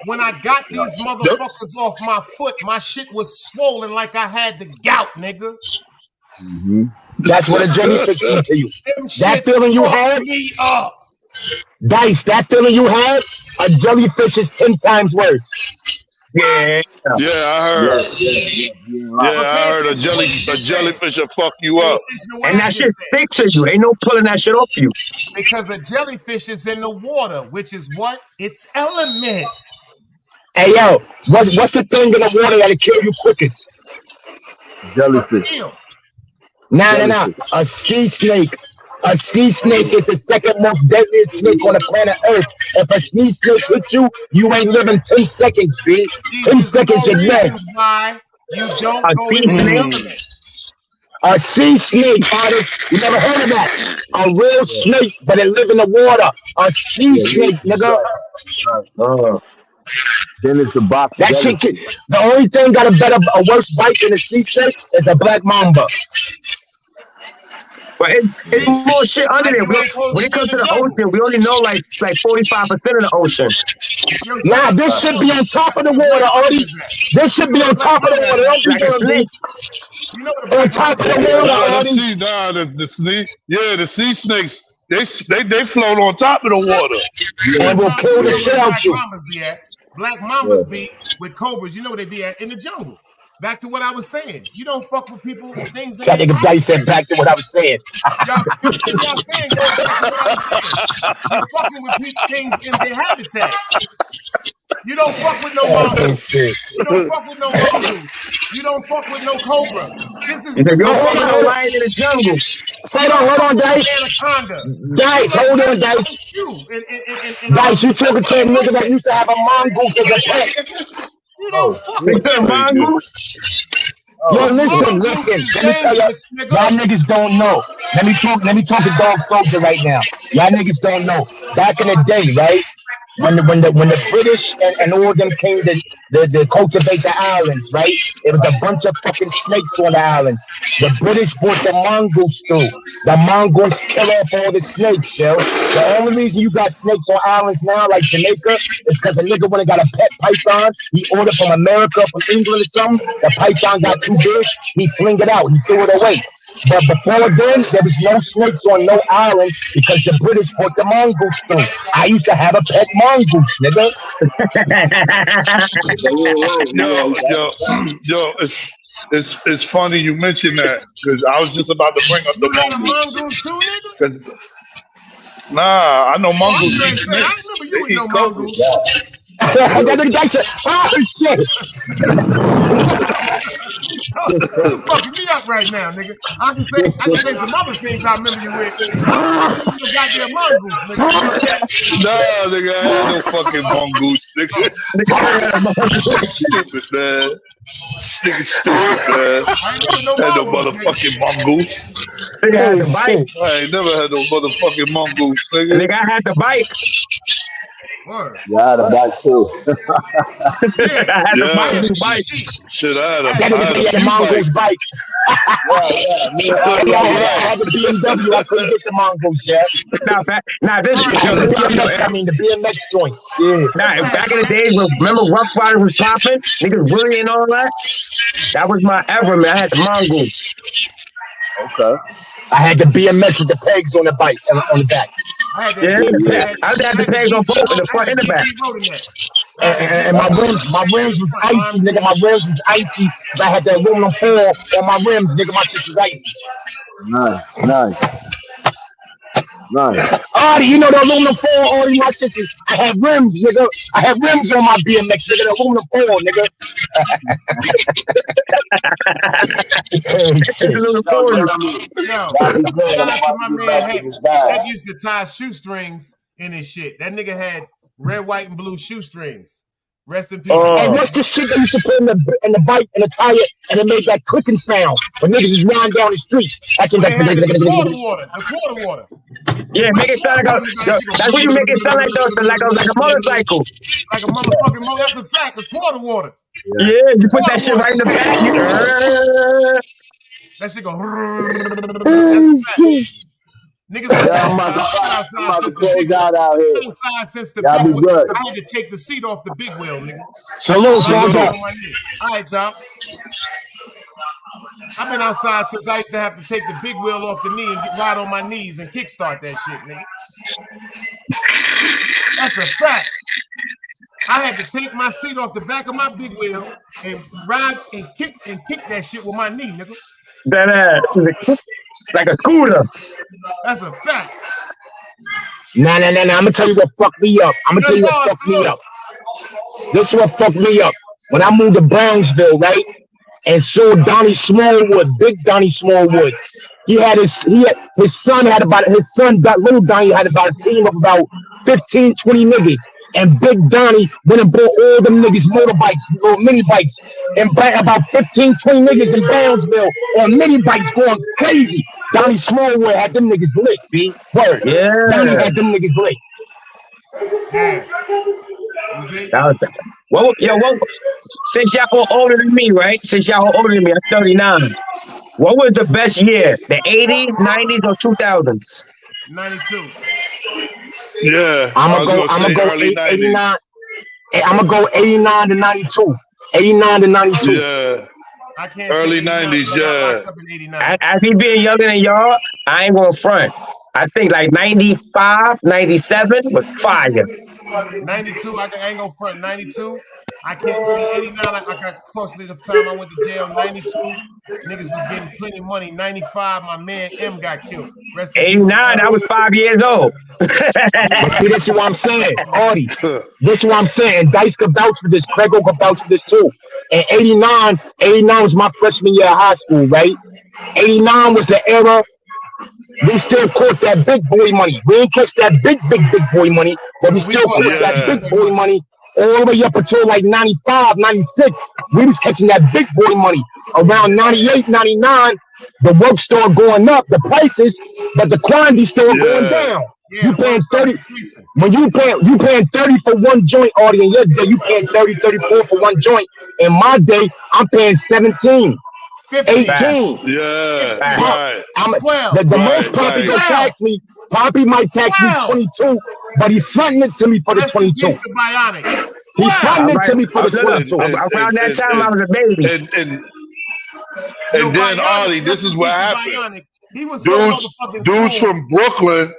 When I got these motherfuckers off my foot, my shit was swollen like I had the gout, nigga. That's what a jellyfish do to you. That feeling you had, me up. Dice, that feeling you had, a jellyfish is 10 times worse. Yeah. Yeah, I heard. I heard a jellyfish will fuck you up. And that shit sticks to you. Ain't no pulling that shit off you. Because a jellyfish is in the water, which is what? Its element. Hey, yo, what's the thing in the water that'll kill you quickest? Jellyfish. Nah. A sea snake. A sea snake is the second most deadliest snake on the planet Earth. If a sea snake hits you, you ain't living 10 seconds, B. 10 seconds, you're dead. Why you don't go in the element. A sea snake, artist. You never heard of that? A real snake, but it live in the water. A sea snake, nigga. Then it's the box. That shit. The only thing got a worse bite than a sea snake is a black mamba. But it's more shit under there. When it comes to the ocean, we only know like 45% of the ocean. Nah, this should be on top of the water, Artie. This should be on top of the water. Don't be doing this. You know what on top of the water, Artie. The sea snakes. They float on top of the water. And will pull the shit out you. Black mambas be with cobras. You know where they be at? In the jungle. Back to what I was saying. You don't fuck with people, things in That their nigga Dice said habitat. back to what I was saying. Y'all, everything y'all saying goes back to what I was saying. You're fucking with things in their habitat. You don't fuck with no mongoose. You don't fuck with no mongoose. You don't fuck with no cobra. This is You this is don't fuck what with no lion in the jungle. Hold on, Dice. anaconda. Dice, hold on, Dice. Dice, you talking to a nigga that used to have a mongoose as a pet. You don't fuck They with said them. mongoose. Yo, A listen. mongoose is Let me tell dangerous, nigga. y'all niggas don't know. Let me talk to Dog Soldier right now. Y'all niggas don't know. Back in the day, right? When the British and all of them came to cultivate the islands, right? It was a bunch of fucking snakes on the islands. The British brought the mongoose through. The mongoose kill off all the snakes, yo. The only reason you got snakes on islands now, like Jamaica, is because a nigga went and got a pet python. He ordered from America, from England or something. The python got too big. He flinged it out. He threw it away. But before then, there was no snakes on no island because the British brought the mongoose through. I used to have a pet mongoose, nigga. Yo, it's funny you mentioned that because I was just about to bring up the You had a mongoose. mongoose too, nigga? Nah, I know mongoose I eat say, I snakes. remember you They with eat no cobras. mongoose. That nigga guy said, "Oh shit." You fucking me up right now, nigga. I can say some other things I remember you with. I don't remember you with no goddamn mongoose, nigga. You know what I'm saying? Nah, nigga, I had no fucking mongoose, nigga. Stupid, man. Nigga stupid, man. I ain't never no Had no mongoose, nigga. motherfucking mongoose. Nigga had the bike. I ain't never had no motherfucking mongoose, nigga. Nigga, I had the bike. Word. Yeah, I had a bike too. I had the bike. Shit, I had a The few mongoose bikes. bike. I had the BMW. I couldn't get the mongoose yet. The BMX joint. Yeah. Nah, back in the days, remember Rough Riders was popping? Niggas Willie and all that? That was my ever, man. I had the mongoose. Okay. I had the BMX with the pegs on the bike, on the back. I had that I had the pegs on both, in the front and the back. And my rims was icy, nigga. My rims was icy because I had that aluminum foil on my rims, nigga. My shit was icy. Nice. Oh, you know the aluminum foil on my shit. I had rims, nigga. I had rims on my BMX, nigga. The aluminum foil, nigga. Yo, shout out to my man Heck used to tie shoestrings in his shit. That nigga had red, white, and blue shoestrings. Rest in peace. And what's the shit that you used to put in the bike and the tire and it made that clicking sound when niggas is riding down the street? That's what they had the quarter water. Yeah, make it sound like that's what you make it sound like a motorcycle. Like a motherfucking motorcycle. That's a fact, the quarter water. Yeah, you put that shit right in the back. That shit go. That's a fact. Niggas outside since the big wheel. I had to take the seat off the big wheel, nigga. Salute. All right, y'all. I've been outside since I used to have to take the big wheel off the knee and ride on my knees and kickstart that shit, nigga. That's a fact. I had to take my seat off the back of my big wheel and ride and kick that shit with my knee, nigga. That ass. Like a scooter. That's a fact. Nah. I'm gonna tell you what fucked me up. This is what fucked me up. When I moved to Brownsville, right, and saw Donnie Smallwood, big Donnie Smallwood. Little Donnie had about a team of about 15, 20 niggas. And Big Donnie went and bought all them niggas motorbikes, or mini bikes, and about 15, 20 niggas in Brownsville on mini bikes going crazy. Donnie Smallwood had them niggas lit, B. Word. Yeah. Donnie had them niggas lit. Yeah. You see? Since y'all older than me, right? I'm 39. What was the best year? The 80s, 90s, or 2000s? 92. Yeah. I'm gonna go 89. I'm gonna go 89 to 92. 89 to 92. Yeah. I can't early say 90s, yeah. As me being younger than y'all, I ain't gonna front. I think like 95, 97 was fire. 92, I ain't gonna front. 92, I can't see 89. I got fortunately the time I went to jail. 92, niggas was getting plenty of money. 95, my man M got killed. Rest in peace. 89, I was 5 years old. But see, this is what I'm saying, Artie. This is what I'm saying. And Dice could vouch for this. Prego could vouch for this too. And 89 was my freshman year of high school, right? 89 was the era. We still caught that big boy money. We ain't catch that big boy money, but we still caught that big boy money all the way up until like 95, 96. We was catching that big boy money. Around 98, 99, the work started going up, the prices, but the quantity started going down. Yeah, You paying 30 when you paying 30 for one joint, Artie, in your day you paying 30, 34 for one joint. In my day, I'm paying 17. 15. 18. Yeah, right. The most Poppy gonna tax me. Poppy might tax me 22, but he fronting it to me for the 22. Rest in peace to Bionic. He fronting it to me for the 22. Around that time, I was a baby. And then Ollie, this is what happened. He was so motherfucking dudes smooth. from Brooklyn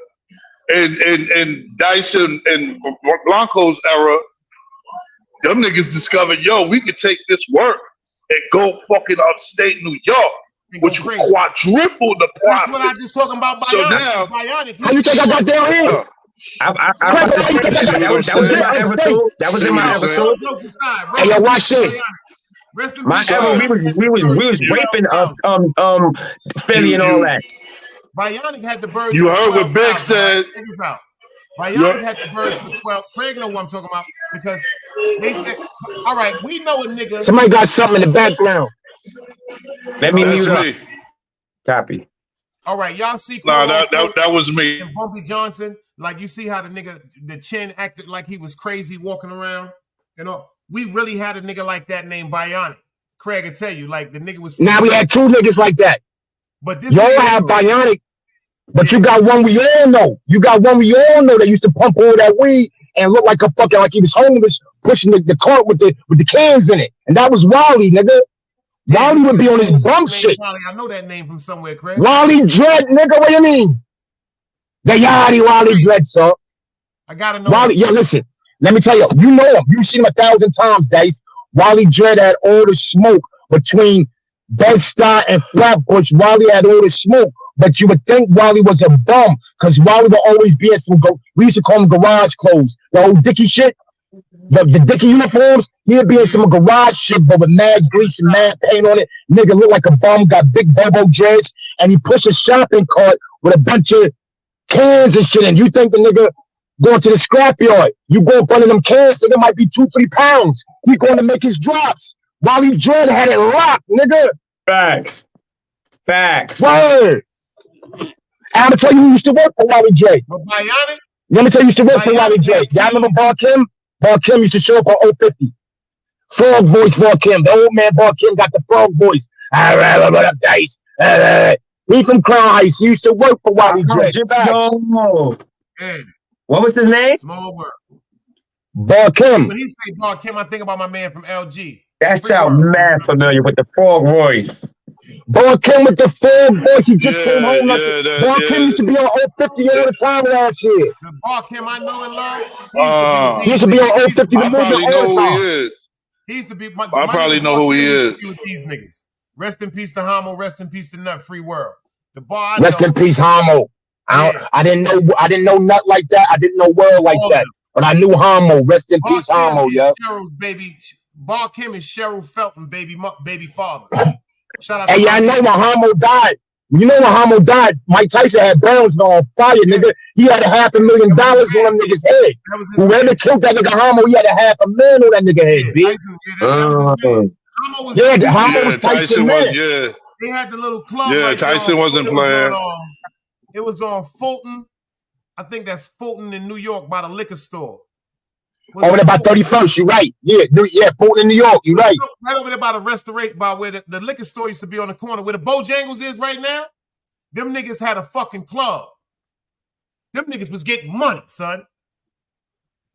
and Dyson and Blanco's era, them niggas discovered, yo, we could take this work and go fucking upstate New York, which would quadruple the profit. That's what I just talking about. Bionic. So now, Bionic. How you think I got down here? That was in my episode. Hey, yo, watch this. My era, we was raping Philly and all that. Bionic had the birds. You for heard what Big 12,000. said. Check this out. Bionic had the birds for 12. Craig know what I'm talking about because they said, all right, we know a nigga. Somebody got something in the background. Let me mute up. Copy. All right, y'all see. Nah, that was me. And Bumpy Johnson, like you see how the nigga, the chin acted like he was crazy walking around. You know, we really had a nigga like that named Bionic. Craig will tell you, like the nigga was. Now we had two niggas like that. But this y'all have Bionic, but you got one we all know. You got one we all know that used to pump all that weed and look like a fucking like he was homeless, pushing the cart with the cans in it, and that was Wally, nigga. Wally would be on his bum shit. I know that name from somewhere, Craig. Wally Dread, nigga. What do you mean? The Yachty Wally Dread, sir. I gotta know. Wally, yo, listen. Let me tell you. You know him. You've seen him 1,000 times, Dice. Wally Dread had all the smoke between Bed-Stuy and Flatbush. Wally had all the smoke, but you would think Wally was a bum because Wally would always be in some. We used to call them garage clothes. The old Dickie shit, the Dickie uniforms. He'd be in some garage shit, but with mad grease and mad paint on it. Nigga look like a bum, got big bobo dreads, and he pushed a shopping cart with a bunch of cans and shit. And you think the nigga going to the scrapyard? You go up under them cans, nigga might be 2-3 pounds. He going to make his drops. Wally Dread had it locked, nigga. Facts. Word. I'm gonna tell you who used to work for Wally Dread. But Bionic? Let me tell you who used to work for Wally Dread. Y'all remember Bar Kim? Bar Kim used to show up on 050. Frog voice Bar Kim. The old man Bar Kim got the frog voice. What up, Dice? He from Crown Heights. He used to work for Wally Dread. What was his name? Small work. Bar Kim. When he say Bar Kim, I think about my man from LG. That sounds mad familiar with the frog voice. Bar Kim with the frog voice. He just came home. Bar Kim used to be on 050 all the time last year. The Bar Kim I know and love. He used to be on 050 the movie all the time. He used to be. I probably know who he is. With these niggas. Rest in peace to Homo. Rest in peace to Nut Free World. The bar. Rest in peace, Homo. I didn't know Nut like that. I didn't know World like that. But I knew Homo. Rest in peace, Homo. Yeah. Cheryl's baby. Bar Kim is Cheryl Felton, baby father. Shout out. Hey, y'all know when Homo died. You know when Homo died, Mike Tyson had Browns on fire, nigga. He had $500,000 on them niggas' head. Whoever killed that nigga Homo, he had $500,000 on that nigga head, B. Homo was Tyson, man. They had the little club. Yeah, right Tyson wasn't playing. It was on Fulton. I think that's Fulton in New York by the liquor store. Over there by 31st, you're right. Yeah, Fulton in New York, you're right. Right over there by the restaurant, by where the liquor store used to be on the corner, where the Bojangles is right now. Them niggas had a fucking club. Them niggas was getting money, son.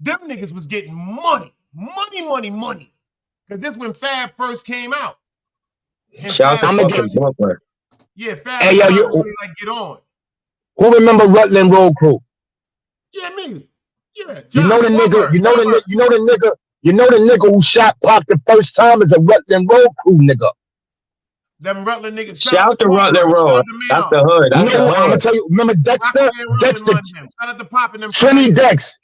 Them niggas was getting money. Money. Because this when Fab first came out. Shout out to Brooklyn. Yeah, Fab hey, yo, really like get on. Who remember Rutland Road Crew? Yeah, me. Yeah, you know the nigga. You know the nigga who shot Pop the first time is a Rutland Road crew nigga. Them Rutland niggas. Shout to Rutland Shout out Road. to That's Maynard. the hood. That's the No, I'm gonna hood. tell you. Remember Dexter? Rockaway and Rutland Dexter. run them. Shout out to Pop and them. Trini Dex.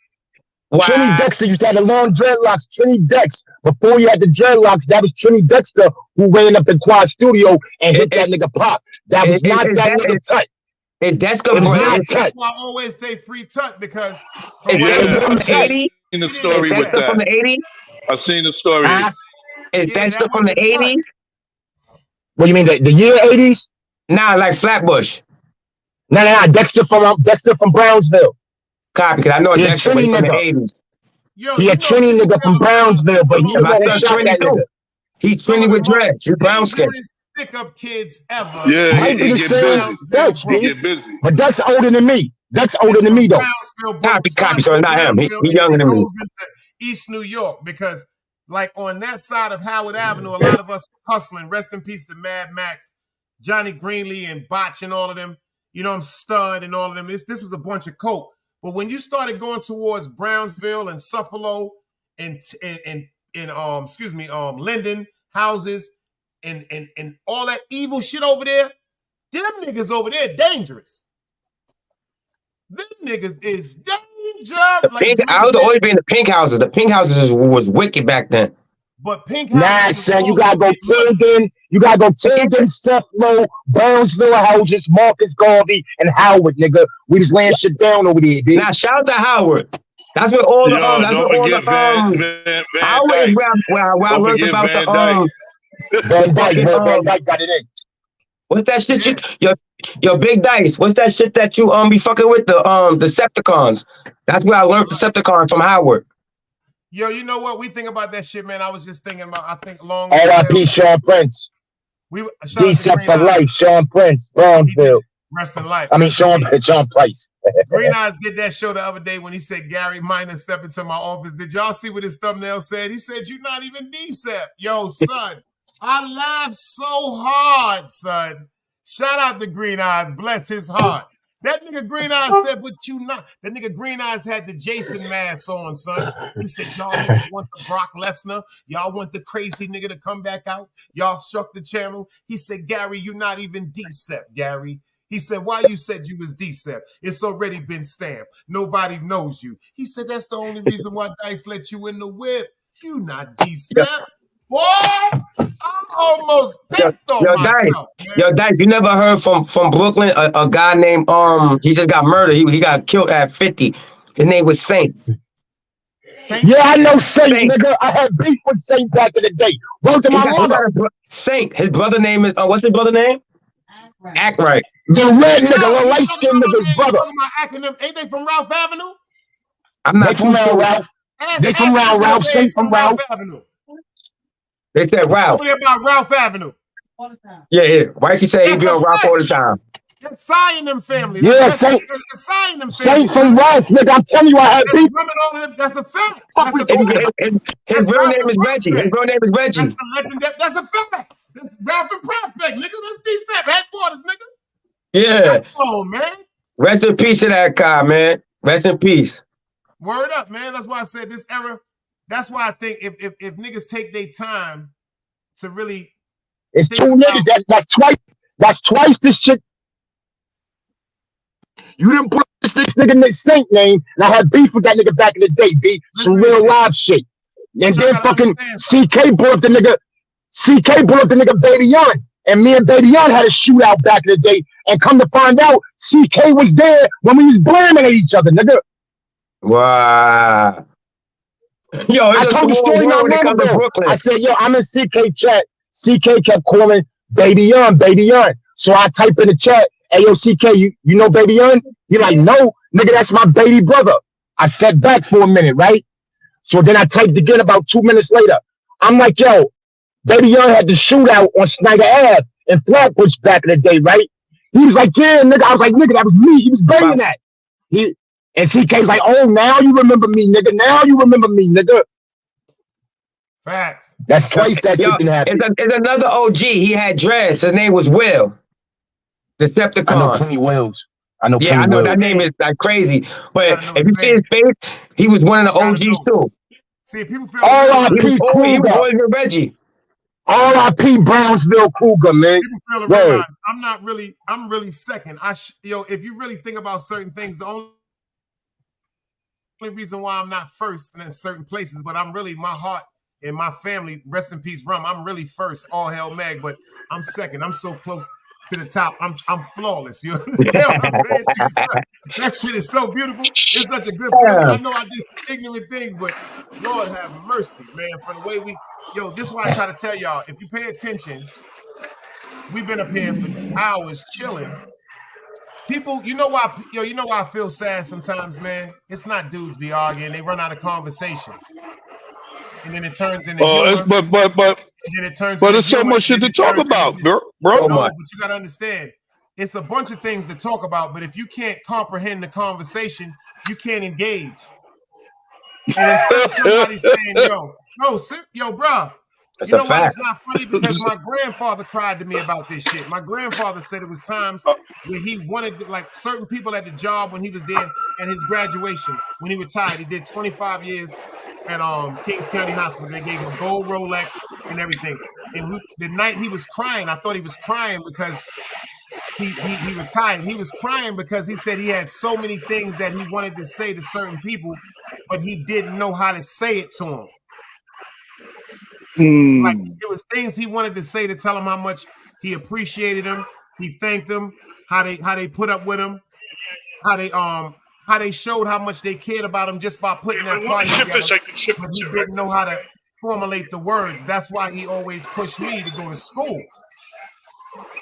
Trini Wow. Dexter used to have the long dreadlocks. Trini Dex. Before you had the dreadlocks, that was Trini Dexter who ran up the Quad Studio and hit that nigga Pop. That was not that nigga Tut. Is Dexter It was not That's Tut. why I always say free Tut because Is Dexter from the 80s? Seen the Is story with Dexter from that. the 80s? I've seen the story. Is Dexter from the 80s? What do you mean, the year 80s? Nah, like Flatbush. Nah. Dexter from Brownsville. Copy, because I know Dexter was from the 80s. He a Trini nigga from Brownsville, but he's the one who shot that nigga. He's Trini with dreads. He's brown skin. Stick up kids ever. Yeah, Might be the same Dex, he get busy. but Dex older than me. Dex older than me though. Copy, so it's not him. He younger than me. Goes into East New York because, like, on that side of Howard Avenue, a lot of us hustling. Rest in peace to Mad Max, Johnny Greenlee, and Botch, and all of them. You know, I'm Stud and all of them. This was a bunch of coke. But when you started going towards Brownsville and Buffalo and Linden houses and all that evil shit over there, them niggas over there dangerous. Them niggas is dangerous. I was always be in the pink houses. The pink houses was wicked back then. But pink houses. Nah, son, you gotta go Tilden. You gotta go Tilden, Seflo, Brownsville houses, Marcus Garvey, and Howard, nigga. We just laying shit down over there, bitch. Now shout out to Howard. That's what all the Yo, that's don't what all the forget Van Howard Dyke. is where I learned about Van the Van Dyke got it in. What's that shit your Big Dice? What's that shit that you be fucking with the Decepticons? That's where I learned Decepticons from Howard. Yo, you know what? We think about that shit, man. I was just thinking about. I think long. R.I.P. Sean Prince. Decep for life, Sean Prince, Brownsville. Rest in life. I mean, Sean Price. Green Eyes did that show the other day when he said Gary Minor step into my office. Did y'all see what his thumbnail said? He said, "You're not even Decep." Yo, son, I laughed so hard, son. Shout out to Green Eyes. Bless his heart. That nigga Green Eyes said, "But you not." That nigga Green Eyes had the Jason mask on, son. He said, "Y'all niggas want the Brock Lesnar. Y'all want the crazy nigga to come back out. Y'all struck the channel." He said, "Gary, you're not even Decep, Gary." He said, "Why you said you was Decep? It's already been stamped. Nobody knows you." He said, "That's the only reason why Dice let you in the whip. You not Decep." Boy, I almost pissed on myself. Dice, you never heard from Brooklyn a guy named he just got murdered. He got killed at 50. His name was Saint. Yeah, I know Saint, nigga. I had beef with Saint back in the day. Wrote to my mother. Saint. His brother name is what's his brother name? Act right. The red nigga, the light skinned nigga's brother. Ain't they from Ralph Avenue? I'm not from Ralph. They from Ralph. Saint from Ralph Avenue. They said Ralph. Over there by Ralph Avenue. Yeah. Wifey said he be on Ralph all the time. That's Cy and them family. Yeah, Saint from Ralph, nigga. I'm telling you, I had beef. That's a fact. His real name is Reggie. His real name is Reggie. That's the legend. That's a fact. That's Ralph and Prospect, nigga. That's Decep headquarters, nigga. Yeah. Come on, man. Rest in peace to that guy, man. Rest in peace. Word up, man. That's why I said this era. That's why I think if niggas take their time to really, it's two niggas that's twice this shit. You didn't put this nigga in the Saint name, and I had beef with that nigga back in the day, B. Some real live shit. And then fucking CK brought up the nigga Baby Young. And me and Baby Young had a shootout back in the day. And come to find out, CK was there when we was blaming at each other, nigga. Wow. Yo, I told the story not long ago. I said, yo, I'm in CK chat. CK kept calling Baby Young, Baby Young. So I type in the chat, "Hey, yo, CK, you know Baby Young?" You're like, "No, nigga, that's my baby brother." I sat back for a minute, right? So then I typed again about 2 minutes later. I'm like, yo, Baby Young had the shootout on Snyder Ave in Flatbush back in the day, right? He was like, "Yeah, nigga." I was like, "Nigga, that was me." He was banging that. And CK's like, "Oh, now you remember me, nigga. Now you remember me, nigga." Facts. That's twice that shit can happen. It's another OG. He had dreads. His name was Will. Decepticon. I know Penny Wills. I know that name is like crazy. But if you see his face, he was one of the OGs too. See, people feel R.I.P. Kruger. Reggie. R.I.P. Brownsville Kruger, man. People fail to realize I'm really second. If you really think about certain things, the only reason why I'm not first in certain places, but I'm really, my heart and my family, rest in peace, Rum, I'm really first, all hell Mag, but I'm second. I'm so close to the top. I'm flawless. You understand what I'm saying to you? That shit is so beautiful. It's such a good feeling. I know I did ignorant things, but Lord have mercy, man, for the way this is why I try to tell y'all, if you pay attention, we've been up here for hours chilling. People, you know why I feel sad sometimes, man? It's not dudes be arguing, they run out of conversation. And then it turns into humor. But there's so much shit to talk about, bro. No, but you gotta understand, it's a bunch of things to talk about, but if you can't comprehend the conversation, you can't engage. And instead of somebody saying, bro, you know what? It's not funny because my grandfather cried to me about this shit. My grandfather said it was times where he wanted, like, certain people at the job when he was there at his graduation, when he retired. He did 25 years at Kings County Hospital. They gave him a gold Rolex and everything. And the night he was crying, I thought he was crying because he retired. He was crying because he said he had so many things that he wanted to say to certain people, but he didn't know how to say it to them. Like, it was things he wanted to say to tell him how much he appreciated him, he thanked them, how they put up with him, how they showed how much they cared about him just by putting that party together. But he didn't know how to formulate the words. That's why he always pushed me to go to school.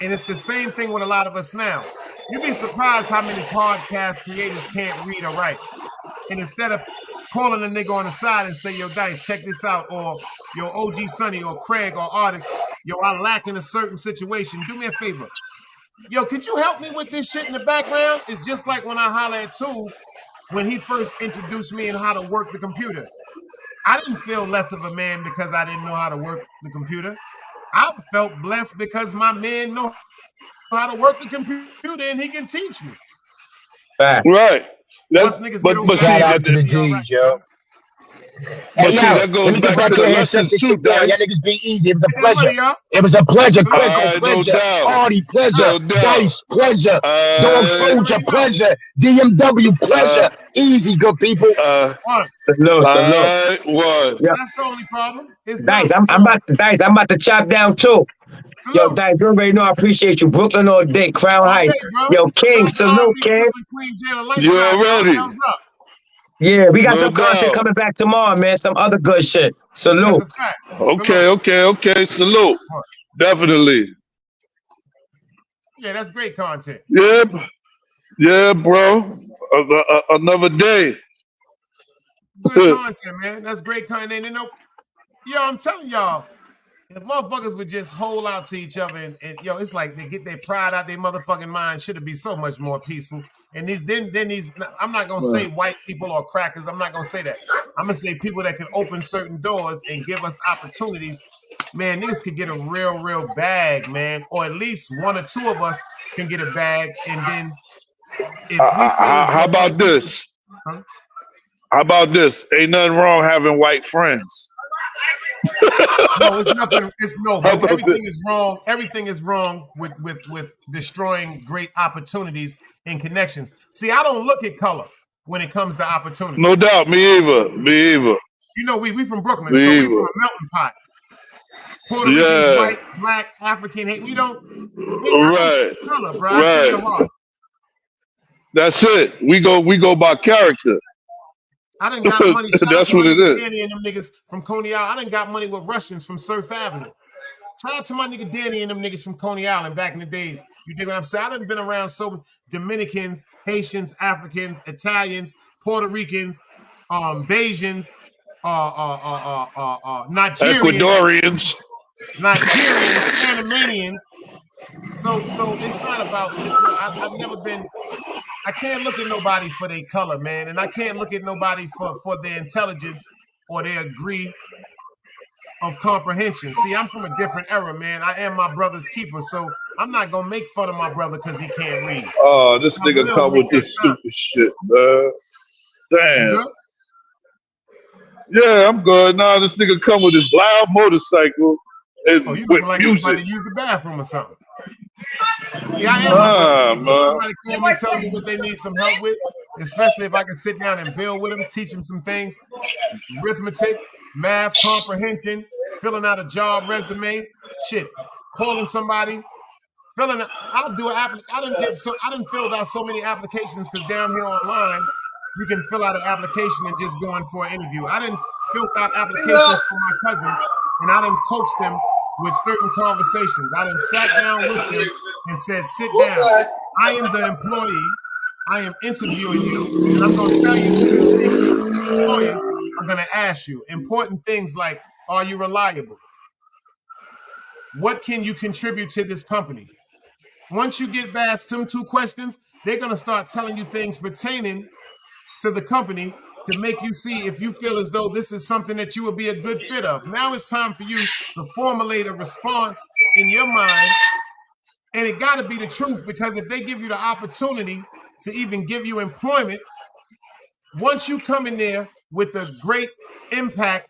And it's the same thing with a lot of us now. You'd be surprised how many podcast creators can't read or write. And instead of calling a nigga on the side and say, yo, Dice, check this out, or yo, OG Sonny, or Craig, or Artist, yo, I lack in a certain situation. Do me a favor. Yo, could you help me with this shit in the background? It's just like when I holler at Two when he first introduced me in how to work the computer. I didn't feel less of a man because I didn't know how to work the computer. I felt blessed because my man knows how to work the computer and he can teach me. Right. Once niggas get over shout out to the G's, yo. But see, that goes back to the lessons too, Dice. Y'all niggas be easy. It was a pleasure. It was a pleasure. Quick, pleasure. Artie, pleasure. Dice, pleasure. Dog Soldier, pleasure. DMW, pleasure. Easy, good people. Salute. That's the only problem. Dice, I'm about to chop down too. Salute. Yo, Dice, you already know I appreciate you. Brooklyn all day, Crown Heights. Yo, King, salute, King. You already. Yeah, we got some content coming back tomorrow, man. Some other good shit. Salute. Okay. Salute. Definitely. Yeah, that's great content. Yeah, bro. Another day. Good content, man. That's great content. And I'm telling y'all, if motherfuckers would just hold out to each other and it's like they get their pride out their motherfucking mind, should it be so much more peaceful. And these I'm not gonna say white people or crackers. I'm not gonna say that. I'm gonna say people that can open certain doors and give us opportunities. Man, niggas could get a real bag, man, or at least one or two of us can get a bag. And then if we how about this? Huh? How about this? Ain't nothing wrong having white friends. No, it's nothing. Everything is wrong. Everything is wrong with destroying great opportunities and connections. See, I don't look at color when it comes to opportunity. No doubt, me either. You know, we from Brooklyn, so we from a melting pot. Puerto Ricans, white, black, African. We don't. I don't see color, bro. I see your heart. That's it. We go by character. I done got money. That's what it is. Danny and them niggas from Coney Island. I done got money with Russians from Surf Avenue. Shout out to my nigga Danny and them niggas from Coney Island back in the days. You dig what I'm saying? I done been around so Dominicans, Haitians, Africans, Italians, Puerto Ricans, Bajans, Nigerians, Panamanians. So it's not about. I've never been. I can't look at nobody for their color, man, and I can't look at nobody for their intelligence or their degree of comprehension. See, I'm from a different era, man. I am my brother's keeper, so I'm not gonna make fun of my brother because he can't read. Oh, this nigga come with this stupid shit, man. Damn. Yeah, I'm good. Now this nigga come with his loud motorcycle and Oh, you with looking like you about music. to use the bathroom or something. See, I am my brother's keeper. If Man. somebody call me telling me what they need some help with, especially if I can sit down and build with them, teach them some things, arithmetic, math, comprehension, filling out a job resume, shit, calling somebody, I'll do an I didn't filled out so many applications because down here online, you can fill out an application and just go in for an interview. I didn't fill out applications for my cousins and I didn't coach them with certain conversations. I didn't sat down with them and said, sit down. I am the employee. I am interviewing you, and I'm going to tell you certain things employers are going to ask you. Important things like, are you reliable? What can you contribute to this company? Once you get past them 2 questions, they're going to start telling you things pertaining to the company to make you see if you feel as though this is something that you would be a good fit of. Now it's time for you to formulate a response in your mind, and it got to be the truth, because if they give you the opportunity to even give you employment, once you come in there with a great impact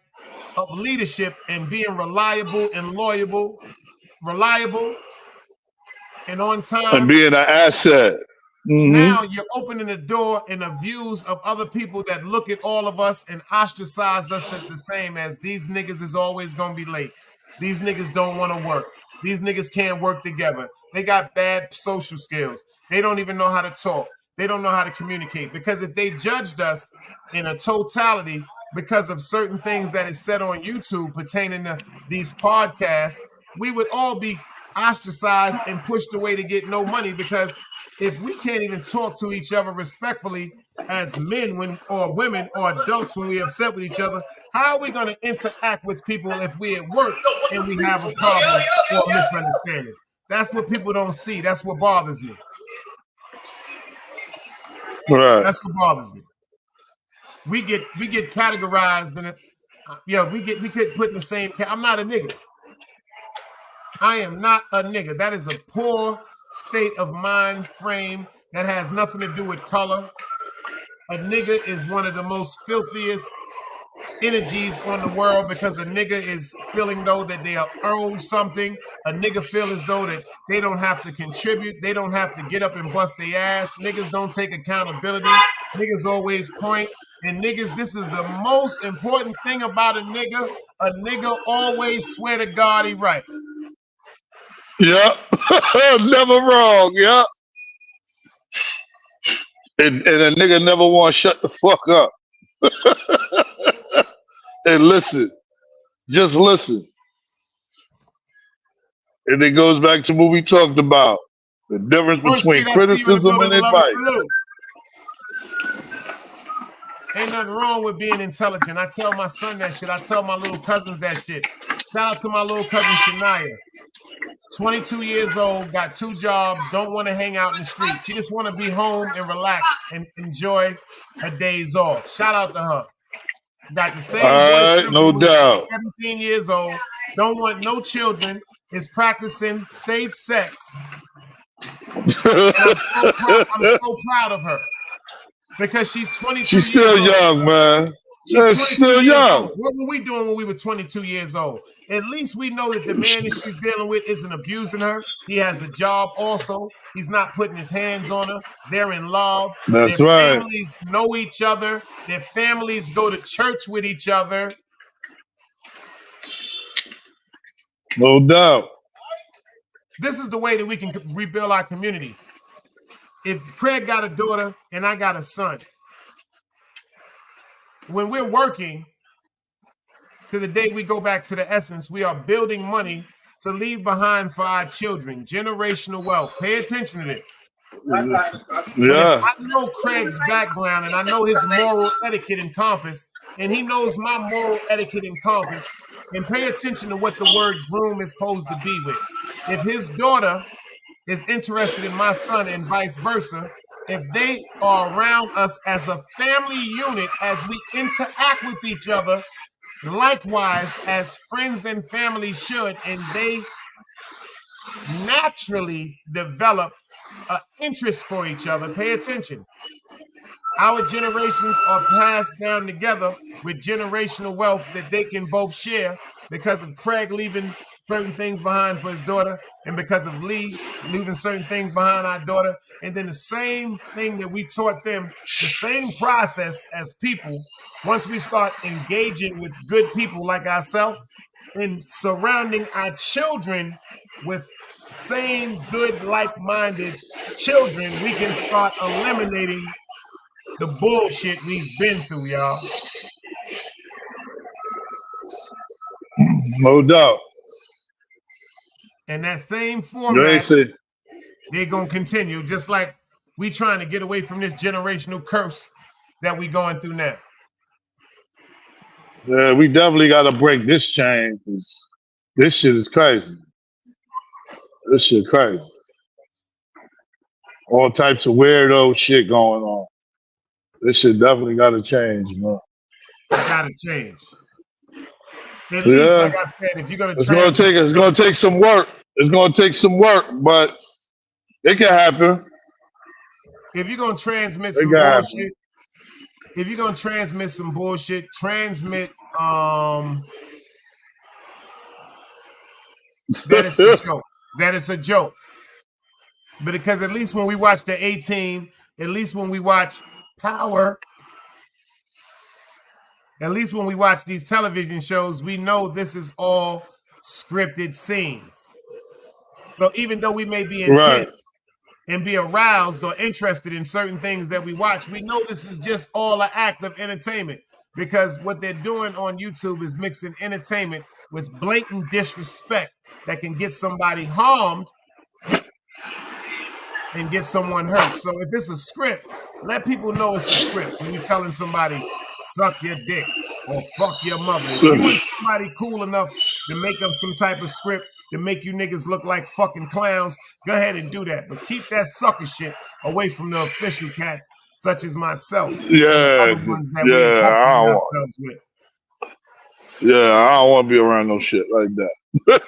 of leadership and being reliable and reliable and on time, And being an asset. now you're opening the door in the views of other people that look at all of us and ostracize us as the same as these niggas is always gonna be late. These niggas don't want to work. These niggas can't work together. They got bad social skills. They don't even know how to talk. They don't know how to communicate. Because if they judged us in a totality because of certain things that is said on YouTube pertaining to these podcasts, we would all be ostracized and pushed away to get no money, because if we can't even talk to each other respectfully as men or women or adults when we are upset with each other, how are we going to interact with people if we at work and we have a problem or a misunderstanding? That's what people don't see. That's what bothers me. Right. That's what bothers me. We get categorized in it. We get put in the same. I'm not a nigga. I am not a nigga. That is a poor state of mind frame that has nothing to do with color. A nigga is one of the most filthiest energies on the world, because a nigga is feeling though that they are owed something. A nigga feel as though that they don't have to contribute. They don't have to get up and bust their ass. Niggas don't take accountability. Niggas always point. And niggas, this is the most important thing about a nigga. A nigga always swear to God he right. Yep. Never wrong. Yep. And a nigga never want to shut the fuck up. And listen. Just listen. And it goes back to what we talked about. The difference between criticism and advice. Ain't nothing wrong with being intelligent. I tell my son that shit. I tell my little cousins that shit. Shout out to my little cousin Shania. 22 years old, got 2 jobs, don't want to hang out in the street. She just want to be home and relax and enjoy her days off. Shout out to her. Got the same boyfriend no from when she doubt. was 17 years old. Don't want no children. Is practicing safe sex. And I'm so proud of her, because she's 22 She's still years old. young, man. She's 22 still years young. old. What were we doing when we were 22 years old? At least we know that the man that she's dealing with isn't abusing her. He has a job also. He's not putting his hands on her. They're in love. That's Their right. families know each other. Their families go to church with each other. No doubt. This is the way that we can rebuild our community. If Craig got a daughter and I got a son, when we're working, to the day we go back to the essence, we are building money to leave behind for our children. Generational wealth. Pay attention to this. Yeah. But if I know Craig's background and I know his moral etiquette and compass, and he knows my moral etiquette and compass, and pay attention to what the word groom is supposed to be with. If his daughter is interested in my son and vice versa, if they are around us as a family unit, as we interact with each other, likewise as friends and family should, and they naturally develop an interest for each other, pay attention. Our generations are passed down together with generational wealth that they can both share because of Craig leaving certain things behind for his daughter and because of Lee leaving certain things behind our daughter. And then the same thing that we taught them, the same process as people, once we start engaging with good people like ourselves and surrounding our children with sane, good, like-minded children, we can start eliminating the bullshit we've been through, y'all. No doubt. And that same You ain't format, say, they're going to continue, just like we trying to get away from this generational curse that we going through now. yeah, we definitely got to break this chain because this shit is crazy. This shit crazy. All types of weirdo shit going on. This shit definitely got to change, man. It got to change. At least, like I said, if you're going to it's gonna take some work. It's gonna take some work, but it can happen. If you're going to transmit It some can happen. bullshit, if you're going to transmit some bullshit, transmit that it's a joke. That it's a joke. But because at least when we watch the 18, at least when we watch Power, at least when we watch these television shows, we know this is all scripted scenes. So even though we may be intense and be aroused or interested in certain things that we watch, we know this is just all an act of entertainment, because what they're doing on YouTube is mixing entertainment with blatant disrespect that can get somebody harmed and get someone hurt. So if it's a script, let people know it's a script. When you're telling somebody, suck your dick or fuck your mother, if you and somebody cool enough to make up some type of script to make you niggas look like fucking clowns, go ahead and do that. But keep that sucker shit away from the official cats such as myself and the other ones that we incorporate ourselves with. Yeah, I don't want to be around no shit like that.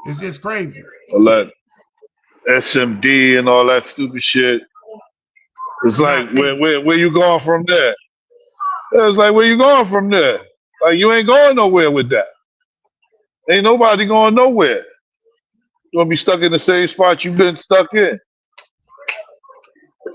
It's just crazy. All that SMD and all that stupid shit. It's like, where you going from there? It's like, where you going from there? Like, you ain't going nowhere with that. Ain't nobody going nowhere. You gonna be stuck in the same spot you've been stuck in.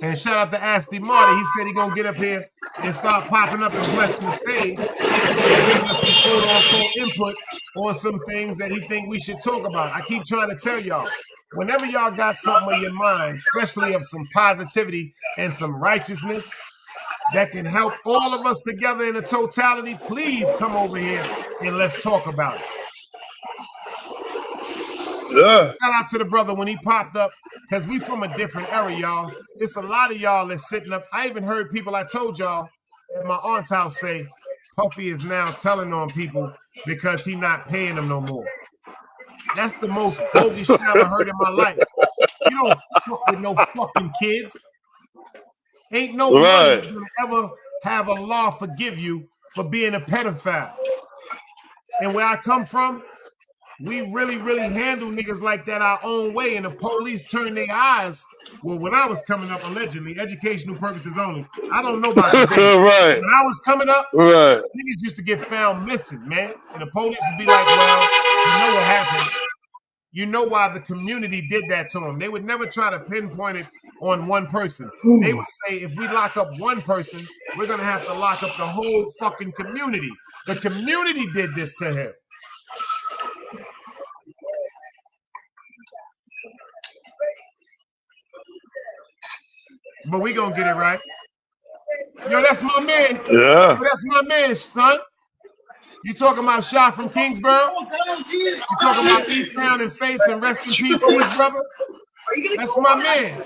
And shout out to Ashley Marty. He said he gonna get up here and start popping up and blessing the stage and giving us some quote-unquote input on some things that he think we should talk about. I keep trying to tell y'all, whenever y'all got something on your mind, especially of some positivity and some righteousness that can help all of us together in a totality, please come over here and let's talk about it. Yeah. Shout out to the brother when he popped up, because we from a different era, y'all. It's a lot of y'all that's sitting up. I even heard people I told y'all at my aunt's house say, Puffy is now telling on people because he not paying them no more. That's the most bogus shit I ever heard in my life. You don't fuck with no fucking kids. Ain't no money gonna ever have a law forgive you for being a pedophile. And where I come from, we really, really handle niggas like that our own way, and the police turn their eyes. Well, when I was coming up, allegedly, educational purposes only. I don't know about the day. When I was coming up, niggas used to get found missing, man. And the police would be like, well, you know what happened? You know why the community did that to them. They would never try to pinpoint it on one person. They would say, if we lock up one person, we're going to have to lock up the whole fucking community. The community did this to him. But we gonna get it right. Yo, that's my man. Yeah. Yo, that's my man, son. You talking about Shot from Kingsborough? You talking about E-Town and Face and rest in peace, Keith, brother? That's my man.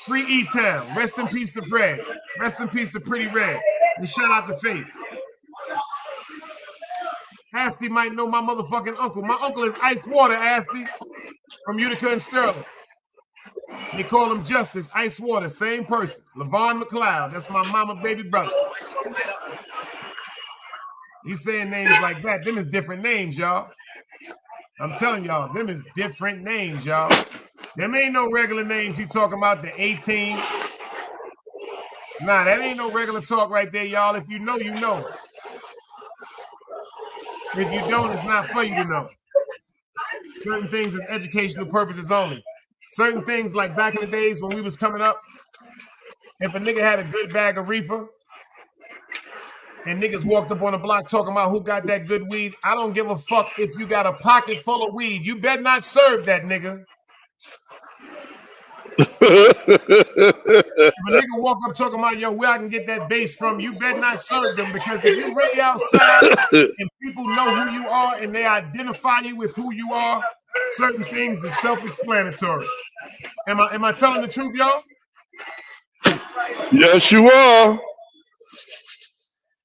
Free E-Town. Rest in peace to Fred. Rest in peace to Pretty Red. And shout out to Face. Ashley might know my motherfucking uncle. My uncle is Ice Water, Ashley, from Utica and Sterling. They call him Justice, Ice Water, same person. Levon McLeod, that's my mama baby brother. He's saying names like that. Them is different names, y'all. I'm telling y'all, them is different names, y'all. Them ain't no regular names he talking about, the 18. Nah, that ain't no regular talk right there, y'all. If you know, you know. If you don't, it's not for you to know. Certain things is educational purposes only. Certain things like back in the days when we was coming up, if a nigga had a good bag of reefer and niggas walked up on the block talking about who got that good weed, I don't give a fuck if you got a pocket full of weed. You better not serve that nigga. If a nigga walk up talking about, yo, where I can get that base from, you better not serve them, because if you really outside and people know who you are and they identify you with who you are, certain things is self-explanatory. Am I telling the truth, y'all? Yes, you are.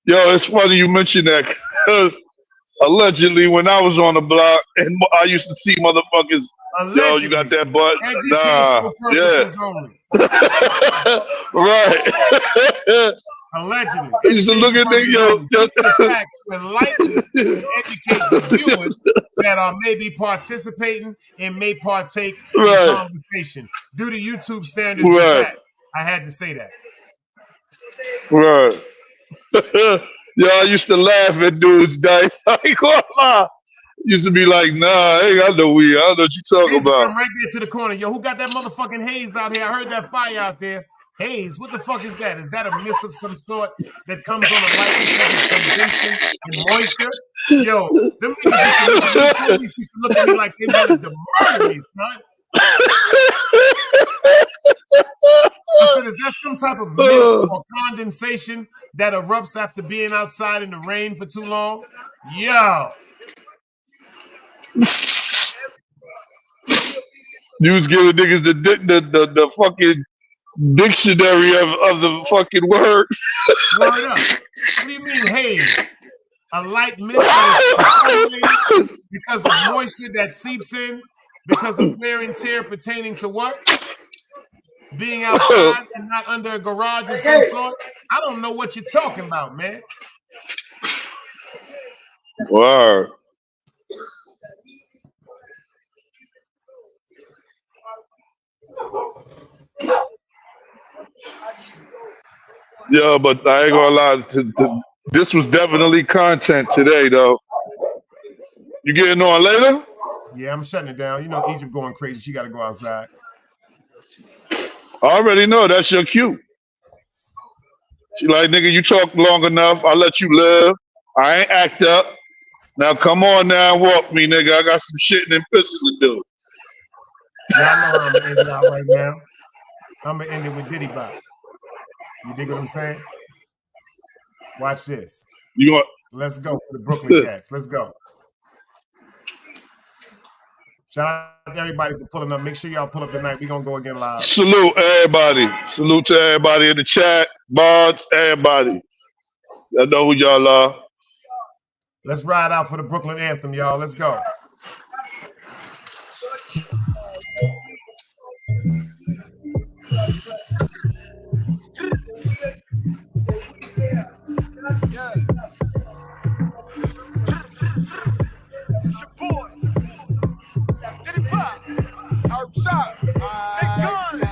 Yo, it's funny you mentioned that, because allegedly when I was on the block and I used to see motherfuckers, allegedly, yo, you got that butt? Educational purposes only. Right. Allegedly. I used to look at niggas, yo. To the fact to enlighten and educate the viewers that are maybe participating and may partake in conversation. Due to YouTube standards of that, I had to say that. Right. Yo, I used to laugh at dudes, dice. I ain't gonna lie. Used to be like, nah, I ain't got no weed. I don't know what you talking about. Come right there to the corner. Yo, who got that motherfucking haze out here? I heard that fire out there. Haze, what the fuck is that? Is that a mist of some sort that comes on the light because of condensation and moisture? Yo, them niggas used to look at me like they wanted to murder me, son. I said, is that some type of mist or condensation that erupts after being outside in the rain for too long? Yo. You was giving niggas the fucking dictionary of the fucking words. Word up. What do you mean haze? A light mist that is accumulated because of moisture that seeps in because of wear and tear pertaining to what? Being outside and not under a garage of some sort? I don't know what you're talking about, man. Word. Yeah, but I ain't gonna lie. This was definitely content today, though. You getting on later? Yeah, I'm shutting it down. You know, Egypt going crazy. She got to go outside. I already know that's your cue. She like, nigga, you talk long enough. I'll let you live. I ain't act up. Now come on now and walk me, nigga. I got some shit and pisses to do. Y'all know how I'm going to end it out right now. I'm going to end it with Diddy Bop. You dig what I'm saying? Watch this. You want? Let's go for the Brooklyn Cats. Let's go. Shout out to everybody for pulling up. Make sure y'all pull up tonight. We're going to go again live. Salute everybody. Salute to everybody in the chat. Bards, everybody. Y'all know who y'all are. Let's ride out for the Brooklyn anthem, y'all. Let's go. Yeah. It's your boy. Diddy Pop. Outside. Big guns.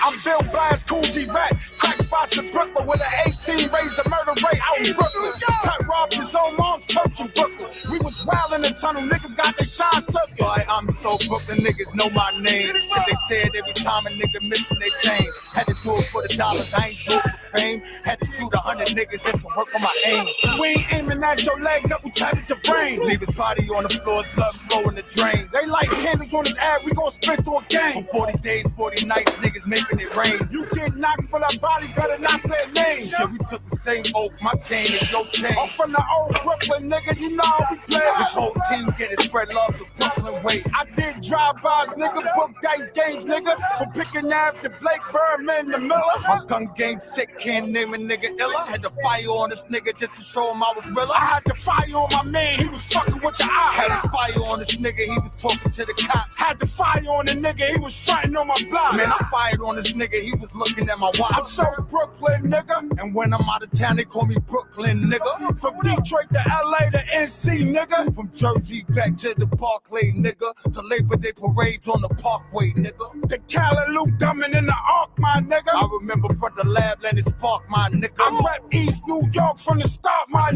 I'm Bill Blast, Cool G-Rap. Crack spots in Brooklyn with an 18. Raised the murder rate out in Brooklyn. Tight robbed his own mom's church in Brooklyn. We was wild in the tunnel. Niggas got their shots took. Boy, I'm so Brooklyn, niggas know my name. Shit they said every time a nigga missing their chain. Had to do it for the dollars, I ain't do it for fame. Had to shoot 100 niggas just to work on my aim. We ain't aiming at your leg, up, we tied at your brain. Leave his body on the floor, blood flow in the drain. They light candles on his ass, we gon' spit through a game. For 40 days, 40 nights, niggas making it rain. You get knocked for that body, better not say a name. Shit, we took the same oath, my chain is your chain. I'm from the old Brooklyn, nigga, you know how we play. This whole team get it, spread love to Brooklyn way. I did drive-bys, nigga, book dice games, nigga. From picking after Blake Birdman to Miller. My gun game sick, can't name a nigga illa. Had to fire on this nigga just to show him I was realer. I had to fire on my man, he was fucking with the ops. Had to fire on this nigga, he was talking to the cops. Had to fire on the nigga, he was fronting on my block. Man, I fired on this nigga, he was looking at my watch. I'm so Brooklyn, nigga. And when I'm out of town, they call me Brooklyn, nigga. From Detroit to LA to NC, nigga. From Jersey back to the Parkway, nigga. To Labor Day parades on the Parkway, nigga. The Callaloo dumbing in the Ark, my nigga. I remember from the lab, Lennox Park, my nigga. I rap East New York from the start, my nigga.